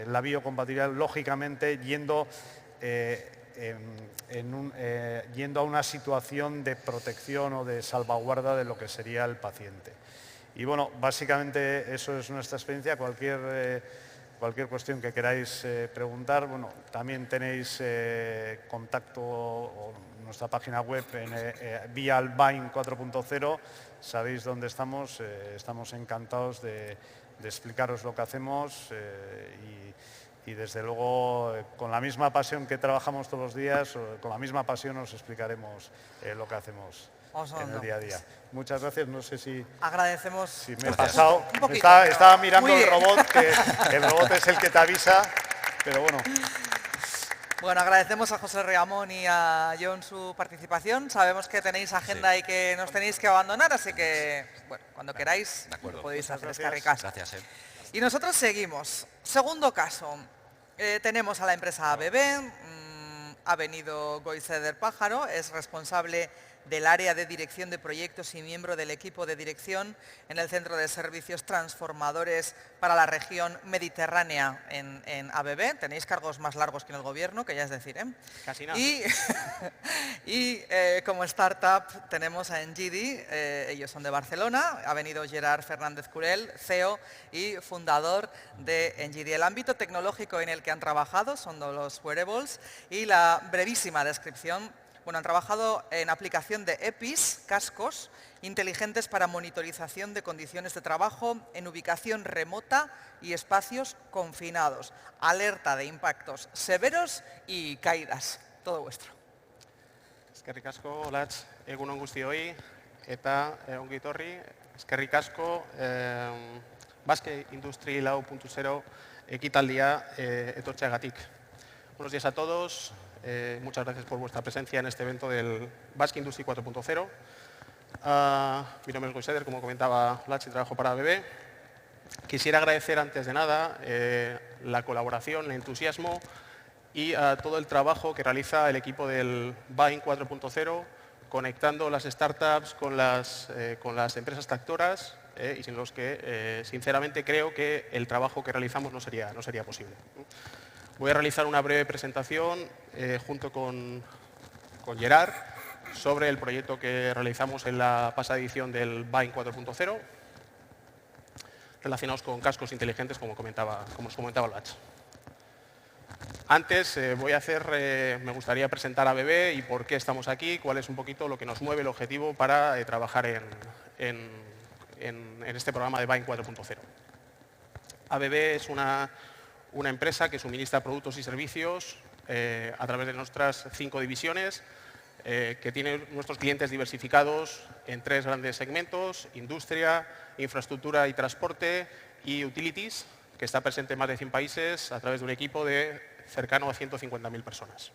la biocompatibilidad, lógicamente yendo a una situación de protección o de salvaguarda de lo que sería el paciente. Y bueno, básicamente eso es nuestra experiencia. Cualquier cuestión que queráis preguntar, bueno, también tenéis contacto o nuestra página web vía Albine 4.0, sabéis dónde estamos, estamos encantados de explicaros lo que hacemos y desde luego con la misma pasión que trabajamos todos los días, con la misma pasión os explicaremos lo que hacemos en el día a día. Muchas gracias, no sé si... Agradecemos... Si me he pasado, un poquito, estaba mirando el robot, que el robot es el que te avisa, pero bueno... Bueno, agradecemos a José Riamón y a John su participación. Sabemos que tenéis agenda y que nos tenéis que abandonar, así que, bueno, cuando queráis podéis hacer escarricas. Gracias. Y nosotros seguimos. Segundo caso. Tenemos a la empresa ABB. Ha venido Goizeder Pájaro, es responsable del área de dirección de proyectos y miembro del equipo de dirección en el Centro de Servicios Transformadores para la región mediterránea en ABB. Tenéis cargos más largos que en el gobierno, que ya es decir, ¿eh? Casi nada. Y como startup tenemos a Engidi, ellos son de Barcelona. Ha venido Gerard Fernández Curel, CEO y fundador de Engidi. El ámbito tecnológico en el que han trabajado son los wearables y la brevísima descripción. Bueno, han trabajado en aplicación de EPIs, cascos inteligentes para monitorización de condiciones de trabajo en ubicación remota y espacios confinados, alerta de impactos severos y caídas. Todo vuestro. Eskerrik asko, Olatz, egun on guztioi, eta ongi etorri, eskerrik asko, Basque Industry 4.0 ekitaldia etortzeagatik. Buenos días a todos. Muchas gracias por vuestra presencia en este evento del Basque Industry 4.0. Mi nombre es Goizeder, como comentaba Latch, y trabajo para ABB. Quisiera agradecer antes de nada la colaboración, el entusiasmo y todo el trabajo que realiza el equipo del BAIN 4.0, conectando las startups con las empresas tractoras y sin los que, sinceramente, creo que el trabajo que realizamos no sería posible. Voy a realizar una breve presentación junto con Gerard sobre el proyecto que realizamos en la pasada edición del BAIN 4.0 relacionados con cascos inteligentes, como os comentaba Latch. Antes me gustaría presentar a ABB y por qué estamos aquí, cuál es un poquito lo que nos mueve el objetivo para trabajar en este programa de BAIN 4.0. ABB es una empresa que suministra productos y servicios a través de nuestras 5 divisiones, que tiene nuestros clientes diversificados en 3 grandes segmentos: industria, infraestructura y transporte, y utilities, que está presente en más de 100 países a través de un equipo de cercano a 150.000 personas.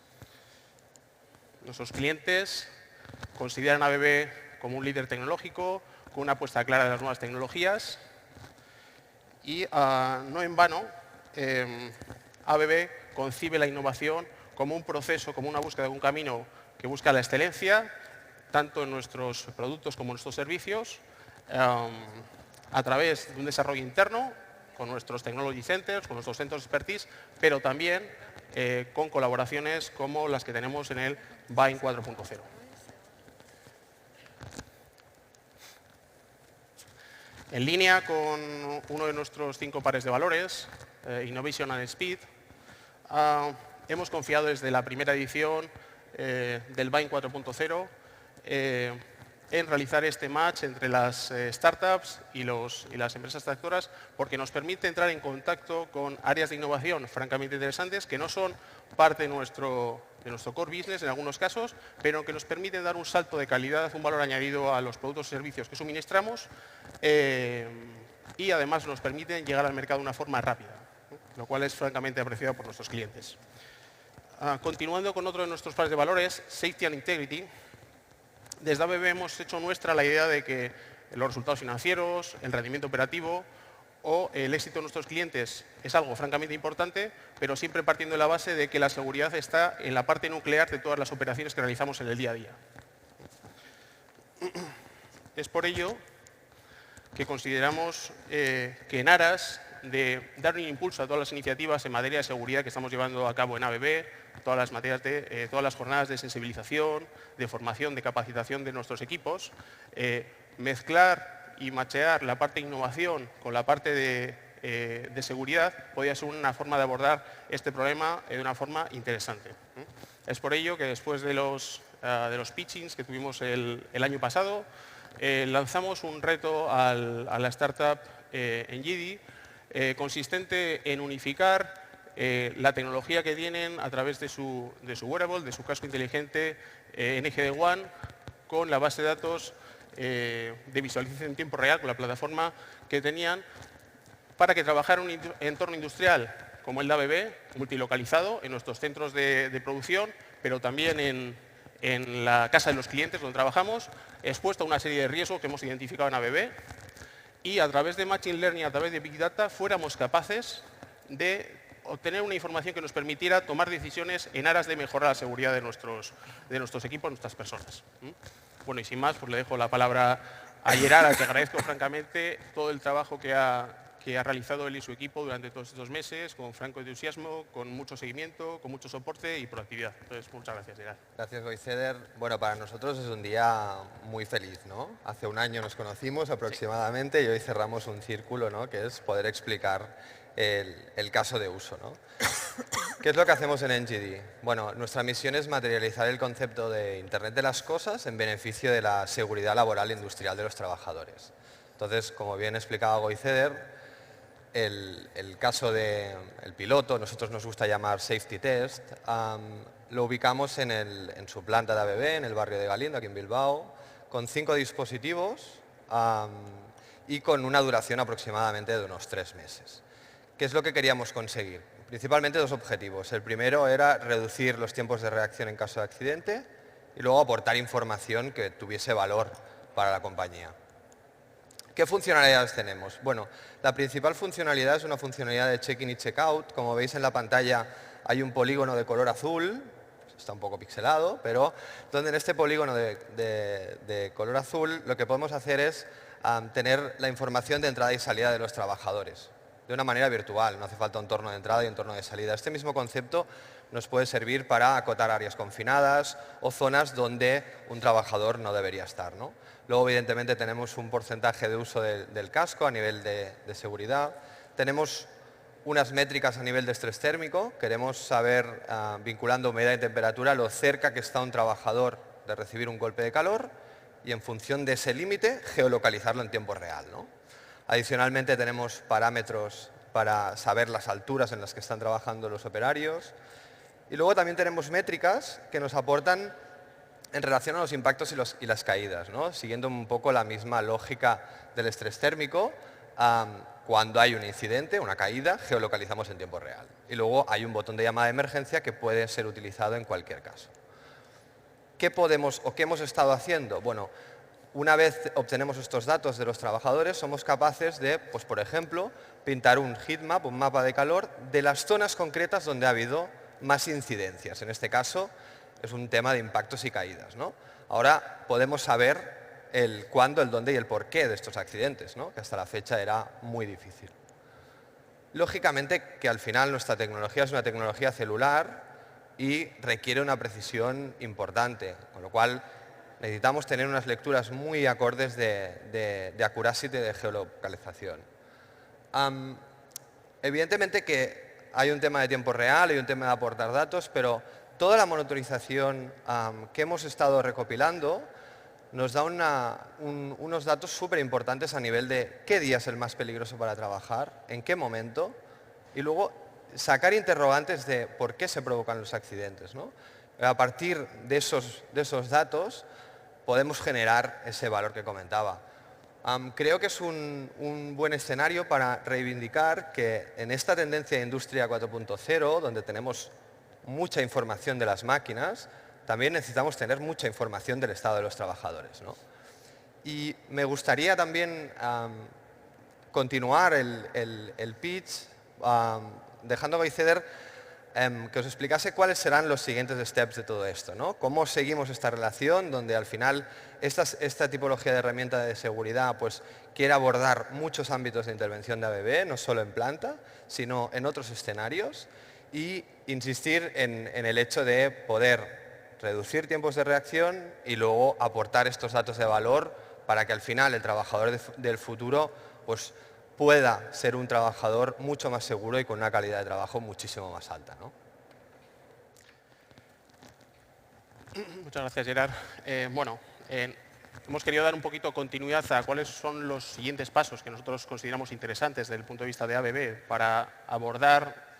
Nuestros clientes consideran a ABB como un líder tecnológico, con una apuesta clara de las nuevas tecnologías, y no en vano ABB concibe la innovación como un proceso, como una búsqueda de un camino que busca la excelencia, tanto en nuestros productos como en nuestros servicios, a través de un desarrollo interno, con nuestros technology centers, con nuestros centros de expertise, pero también con colaboraciones como las que tenemos en el BAIN 4.0. En línea con uno de nuestros 5 pares de valores, Innovation and Speed, hemos confiado desde la primera edición del BAIN 4.0 en realizar este match entre las startups y las empresas tractoras, porque nos permite entrar en contacto con áreas de innovación francamente interesantes que no son parte de nuestro core business en algunos casos, pero que nos permiten dar un salto de calidad, un valor añadido a los productos y servicios que suministramos, y además nos permiten llegar al mercado de una forma rápida, lo cual es francamente apreciado por nuestros clientes. Continuando con otro de nuestros pares de valores, Safety and Integrity, desde ABB hemos hecho nuestra la idea de que los resultados financieros, el rendimiento operativo o el éxito de nuestros clientes es algo francamente importante, pero siempre partiendo de la base de que la seguridad está en la parte nuclear de todas las operaciones que realizamos en el día a día. Es por ello que consideramos que en aras de dar un impulso a todas las iniciativas en materia de seguridad que estamos llevando a cabo en ABB, todas las jornadas de sensibilización, de formación, de capacitación de nuestros equipos, mezclar y machear la parte de innovación con la parte de seguridad podría ser una forma de abordar este problema de una forma interesante. Es por ello que después de los pitchings que tuvimos el año pasado, lanzamos un reto a la startup Engidi, consistente en unificar la tecnología que tienen a través de su wearable, de su casco inteligente NGD One, con la base de datos de visualización en tiempo real, con la plataforma que tenían, para que trabajara en un entorno industrial como el de ABB, multilocalizado en nuestros centros de producción, pero también en la casa de los clientes donde trabajamos, expuesto a una serie de riesgos que hemos identificado en ABB, y a través de Machine Learning, a través de Big Data, fuéramos capaces de obtener una información que nos permitiera tomar decisiones en aras de mejorar la seguridad de nuestros equipos, de nuestras personas. Bueno, y sin más, pues le dejo la palabra a Gerard, al que agradezco francamente todo el trabajo que ha realizado él y su equipo durante todos estos meses, con franco entusiasmo, con mucho seguimiento, con mucho soporte y proactividad. Entonces, muchas gracias, Gerard. Gracias, Goiceder. Bueno, para nosotros es un día muy feliz, ¿no? Hace un año nos conocimos aproximadamente y hoy cerramos un círculo, ¿no? Que es poder explicar el caso de uso, ¿no? ¿Qué es lo que hacemos en NGD? Bueno, nuestra misión es materializar el concepto de Internet de las Cosas en beneficio de la seguridad laboral e industrial de los trabajadores. Entonces, como bien explicaba Goiceder, el caso del piloto, nosotros nos gusta llamar Safety Test, lo ubicamos en su planta de ABB, en el barrio de Galindo, aquí en Bilbao, con 5 dispositivos y con una duración aproximadamente de unos 3 meses. ¿Qué es lo que queríamos conseguir? Principalmente 2 objetivos. El primero era reducir los tiempos de reacción en caso de accidente y luego aportar información que tuviese valor para la compañía. ¿Qué funcionalidades tenemos? Bueno, la principal funcionalidad es una funcionalidad de check-in y check-out. Como veis en la pantalla hay un polígono de color azul, está un poco pixelado, pero donde en este polígono de color azul lo que podemos hacer es tener la información de entrada y salida de los trabajadores de una manera virtual, no hace falta un entorno de entrada y un entorno de salida. Este mismo concepto nos puede servir para acotar áreas confinadas o zonas donde un trabajador no debería estar, ¿no? Luego, evidentemente, tenemos un porcentaje de uso del casco a nivel de seguridad. Tenemos unas métricas a nivel de estrés térmico. Queremos saber, vinculando humedad y temperatura, lo cerca que está un trabajador de recibir un golpe de calor y, en función de ese límite, geolocalizarlo en tiempo real, ¿no? Adicionalmente, tenemos parámetros para saber las alturas en las que están trabajando los operarios. Y luego también tenemos métricas que nos aportan en relación a los impactos y las caídas, ¿no? Siguiendo un poco la misma lógica del estrés térmico, cuando hay un incidente, una caída, geolocalizamos en tiempo real. Y luego hay un botón de llamada de emergencia que puede ser utilizado en cualquier caso. ¿Qué podemos o qué hemos estado haciendo? Bueno, una vez obtenemos estos datos de los trabajadores, somos capaces de, pues por ejemplo, pintar un heatmap, un mapa de calor, de las zonas concretas donde ha habido más incidencias. En este caso, es un tema de impactos y caídas, ¿no? Ahora podemos saber el cuándo, el dónde y el porqué de estos accidentes, ¿no? Que hasta la fecha era muy difícil. Lógicamente que al final nuestra tecnología es una tecnología celular y requiere una precisión importante, con lo cual necesitamos tener unas lecturas muy acordes de accuracy y de geolocalización. Evidentemente que hay un tema de tiempo real, hay un tema de aportar datos, pero toda la monitorización que hemos estado recopilando nos da unos datos súper importantes a nivel de qué día es el más peligroso para trabajar, en qué momento, y luego sacar interrogantes de por qué se provocan los accidentes, ¿no? A partir de esos datos podemos generar ese valor que comentaba. Creo que es un buen escenario para reivindicar que en esta tendencia de Industria 4.0, donde tenemos mucha información de las máquinas, también necesitamos tener mucha información del estado de los trabajadores, ¿no? Y me gustaría también continuar el pitch dejando a Goiceder que os explicase cuáles serán los siguientes steps de todo esto, ¿no? Cómo seguimos esta relación donde al final esta tipología de herramienta de seguridad pues, quiere abordar muchos ámbitos de intervención de ABB, no solo en planta, sino en otros escenarios y insistir en el hecho de poder reducir tiempos de reacción y luego aportar estos datos de valor para que al final el trabajador del futuro pues, pueda ser un trabajador mucho más seguro y con una calidad de trabajo muchísimo más alta, ¿no? Muchas gracias, Gerard. Hemos querido dar un poquito de continuidad a cuáles son los siguientes pasos que nosotros consideramos interesantes desde el punto de vista de ABB para abordar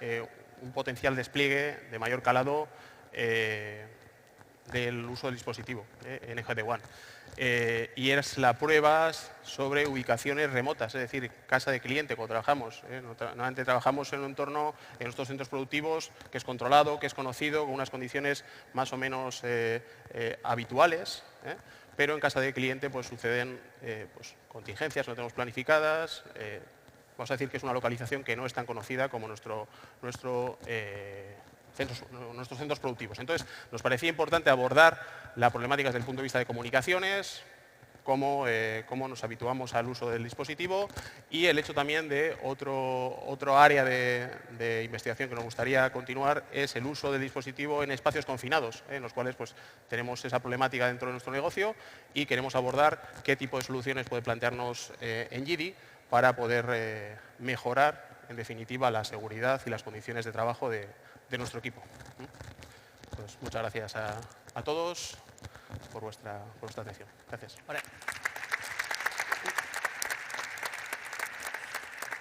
un potencial despliegue de mayor calado del uso del dispositivo en EGT1. Y es la prueba sobre ubicaciones remotas, es decir, casa de cliente, cuando trabajamos. Normalmente trabajamos en un entorno, en nuestros centros productivos, que es controlado, que es conocido, con unas condiciones más o menos habituales, pero en casa de cliente pues, suceden pues, contingencias, no tenemos planificadas. Vamos a decir que es una localización que no es tan conocida como nuestros centros productivos. Entonces, nos parecía importante abordar la problemática desde el punto de vista de comunicaciones, cómo nos habituamos al uso del dispositivo y el hecho también de otro área de investigación que nos gustaría continuar es el uso del dispositivo en espacios confinados, en los cuales pues, tenemos esa problemática dentro de nuestro negocio y queremos abordar qué tipo de soluciones puede plantearnos en Jidi para poder mejorar, en definitiva, la seguridad y las condiciones de trabajo de nuestro equipo. Pues muchas gracias a todos por vuestra atención. Gracias.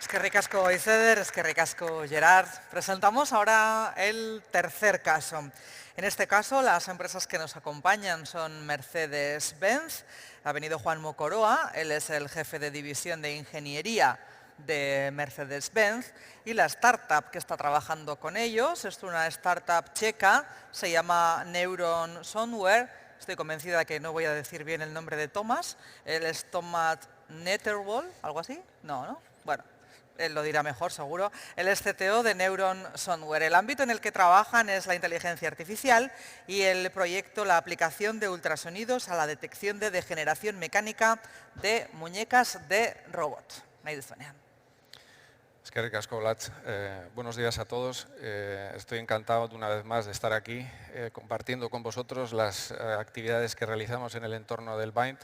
Eskerrik asko Izeder, eskerrik asko Gerard. Presentamos ahora el tercer caso. En este caso, las empresas que nos acompañan son Mercedes-Benz. Ha venido Juan Mocoroa, él es el jefe de división de ingeniería de Mercedes-Benz, y la startup que está trabajando con ellos es una startup checa, se llama Neuron Software. Estoy convencida que no voy a decir bien el nombre de Thomas. Él es Thomas Netterwall, ¿algo así? No. Bueno, él lo dirá mejor seguro. Él es CTO de Neuron Software. El ámbito en el que trabajan es la inteligencia artificial y el proyecto, la aplicación de ultrasonidos a la detección de degeneración mecánica de muñecas de robot. Eskerrik asko, Olatz. Buenos días a todos. Estoy encantado de una vez más de estar aquí compartiendo con vosotros las actividades que realizamos en el entorno del BIND,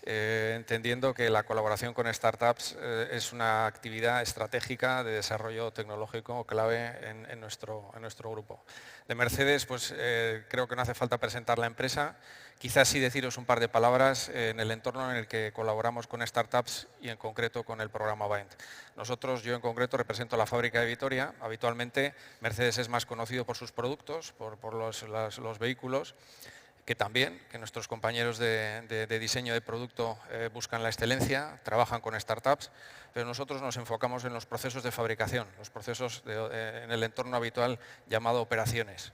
entendiendo que la colaboración con startups es una actividad estratégica de desarrollo tecnológico clave en nuestro grupo. De Mercedes, pues creo que no hace falta presentar la empresa. Quizás sí deciros un par de palabras en el entorno en el que colaboramos con startups y en concreto con el programa BIND. Yo en concreto represento la fábrica de Vitoria. Habitualmente Mercedes es más conocido por sus productos, por los vehículos, que nuestros compañeros de diseño de producto buscan la excelencia, trabajan con startups, pero nosotros nos enfocamos en los procesos de fabricación, los procesos en el entorno habitual llamado operaciones.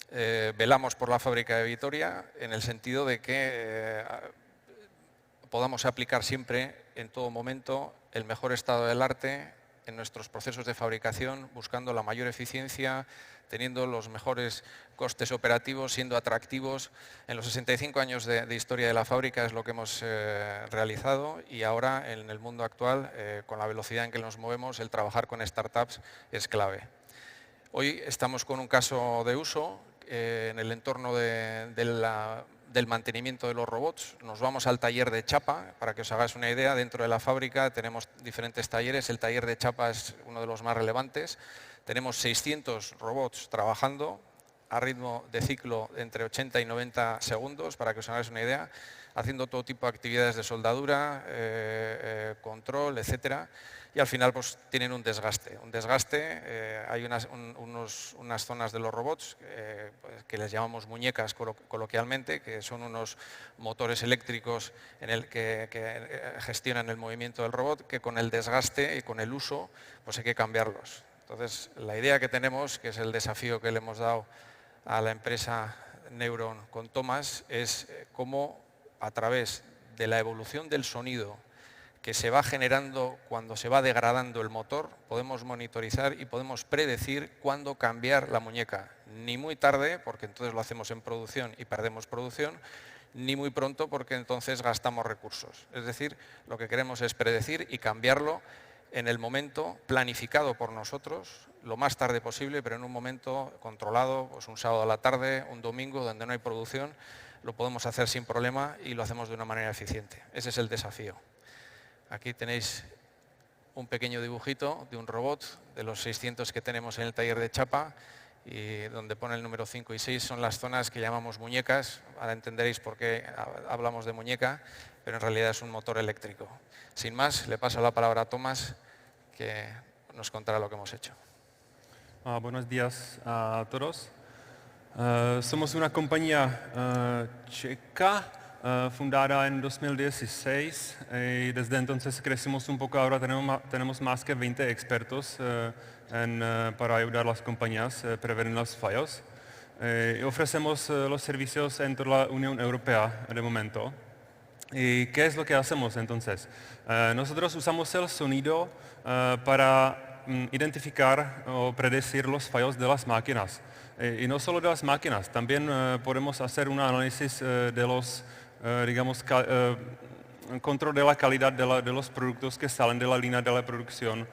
Velamos por la fábrica de Vitoria en el sentido de que podamos aplicar siempre, en todo momento, el mejor estado del arte en nuestros procesos de fabricación, buscando la mayor eficiencia, teniendo los mejores costes operativos, siendo atractivos. En los 65 años de historia de la fábrica es lo que hemos realizado y ahora en el mundo actual, con la velocidad en que nos movemos, el trabajar con startups es clave. Hoy estamos con un caso de uso en el entorno del mantenimiento de los robots. Nos vamos al taller de chapa, para que os hagáis una idea. Dentro de la fábrica tenemos diferentes talleres, el taller de chapa es uno de los más relevantes. Tenemos 600 robots trabajando a ritmo de ciclo entre 80 y 90 segundos, para que os hagáis una idea, haciendo todo tipo de actividades de soldadura, control, etcétera. Y al final pues tienen un desgaste. Hay unas zonas de los robots que les llamamos muñecas coloquialmente, que son unos motores eléctricos que gestionan el movimiento del robot, que con el desgaste y con el uso pues hay que cambiarlos. Entonces, la idea que tenemos, que es el desafío que le hemos dado a la empresa Neuron con Thomas, es cómo a través de la evolución del sonido que se va generando cuando se va degradando el motor, podemos monitorizar y podemos predecir cuándo cambiar la muñeca. Ni muy tarde, porque entonces lo hacemos en producción y perdemos producción, ni muy pronto, porque entonces gastamos recursos. Es decir, lo que queremos es predecir y cambiarlo en el momento planificado por nosotros, lo más tarde posible, pero en un momento controlado, pues un sábado a la tarde, un domingo, donde no hay producción, lo podemos hacer sin problema y lo hacemos de una manera eficiente. Ese es el desafío. Aquí tenéis un pequeño dibujito de un robot, de los 600 que tenemos en el taller de chapa, y donde pone el número 5 y 6 son las zonas que llamamos muñecas. Ahora entenderéis por qué hablamos de muñeca, pero en realidad es un motor eléctrico. Sin más, le paso la palabra a Tomás, que nos contará lo que hemos hecho. Buenos días a todos. Somos una compañía checa fundada en 2016 y desde entonces crecimos un poco. Ahora tenemos más que 20 expertos para ayudar a las compañías a prevenir los fallos. Y ofrecemos los servicios en toda la Unión Europea de momento. ¿Y qué es lo que hacemos entonces? Nosotros usamos el sonido para identificar o predecir los fallos de las máquinas. Y no solo de las máquinas, también podemos hacer un análisis de los, control de la calidad de los productos que salen de la línea de la producción,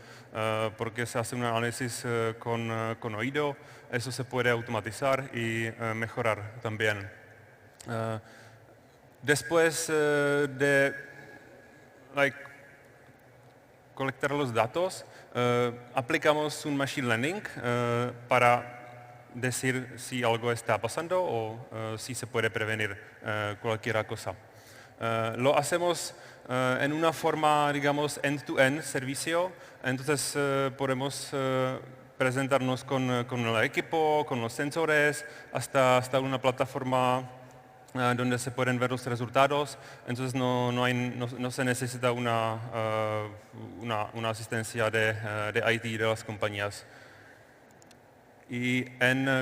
porque se hace un análisis con oído, eso se puede automatizar y mejorar también. Después de colectar los datos, aplicamos un machine learning para decir si algo está pasando o si se puede prevenir cualquier cosa. Lo hacemos en una forma, digamos, end-to-end servicio, entonces podemos presentarnos con el equipo, con los sensores, hasta una plataforma donde se pueden ver los resultados, entonces no se necesita una asistencia de IT de las compañías. Y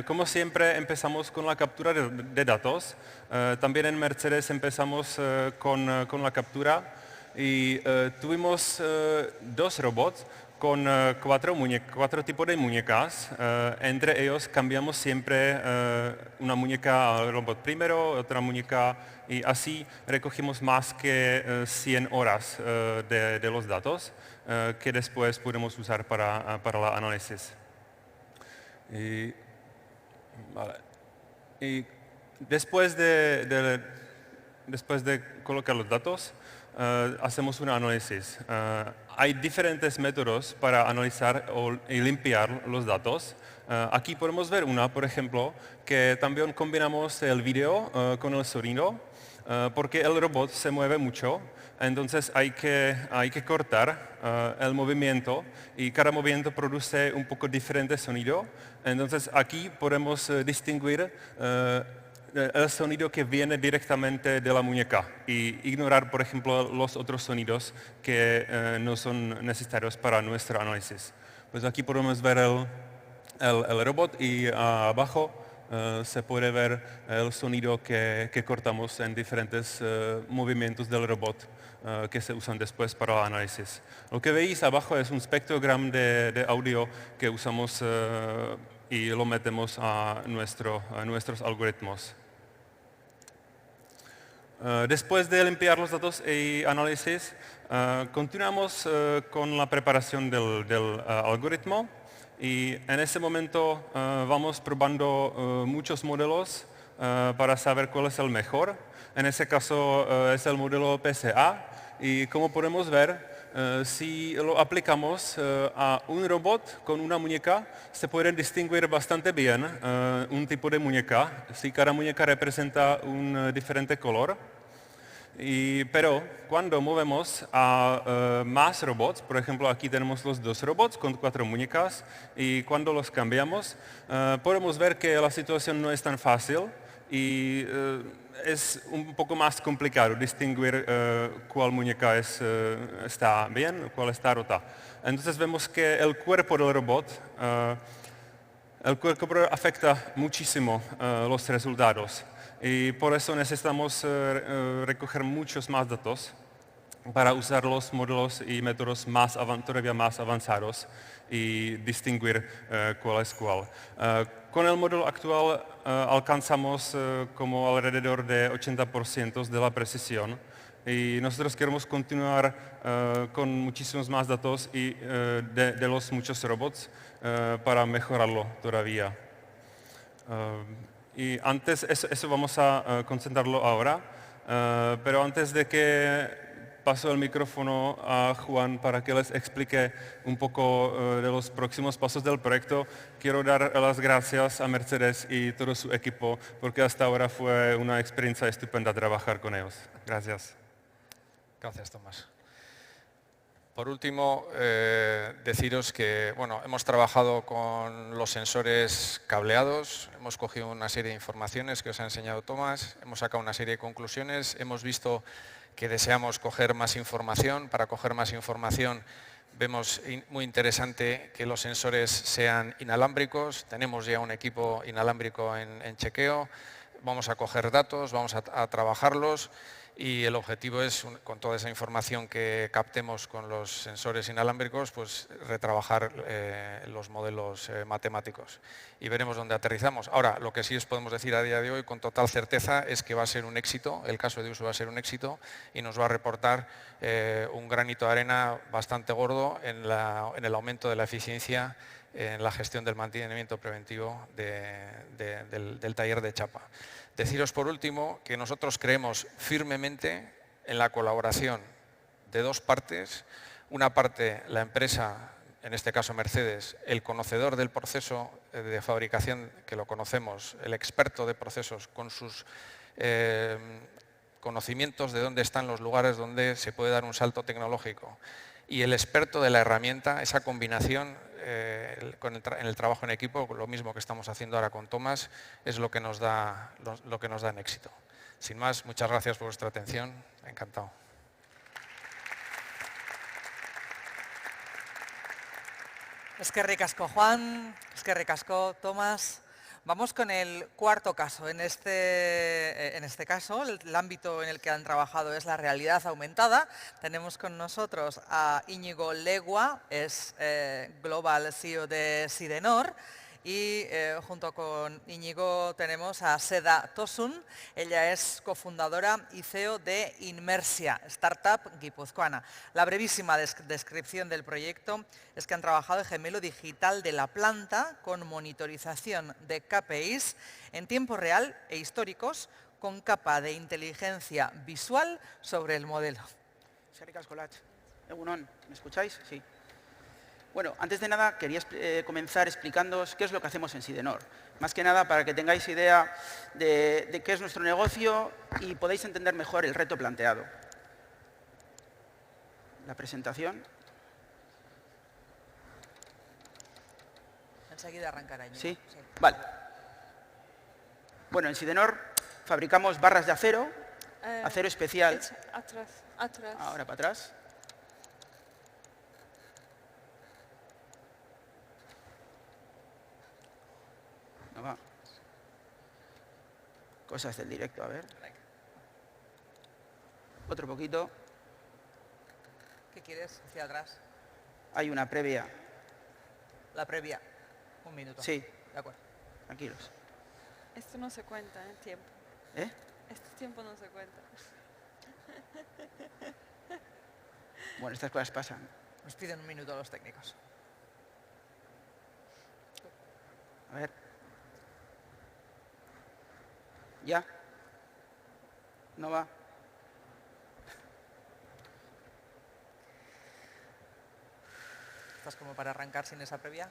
como siempre empezamos con la captura de datos, también en Mercedes empezamos con la captura y tuvimos 2 robots con 4 tipos de muñecas. Entre ellos cambiamos siempre una muñeca al robot primero, otra muñeca, y así recogimos más que 100 horas de los datos que después podemos usar para el análisis. Y después de colocar los datos, hacemos un análisis. Hay diferentes métodos para analizar y limpiar los datos. Aquí podemos ver una, por ejemplo, que también combinamos el vídeo con el sonido, porque el robot se mueve mucho, entonces hay que cortar el movimiento y cada movimiento produce un poco diferente sonido. Entonces aquí podemos distinguir el sonido que viene directamente de la muñeca y ignorar, por ejemplo, los otros sonidos que no son necesarios para nuestro análisis. Pues aquí podemos ver el robot y abajo se puede ver el sonido que cortamos en diferentes movimientos del robot que se usan después para el análisis. Lo que veis abajo es un espectrogram de audio que usamos y lo metemos a nuestros algoritmos. Después de limpiar los datos y análisis, continuamos con la preparación del algoritmo y en ese momento vamos probando muchos modelos para saber cuál es el mejor. En ese caso es el modelo PSA y como podemos ver, si lo aplicamos a un robot con una muñeca, se puede distinguir bastante bien un tipo de muñeca, si cada muñeca representa un diferente color. Pero cuando movemos a más robots, por ejemplo aquí tenemos los 2 robots con 4 muñecas y cuando los cambiamos podemos ver que la situación no es tan fácil y es un poco más complicado distinguir cuál muñeca está bien, cuál está rota. Entonces vemos que el cuerpo del robot, afecta muchísimo los resultados y por eso necesitamos recoger muchos más datos para usar los modelos y métodos todavía más avanzados y distinguir cuál es cuál. Con el modelo actual alcanzamos como alrededor de 80% de la precisión y nosotros queremos continuar con muchísimos más datos y de los muchos robots para mejorarlo todavía. Y antes, eso vamos a concentrarlo ahora, pero antes de que paso el micrófono a Juan para que les explique un poco de los próximos pasos del proyecto, quiero dar las gracias a Mercedes y todo su equipo, porque hasta ahora fue una experiencia estupenda trabajar con ellos. Gracias. Gracias, Tomás. Por último, deciros que hemos trabajado con los sensores cableados, hemos cogido una serie de informaciones que os ha enseñado Tomás, hemos sacado una serie de conclusiones, hemos visto que deseamos coger más información. Para coger más información vemos muy interesante que los sensores sean inalámbricos, tenemos ya un equipo inalámbrico en chequeo, vamos a coger datos, vamos a trabajarlos. Y el objetivo es, con toda esa información que captemos con los sensores inalámbricos, pues retrabajar los modelos matemáticos y veremos dónde aterrizamos. Ahora, lo que sí os podemos decir a día de hoy con total certeza es que va a ser un éxito, el caso de uso va a ser un éxito y nos va a reportar un granito de arena bastante gordo en el aumento de la eficiencia en la gestión del mantenimiento preventivo del taller de chapa. Deciros por último que nosotros creemos firmemente en la colaboración de dos partes. Una parte, la empresa, en este caso Mercedes, el conocedor del proceso de fabricación, que lo conocemos, el experto de procesos con sus conocimientos de dónde están los lugares donde se puede dar un salto tecnológico, y el experto de la herramienta, esa combinación en el trabajo en equipo, lo mismo que estamos haciendo ahora con Tomás, es lo que nos da en éxito. Sin más, muchas gracias por vuestra atención, encantado. Eskerrik asko, Juan, eskerrik asko, Tomás. Vamos con el cuarto caso. En este caso, el ámbito en el que han trabajado es la realidad aumentada. Tenemos con nosotros a Íñigo Legua, es Global CEO de Sidenor. Y junto con Íñigo tenemos a Seda Tosun, ella es cofundadora y CEO de Inmersia, startup guipuzcoana. La brevísima descripción del proyecto es que han trabajado el gemelo digital de la planta con monitorización de KPIs en tiempo real e históricos con capa de inteligencia visual sobre el modelo. Eskerrik asko, Latx. Egunon, ¿me escucháis? Sí. Bueno, antes de nada quería comenzar explicándoos qué es lo que hacemos en Sidenor. Más que nada para que tengáis idea de qué es nuestro negocio y podáis entender mejor el reto planteado. La presentación. Enseguida arrancará. ¿Sí? Vale. Bueno, en Sidenor fabricamos barras de acero, acero especial. Atrás. Ahora para atrás. No va. Cosas del directo, a ver. Otro poquito. ¿Qué quieres? Hacia atrás. Hay una previa. La previa. Un minuto. Sí. De acuerdo. Tranquilos. Esto no se cuenta, tiempo. ¿Eh? Este tiempo no se cuenta. Bueno, estas cosas pasan. Nos piden un minuto los técnicos. A ver. ¿Ya? ¿No va? ¿Estás como para arrancar sin esa previa?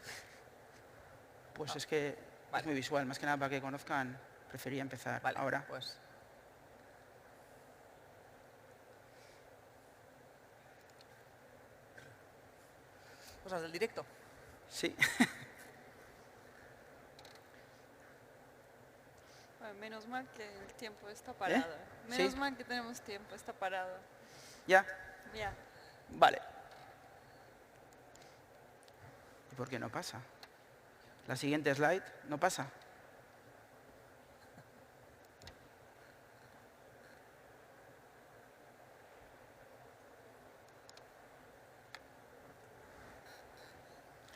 Pues No. es que Vale. es muy visual, más que nada para que conozcan, prefería empezar ahora. Pues. Cosas del directo. Sí. Bueno, menos mal que el tiempo está parado. Menos mal que tenemos tiempo, está parado. ¿Ya? Ya. Vale. ¿Y por qué no pasa? La siguiente slide no pasa.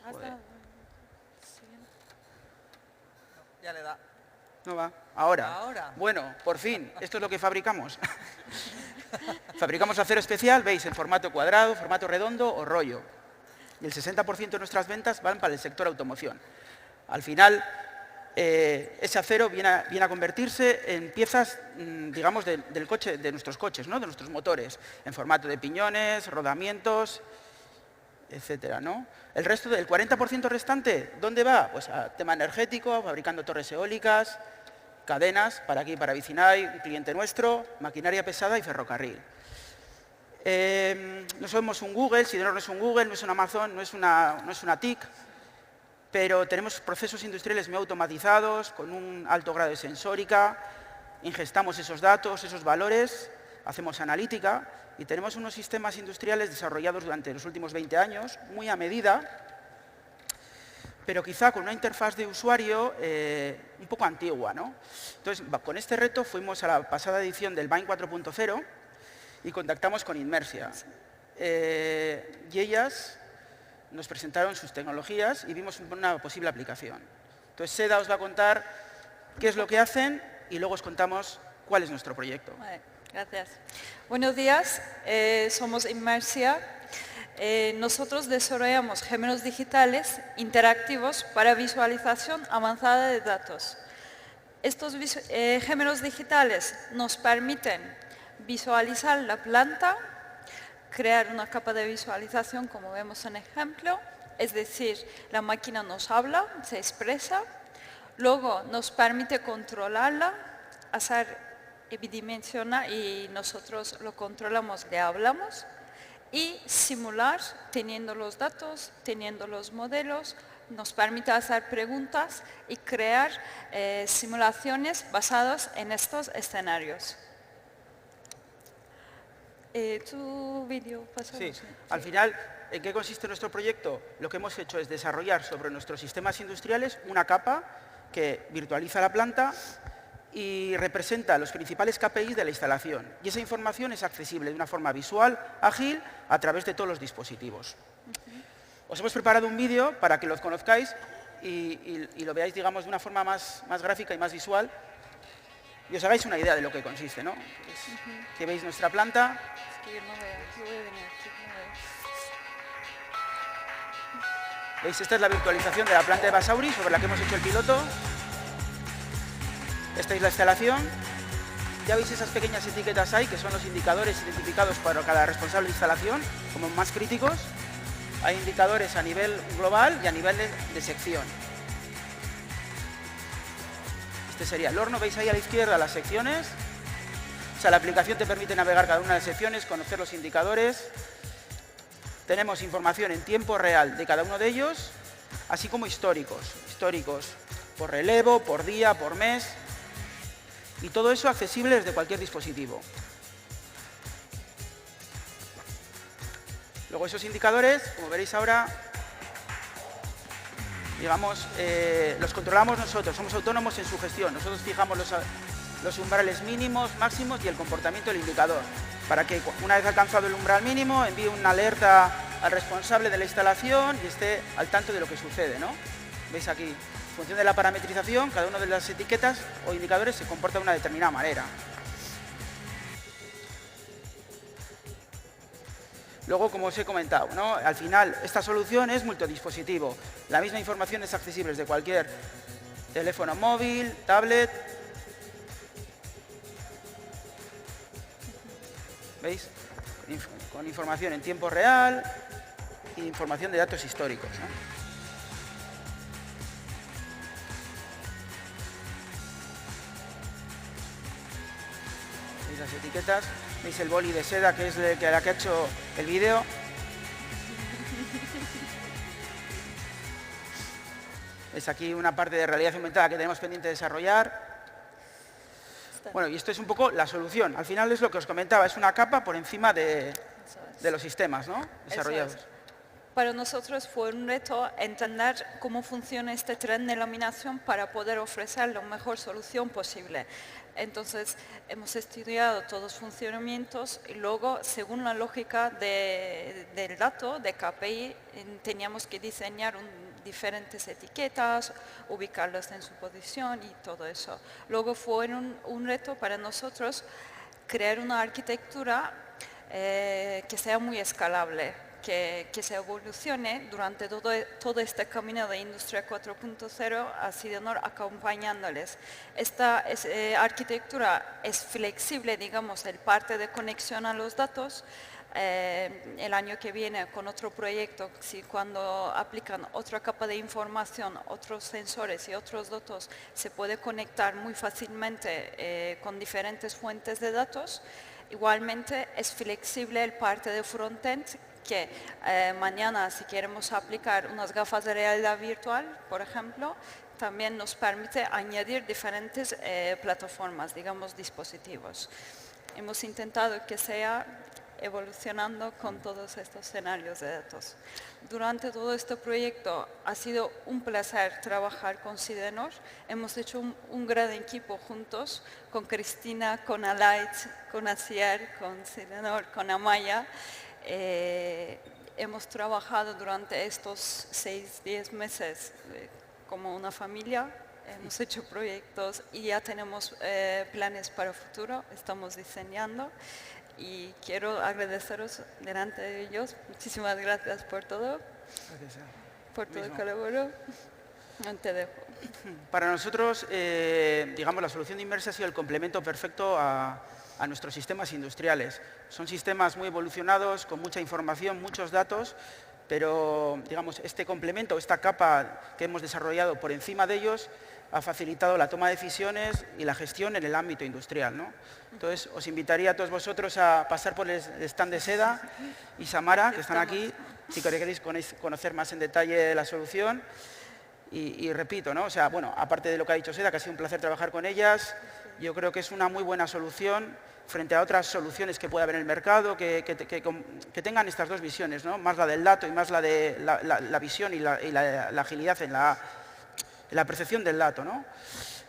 Hasta... Ya le da. No va. Ahora. Ahora. Bueno, por fin, esto es lo que fabricamos. Fabricamos acero especial, veis, en formato cuadrado, formato redondo o rollo. Y el 60% de nuestras ventas van para el sector automoción. Al final, ese acero viene a convertirse en piezas, digamos, del coche, de nuestros coches, ¿no? De nuestros motores, en formato de piñones, rodamientos, etcétera, ¿no? El resto del 40% restante, ¿dónde va? Pues a tema energético, fabricando torres eólicas, cadenas, para aquí, para Vicinay, un cliente nuestro, maquinaria pesada y ferrocarril. No somos un Google, Sidenor no es un Google, no es un Amazon, no es una TIC, pero tenemos procesos industriales muy automatizados, con un alto grado de sensórica, ingestamos esos datos, esos valores, hacemos analítica y tenemos unos sistemas industriales desarrollados durante los últimos 20 años, muy a medida, pero quizá con una interfaz de usuario un poco antigua, ¿no? Entonces, con este reto fuimos a la pasada edición del Bind 4.0 y contactamos con Inmersia. Y ellas nos presentaron sus tecnologías y vimos una posible aplicación. Entonces, Seda os va a contar qué es lo que hacen y luego os contamos cuál es nuestro proyecto. Vale, gracias. Buenos días, somos Inmersia. Nosotros desarrollamos gemelos digitales interactivos para visualización avanzada de datos. Estos gemelos digitales nos permiten visualizar la planta, crear una capa de visualización como vemos en el ejemplo, es decir, la máquina nos habla, se expresa, luego nos permite controlarla, hacer bidimensional y nosotros lo controlamos, le hablamos, y simular teniendo los datos, teniendo los modelos, nos permite hacer preguntas y crear simulaciones basadas en estos escenarios. ¿Tu vídeo pasado? Sí, al final, ¿en qué consiste nuestro proyecto? Lo que hemos hecho es desarrollar sobre nuestros sistemas industriales una capa que virtualiza la planta y representa los principales KPIs de la instalación. Y esa información es accesible de una forma visual, ágil, a través de todos los dispositivos. Os hemos preparado un vídeo para que lo conozcáis y lo veáis, digamos, de una forma más gráfica y más visual y os hagáis una idea de lo que consiste, ¿no? Que veis nuestra planta. Es que yo no veo, yo voy a venir aquí, no veo. ¿Veis? Esta es la virtualización de la planta de Basauri sobre la que hemos hecho el piloto. Esta es la instalación. Ya veis esas pequeñas etiquetas ahí, que son los indicadores identificados para cada responsable de instalación, como más críticos. Hay indicadores a nivel global y a nivel de sección. Este sería el horno. Veis ahí a la izquierda las secciones. O sea, la aplicación te permite navegar cada una de las secciones, conocer los indicadores. Tenemos información en tiempo real de cada uno de ellos, así como históricos. Históricos por relevo, por día, por mes. Y todo eso accesible desde cualquier dispositivo. Luego esos indicadores, como veréis ahora, digamos, los controlamos nosotros, somos autónomos en su gestión. Nosotros fijamos los umbrales mínimos, máximos y el comportamiento del indicador, para que una vez alcanzado el umbral mínimo envíe una alerta al responsable de la instalación y esté al tanto de lo que sucede, ¿no? Veis aquí, en función de la parametrización, cada una de las etiquetas o indicadores se comporta de una determinada manera. Luego, como os he comentado, ¿no? Al final esta solución es multidispositivo. La misma información es accesible desde cualquier teléfono móvil, tablet. ¿Veis? Con información en tiempo real e información de datos históricos, ¿no? ¿Veis las etiquetas? ¿Veis el boli de seda que es la que ha hecho el vídeo? Es aquí una parte de realidad aumentada que tenemos pendiente de desarrollar. Bueno, y esto es un poco la solución. Al final es lo que os comentaba, es una capa por encima de los sistemas, ¿no? Desarrollados. Para nosotros fue un reto entender cómo funciona este tren de laminación para poder ofrecer la mejor solución posible. Entonces, hemos estudiado todos los funcionamientos y luego, según la lógica del dato, de KPI, teníamos que diseñar diferentes etiquetas, ubicarlas en su posición y todo eso. Luego fue un reto para nosotros crear una arquitectura que sea muy escalable. Que se evolucione durante todo este camino de Industria 4.0 a Sidenor acompañándoles. Esta arquitectura es flexible, digamos, el parte de conexión a los datos. El año que viene con otro proyecto, cuando aplican otra capa de información, otros sensores y otros datos, se puede conectar muy fácilmente con diferentes fuentes de datos. Igualmente es flexible el parte de frontend que mañana si queremos aplicar unas gafas de realidad virtual, por ejemplo, también nos permite añadir diferentes plataformas, digamos dispositivos. Hemos intentado que sea evolucionando con todos estos escenarios de datos. Durante todo este proyecto ha sido un placer trabajar con Sidenor. Hemos hecho un gran equipo juntos, con Cristina, con Alight, con Asier, con Sidenor, con Amaya. Hemos trabajado durante estos 6-10 meses como una familia. Hemos hecho proyectos y ya tenemos planes para el futuro, estamos diseñando. Y quiero agradeceros delante de ellos. Muchísimas gracias por todo. Gracias. Por todo el colaboro. Te dejo. Para nosotros, digamos, la solución de Inmerse ha sido el complemento perfecto a nuestros sistemas industriales. Son sistemas muy evolucionados, con mucha información, muchos datos, pero digamos, este complemento, esta capa que hemos desarrollado por encima de ellos, ha facilitado la toma de decisiones y la gestión en el ámbito industrial, ¿no? Entonces, os invitaría a todos vosotros a pasar por el stand de SEDA y Samara, que están aquí, si queréis conocer más en detalle la solución. Y repito, ¿no? O sea, bueno, aparte de lo que ha dicho SEDA, que ha sido un placer trabajar con ellas, yo creo que es una muy buena solución frente a otras soluciones que pueda haber en el mercado, que tengan estas dos visiones, ¿no? Más la del dato y más la de la visión y la agilidad en la percepción del dato, ¿no?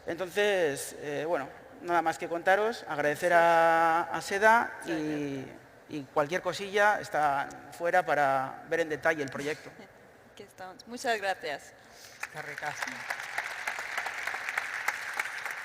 Entonces, bueno, nada más que contaros, agradecer a SEDA y cualquier cosilla está fuera para ver en detalle el proyecto. Aquí estamos. Muchas gracias.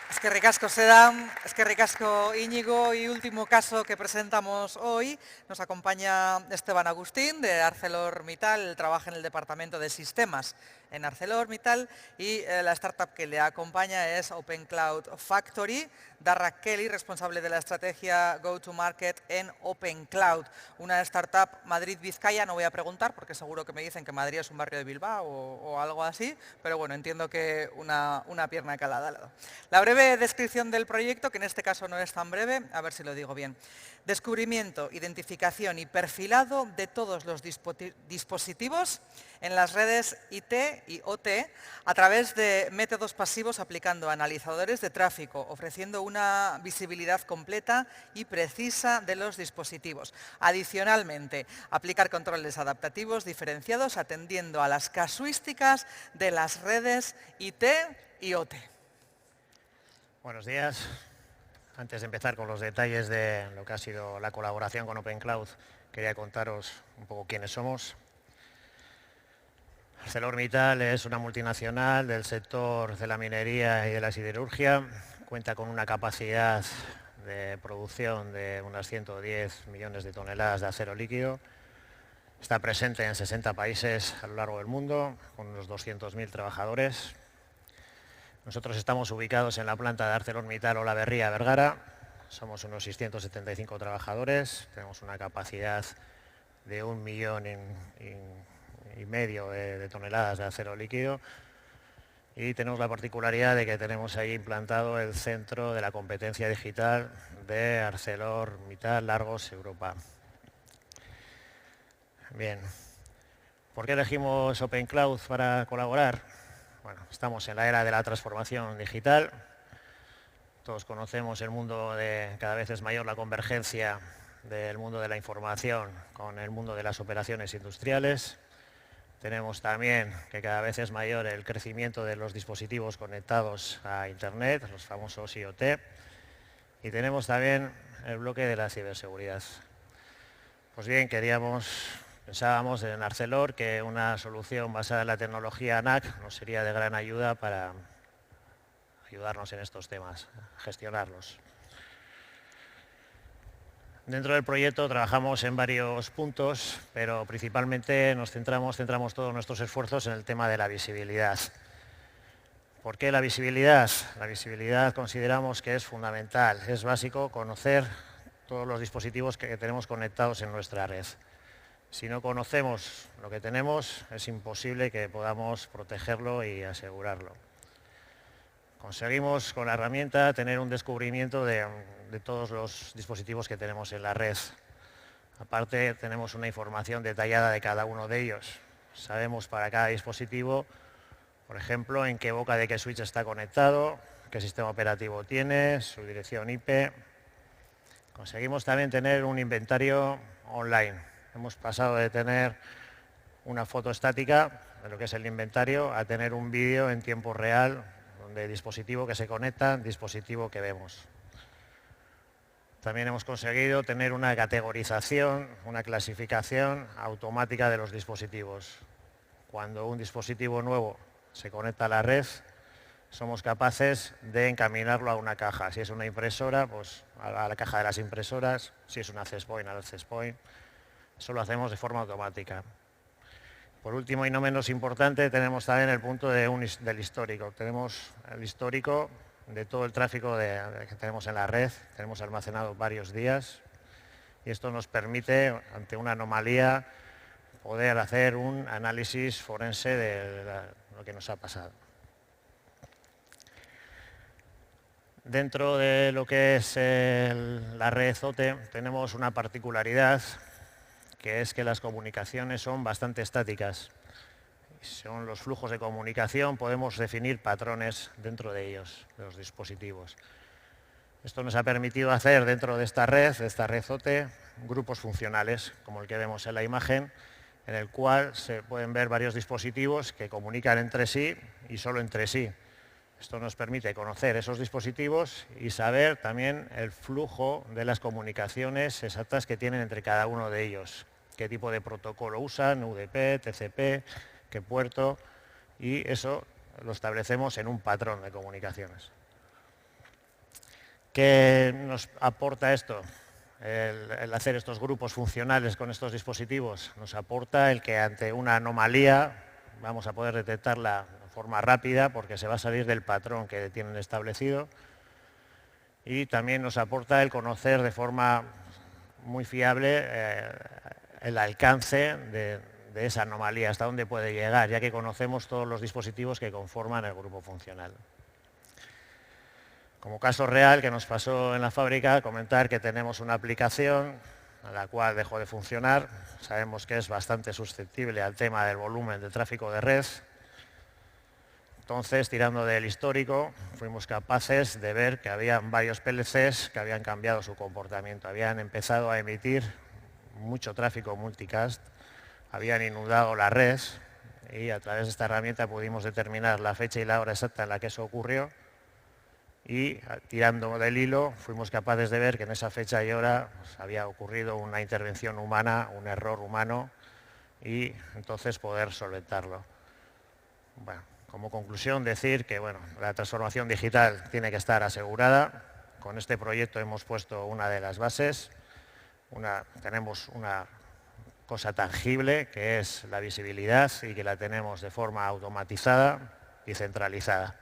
Es que ricasco SEDA, es que ricasco Íñigo, y último caso que presentamos hoy, nos acompaña Esteban Agustín de ArcelorMittal, trabaja en el departamento de sistemas en ArcelorMittal y la startup que le acompaña es Open Cloud Factory. Darra Kelly, responsable de la estrategia Go-to-Market en Open Cloud, una startup Madrid-Vizcaya. No voy a preguntar porque seguro que me dicen que Madrid es un barrio de Bilbao o algo así, pero bueno, entiendo que una pierna calada. La breve descripción del proyecto, que en este caso no es tan breve, a ver si lo digo bien. Descubrimiento, identificación y perfilado de todos los dispositivos en las redes IT y OT a través de métodos pasivos aplicando analizadores de tráfico, ofreciendo una visibilidad completa y precisa de los dispositivos. Adicionalmente, aplicar controles adaptativos diferenciados atendiendo a las casuísticas de las redes IT y OT. Buenos días. Antes de empezar con los detalles de lo que ha sido la colaboración con Open Cloud, quería contaros un poco quiénes somos. ArcelorMittal es una multinacional del sector de la minería y de la siderurgia. Cuenta con una capacidad de producción de unas 110 millones de toneladas de acero líquido. Está presente en 60 países a lo largo del mundo, con unos 200.000 trabajadores. Nosotros estamos ubicados en la planta de ArcelorMittal Olaberría, Vergara. Somos unos 675 trabajadores. Tenemos una capacidad de 1,5 millones de toneladas de acero líquido. Y tenemos la particularidad de que tenemos ahí implantado el centro de la competencia digital de ArcelorMittal Largos Europa. Bien. ¿Por qué elegimos Open Cloud para colaborar? Bueno, estamos en la era de la transformación digital. Todos conocemos el mundo de cada vez es mayor la convergencia del mundo de la información con el mundo de las operaciones industriales. Tenemos también que cada vez es mayor el crecimiento de los dispositivos conectados a Internet, los famosos IoT. Y tenemos también el bloque de la ciberseguridad. Pues bien, pensábamos en Arcelor que una solución basada en la tecnología NAC nos sería de gran ayuda para ayudarnos en estos temas, gestionarlos. Dentro del proyecto trabajamos en varios puntos, pero principalmente centramos todos nuestros esfuerzos en el tema de la visibilidad. ¿Por qué la visibilidad? La visibilidad consideramos que es fundamental, es básico conocer todos los dispositivos que tenemos conectados en nuestra red. Si no conocemos lo que tenemos, es imposible que podamos protegerlo y asegurarlo. Conseguimos con la herramienta tener un descubrimiento de todos los dispositivos que tenemos en la red. Aparte, tenemos una información detallada de cada uno de ellos. Sabemos para cada dispositivo, por ejemplo, en qué boca de qué switch está conectado, qué sistema operativo tiene, su dirección IP. Conseguimos también tener un inventario online. Hemos pasado de tener una foto estática de lo que es el inventario a tener un vídeo en tiempo real, donde dispositivo que se conecta, dispositivo que vemos. También hemos conseguido tener una categorización, una clasificación automática de los dispositivos. Cuando un dispositivo nuevo se conecta a la red, somos capaces de encaminarlo a una caja. Si es una impresora, pues a la caja de las impresoras. Si es un access point, al access point. Eso lo hacemos de forma automática. Por último, y no menos importante, tenemos también el punto del histórico. Tenemos el histórico de todo el tráfico que tenemos en la red. Tenemos almacenado varios días y esto nos permite, ante una anomalía, poder hacer un análisis forense de lo que nos ha pasado. Dentro de lo que es la red OTE tenemos una particularidad, que es que las comunicaciones son bastante estáticas. Son los flujos de comunicación, podemos definir patrones dentro de ellos, de los dispositivos. Esto nos ha permitido hacer dentro de esta red OTE, grupos funcionales, como el que vemos en la imagen, en el cual se pueden ver varios dispositivos que comunican entre sí y solo entre sí. Esto nos permite conocer esos dispositivos y saber también el flujo de las comunicaciones exactas que tienen entre cada uno de ellos. Qué tipo de protocolo usan, UDP, TCP, qué puerto, y eso lo establecemos en un patrón de comunicaciones. ¿Qué nos aporta esto? El hacer estos grupos funcionales con estos dispositivos nos aporta el que ante una anomalía vamos a poder detectarla de forma rápida porque se va a salir del patrón que tienen establecido, y también nos aporta el conocer de forma muy fiable el alcance de esa anomalía, hasta dónde puede llegar, ya que conocemos todos los dispositivos que conforman el grupo funcional. Como caso real que nos pasó en la fábrica, comentar que tenemos una aplicación a la cual dejó de funcionar. Sabemos que es bastante susceptible al tema del volumen de tráfico de red. Entonces, tirando del histórico, fuimos capaces de ver que había varios PLCs que habían cambiado su comportamiento, habían empezado a emitir mucho tráfico multicast, habían inundado la red, y a través de esta herramienta pudimos determinar la fecha y la hora exacta en la que eso ocurrió, y tirando del hilo fuimos capaces de ver que en esa fecha y hora pues, había ocurrido una intervención humana, un error humano, y entonces poder solventarlo. Bueno, como conclusión decir que la transformación digital tiene que estar asegurada. Con este proyecto hemos puesto una de las bases. Tenemos una cosa tangible que es la visibilidad y que la tenemos de forma automatizada y centralizada.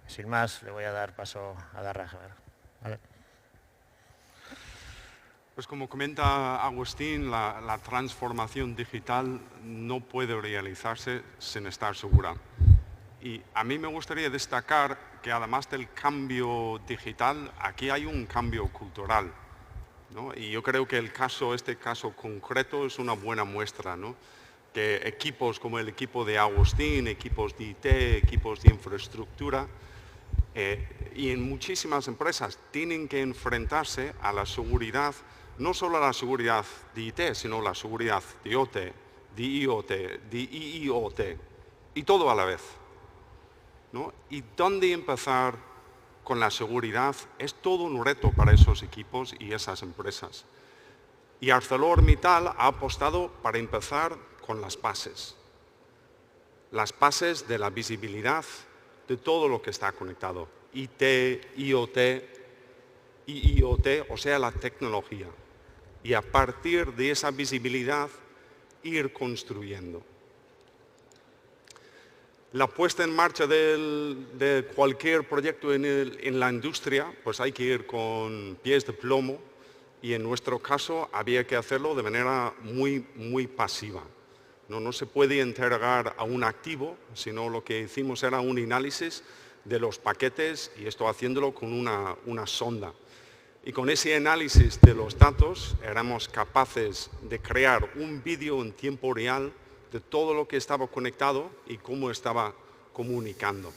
Sin más, le voy a dar paso a Darra. ¿Vale? Pues como comenta Agustín, la transformación digital no puede realizarse sin estar segura. Y a mí me gustaría destacar que además del cambio digital, aquí hay un cambio cultural, ¿no? Y yo creo que este caso concreto es una buena muestra, ¿no? Que equipos como el equipo de Agustín, equipos de IT, equipos de infraestructura, y en muchísimas empresas tienen que enfrentarse a la seguridad, no solo a la seguridad de IT, sino la seguridad de OT, de IoT, de IIoT, y todo a la vez, ¿no? Y dónde empezar con la seguridad es todo un reto para esos equipos y esas empresas. Y ArcelorMittal ha apostado para empezar con las bases de la visibilidad de todo lo que está conectado, IT, IoT, IIoT, o sea, la tecnología. Y a partir de esa visibilidad, ir construyendo. La puesta en marcha de cualquier proyecto en la industria, pues hay que ir con pies de plomo, y en nuestro caso había que hacerlo de manera muy pasiva. No se puede entregar a un activo, sino lo que hicimos era un análisis de los paquetes y esto haciéndolo con una sonda. Y con ese análisis de los datos éramos capaces de crear un vídeo en tiempo real de todo lo que estaba conectado y cómo estaba comunicando.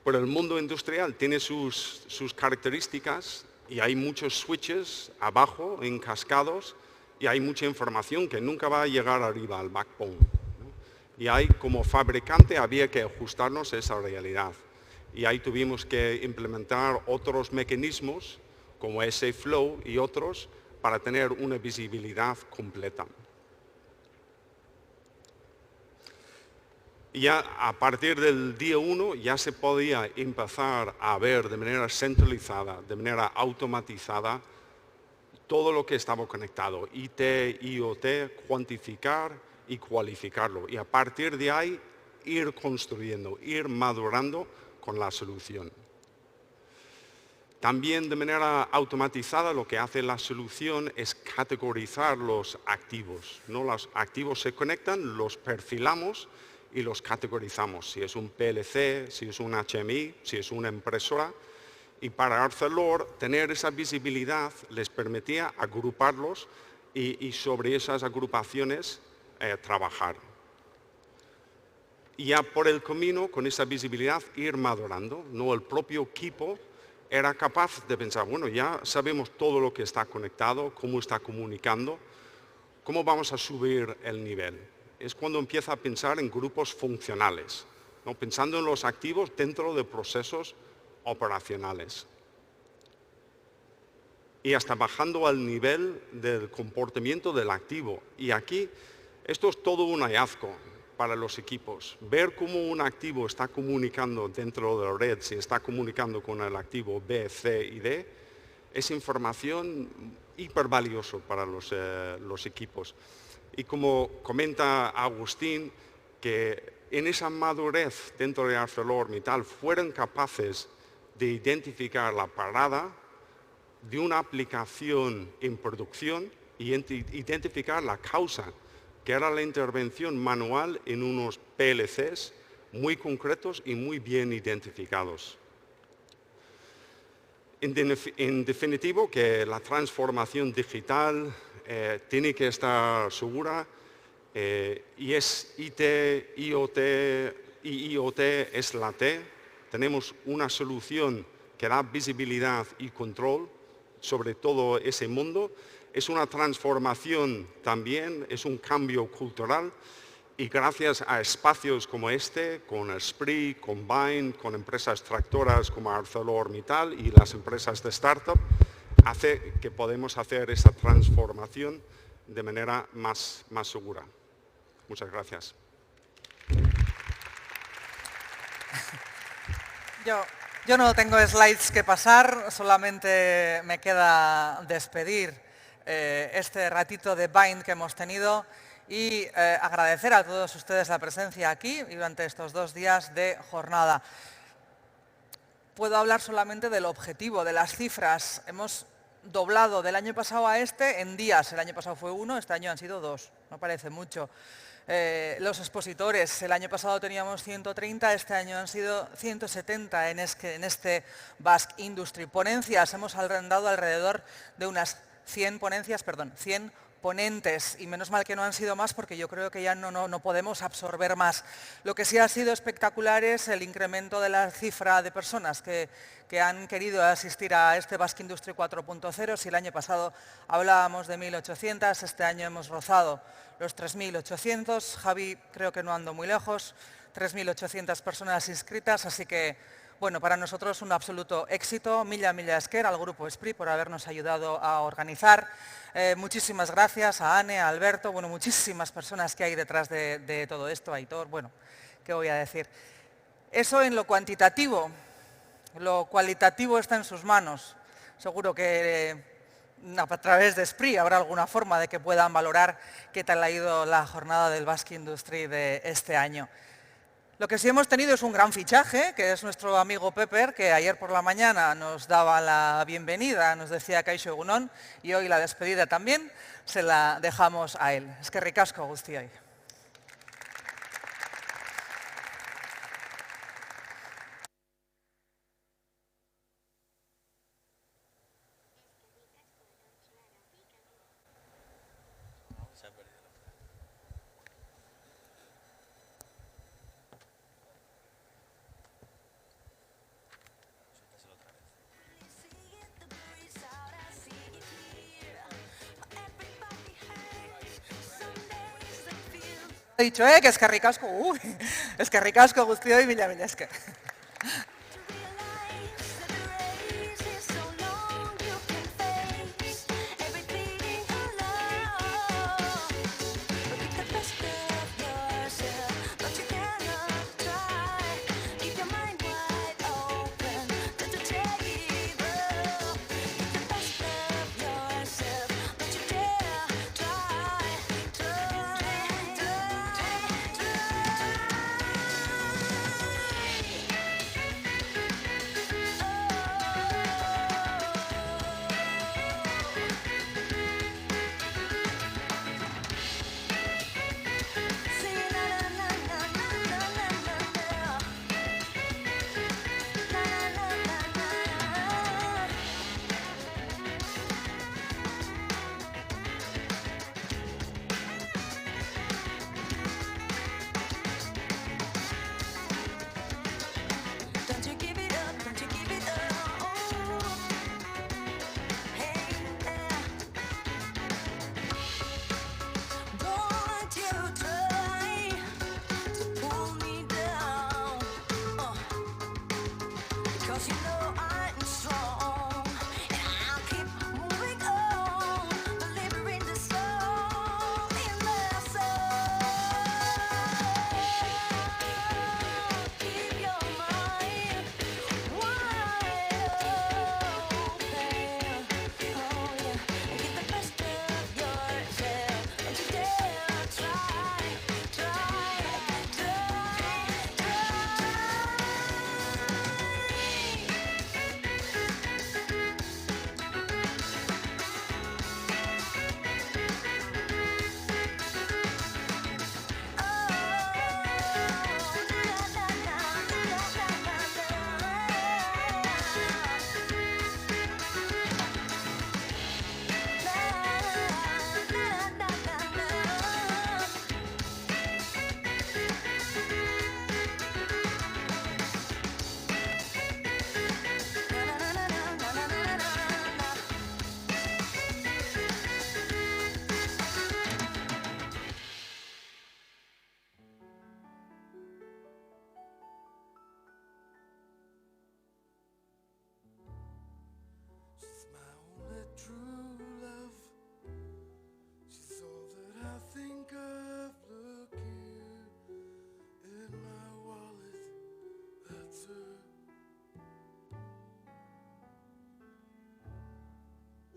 Pero el mundo industrial tiene sus características y hay muchos switches abajo encascados y hay mucha información que nunca va a llegar arriba al backbone, ¿no? Y ahí, como fabricante, había que ajustarnos a esa realidad. Y ahí tuvimos que implementar otros mecanismos como ese flow y otros para tener una visibilidad completa. Y ya a partir del día 1 ya se podía empezar a ver de manera centralizada, de manera automatizada, todo lo que estaba conectado, IT, IoT, cuantificar y cualificarlo. Y a partir de ahí ir construyendo, ir madurando con la solución. También de manera automatizada lo que hace la solución es categorizar los activos, ¿no? Los activos se conectan, los perfilamos y los categorizamos. Si es un PLC, si es un HMI, si es una impresora. Y para Arcelor tener esa visibilidad les permitía agruparlos y sobre esas agrupaciones trabajar. Y ya por el camino, con esa visibilidad, ir madurando, ¿no? El propio equipo era capaz de pensar, bueno, ya sabemos todo lo que está conectado, cómo está comunicando, ¿cómo vamos a subir el nivel? Es cuando empieza a pensar en grupos funcionales, ¿no? Pensando en los activos dentro de procesos operacionales. Y hasta bajando al nivel del comportamiento del activo. Y aquí, esto es todo un hallazgo para los equipos. Ver cómo un activo está comunicando dentro de la red, si está comunicando con el activo B, C y D, es información hipervalioso para los equipos. Y como comenta Agustín, que en esa madurez dentro de ArcelorMittal fueron capaces de identificar la parada de una aplicación en producción y identificar la causa, que era la intervención manual en unos PLCs muy concretos y muy bien identificados. En definitivo, que la transformación digital tiene que estar segura y es IT, IoT y IoT es la T. Tenemos una solución que da visibilidad y control sobre todo ese mundo. Es una transformación también, es un cambio cultural y gracias a espacios como este, con Esprit, con Bind, con empresas tractoras como ArcelorMittal y las empresas de startup, hace que podemos hacer esa transformación de manera más segura. Muchas gracias. Yo no tengo slides que pasar, solamente me queda despedir este ratito de Bind que hemos tenido y agradecer a todos ustedes la presencia aquí durante estos 2 días de jornada. Puedo hablar solamente del objetivo, de las cifras. Hemos doblado del año pasado a este en días. El año pasado fue 1, este año han sido 2, no parece mucho. Los expositores, el año pasado teníamos 130, este año han sido 170 en este Basque Industry. Ponencias, hemos arrendado alrededor de unas 100 ponentes y menos mal que no han sido más porque yo creo que ya no podemos absorber más. Lo que sí ha sido espectacular es el incremento de la cifra de personas que han querido asistir a este Basque Industry 4.0. Si el año pasado hablábamos de 1.800, este año hemos rozado los 3.800. Javi, creo que no ando muy lejos, 3.800 personas inscritas, así que bueno, para nosotros un absoluto éxito. Milla esker al grupo Esprit por habernos ayudado a organizar. Muchísimas gracias a Anne, a Alberto, bueno, muchísimas personas que hay detrás de todo esto, Aitor, bueno, ¿qué voy a decir? Eso en lo cuantitativo. Lo cualitativo está en sus manos. Seguro que a través de Esprit habrá alguna forma de que puedan valorar qué tal ha ido la jornada del Basque Industry de este año. Lo que sí hemos tenido es un gran fichaje, que es nuestro amigo Pepper, que ayer por la mañana nos daba la bienvenida, nos decía Kaixo Egunon, y hoy la despedida también se la dejamos a él. Eskerrik asko guztioi. dicho, que eskerrik asko, eskerrik asko guztioi, mila esker.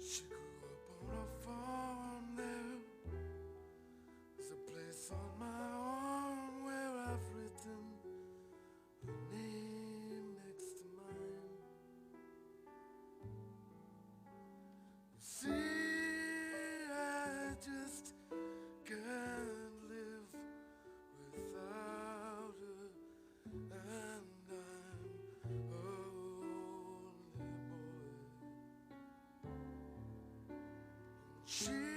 She grew up on a farm there. There's a place on my arm where I've written her name next to mine. You see, I just can't live without her, and I'm only boy. She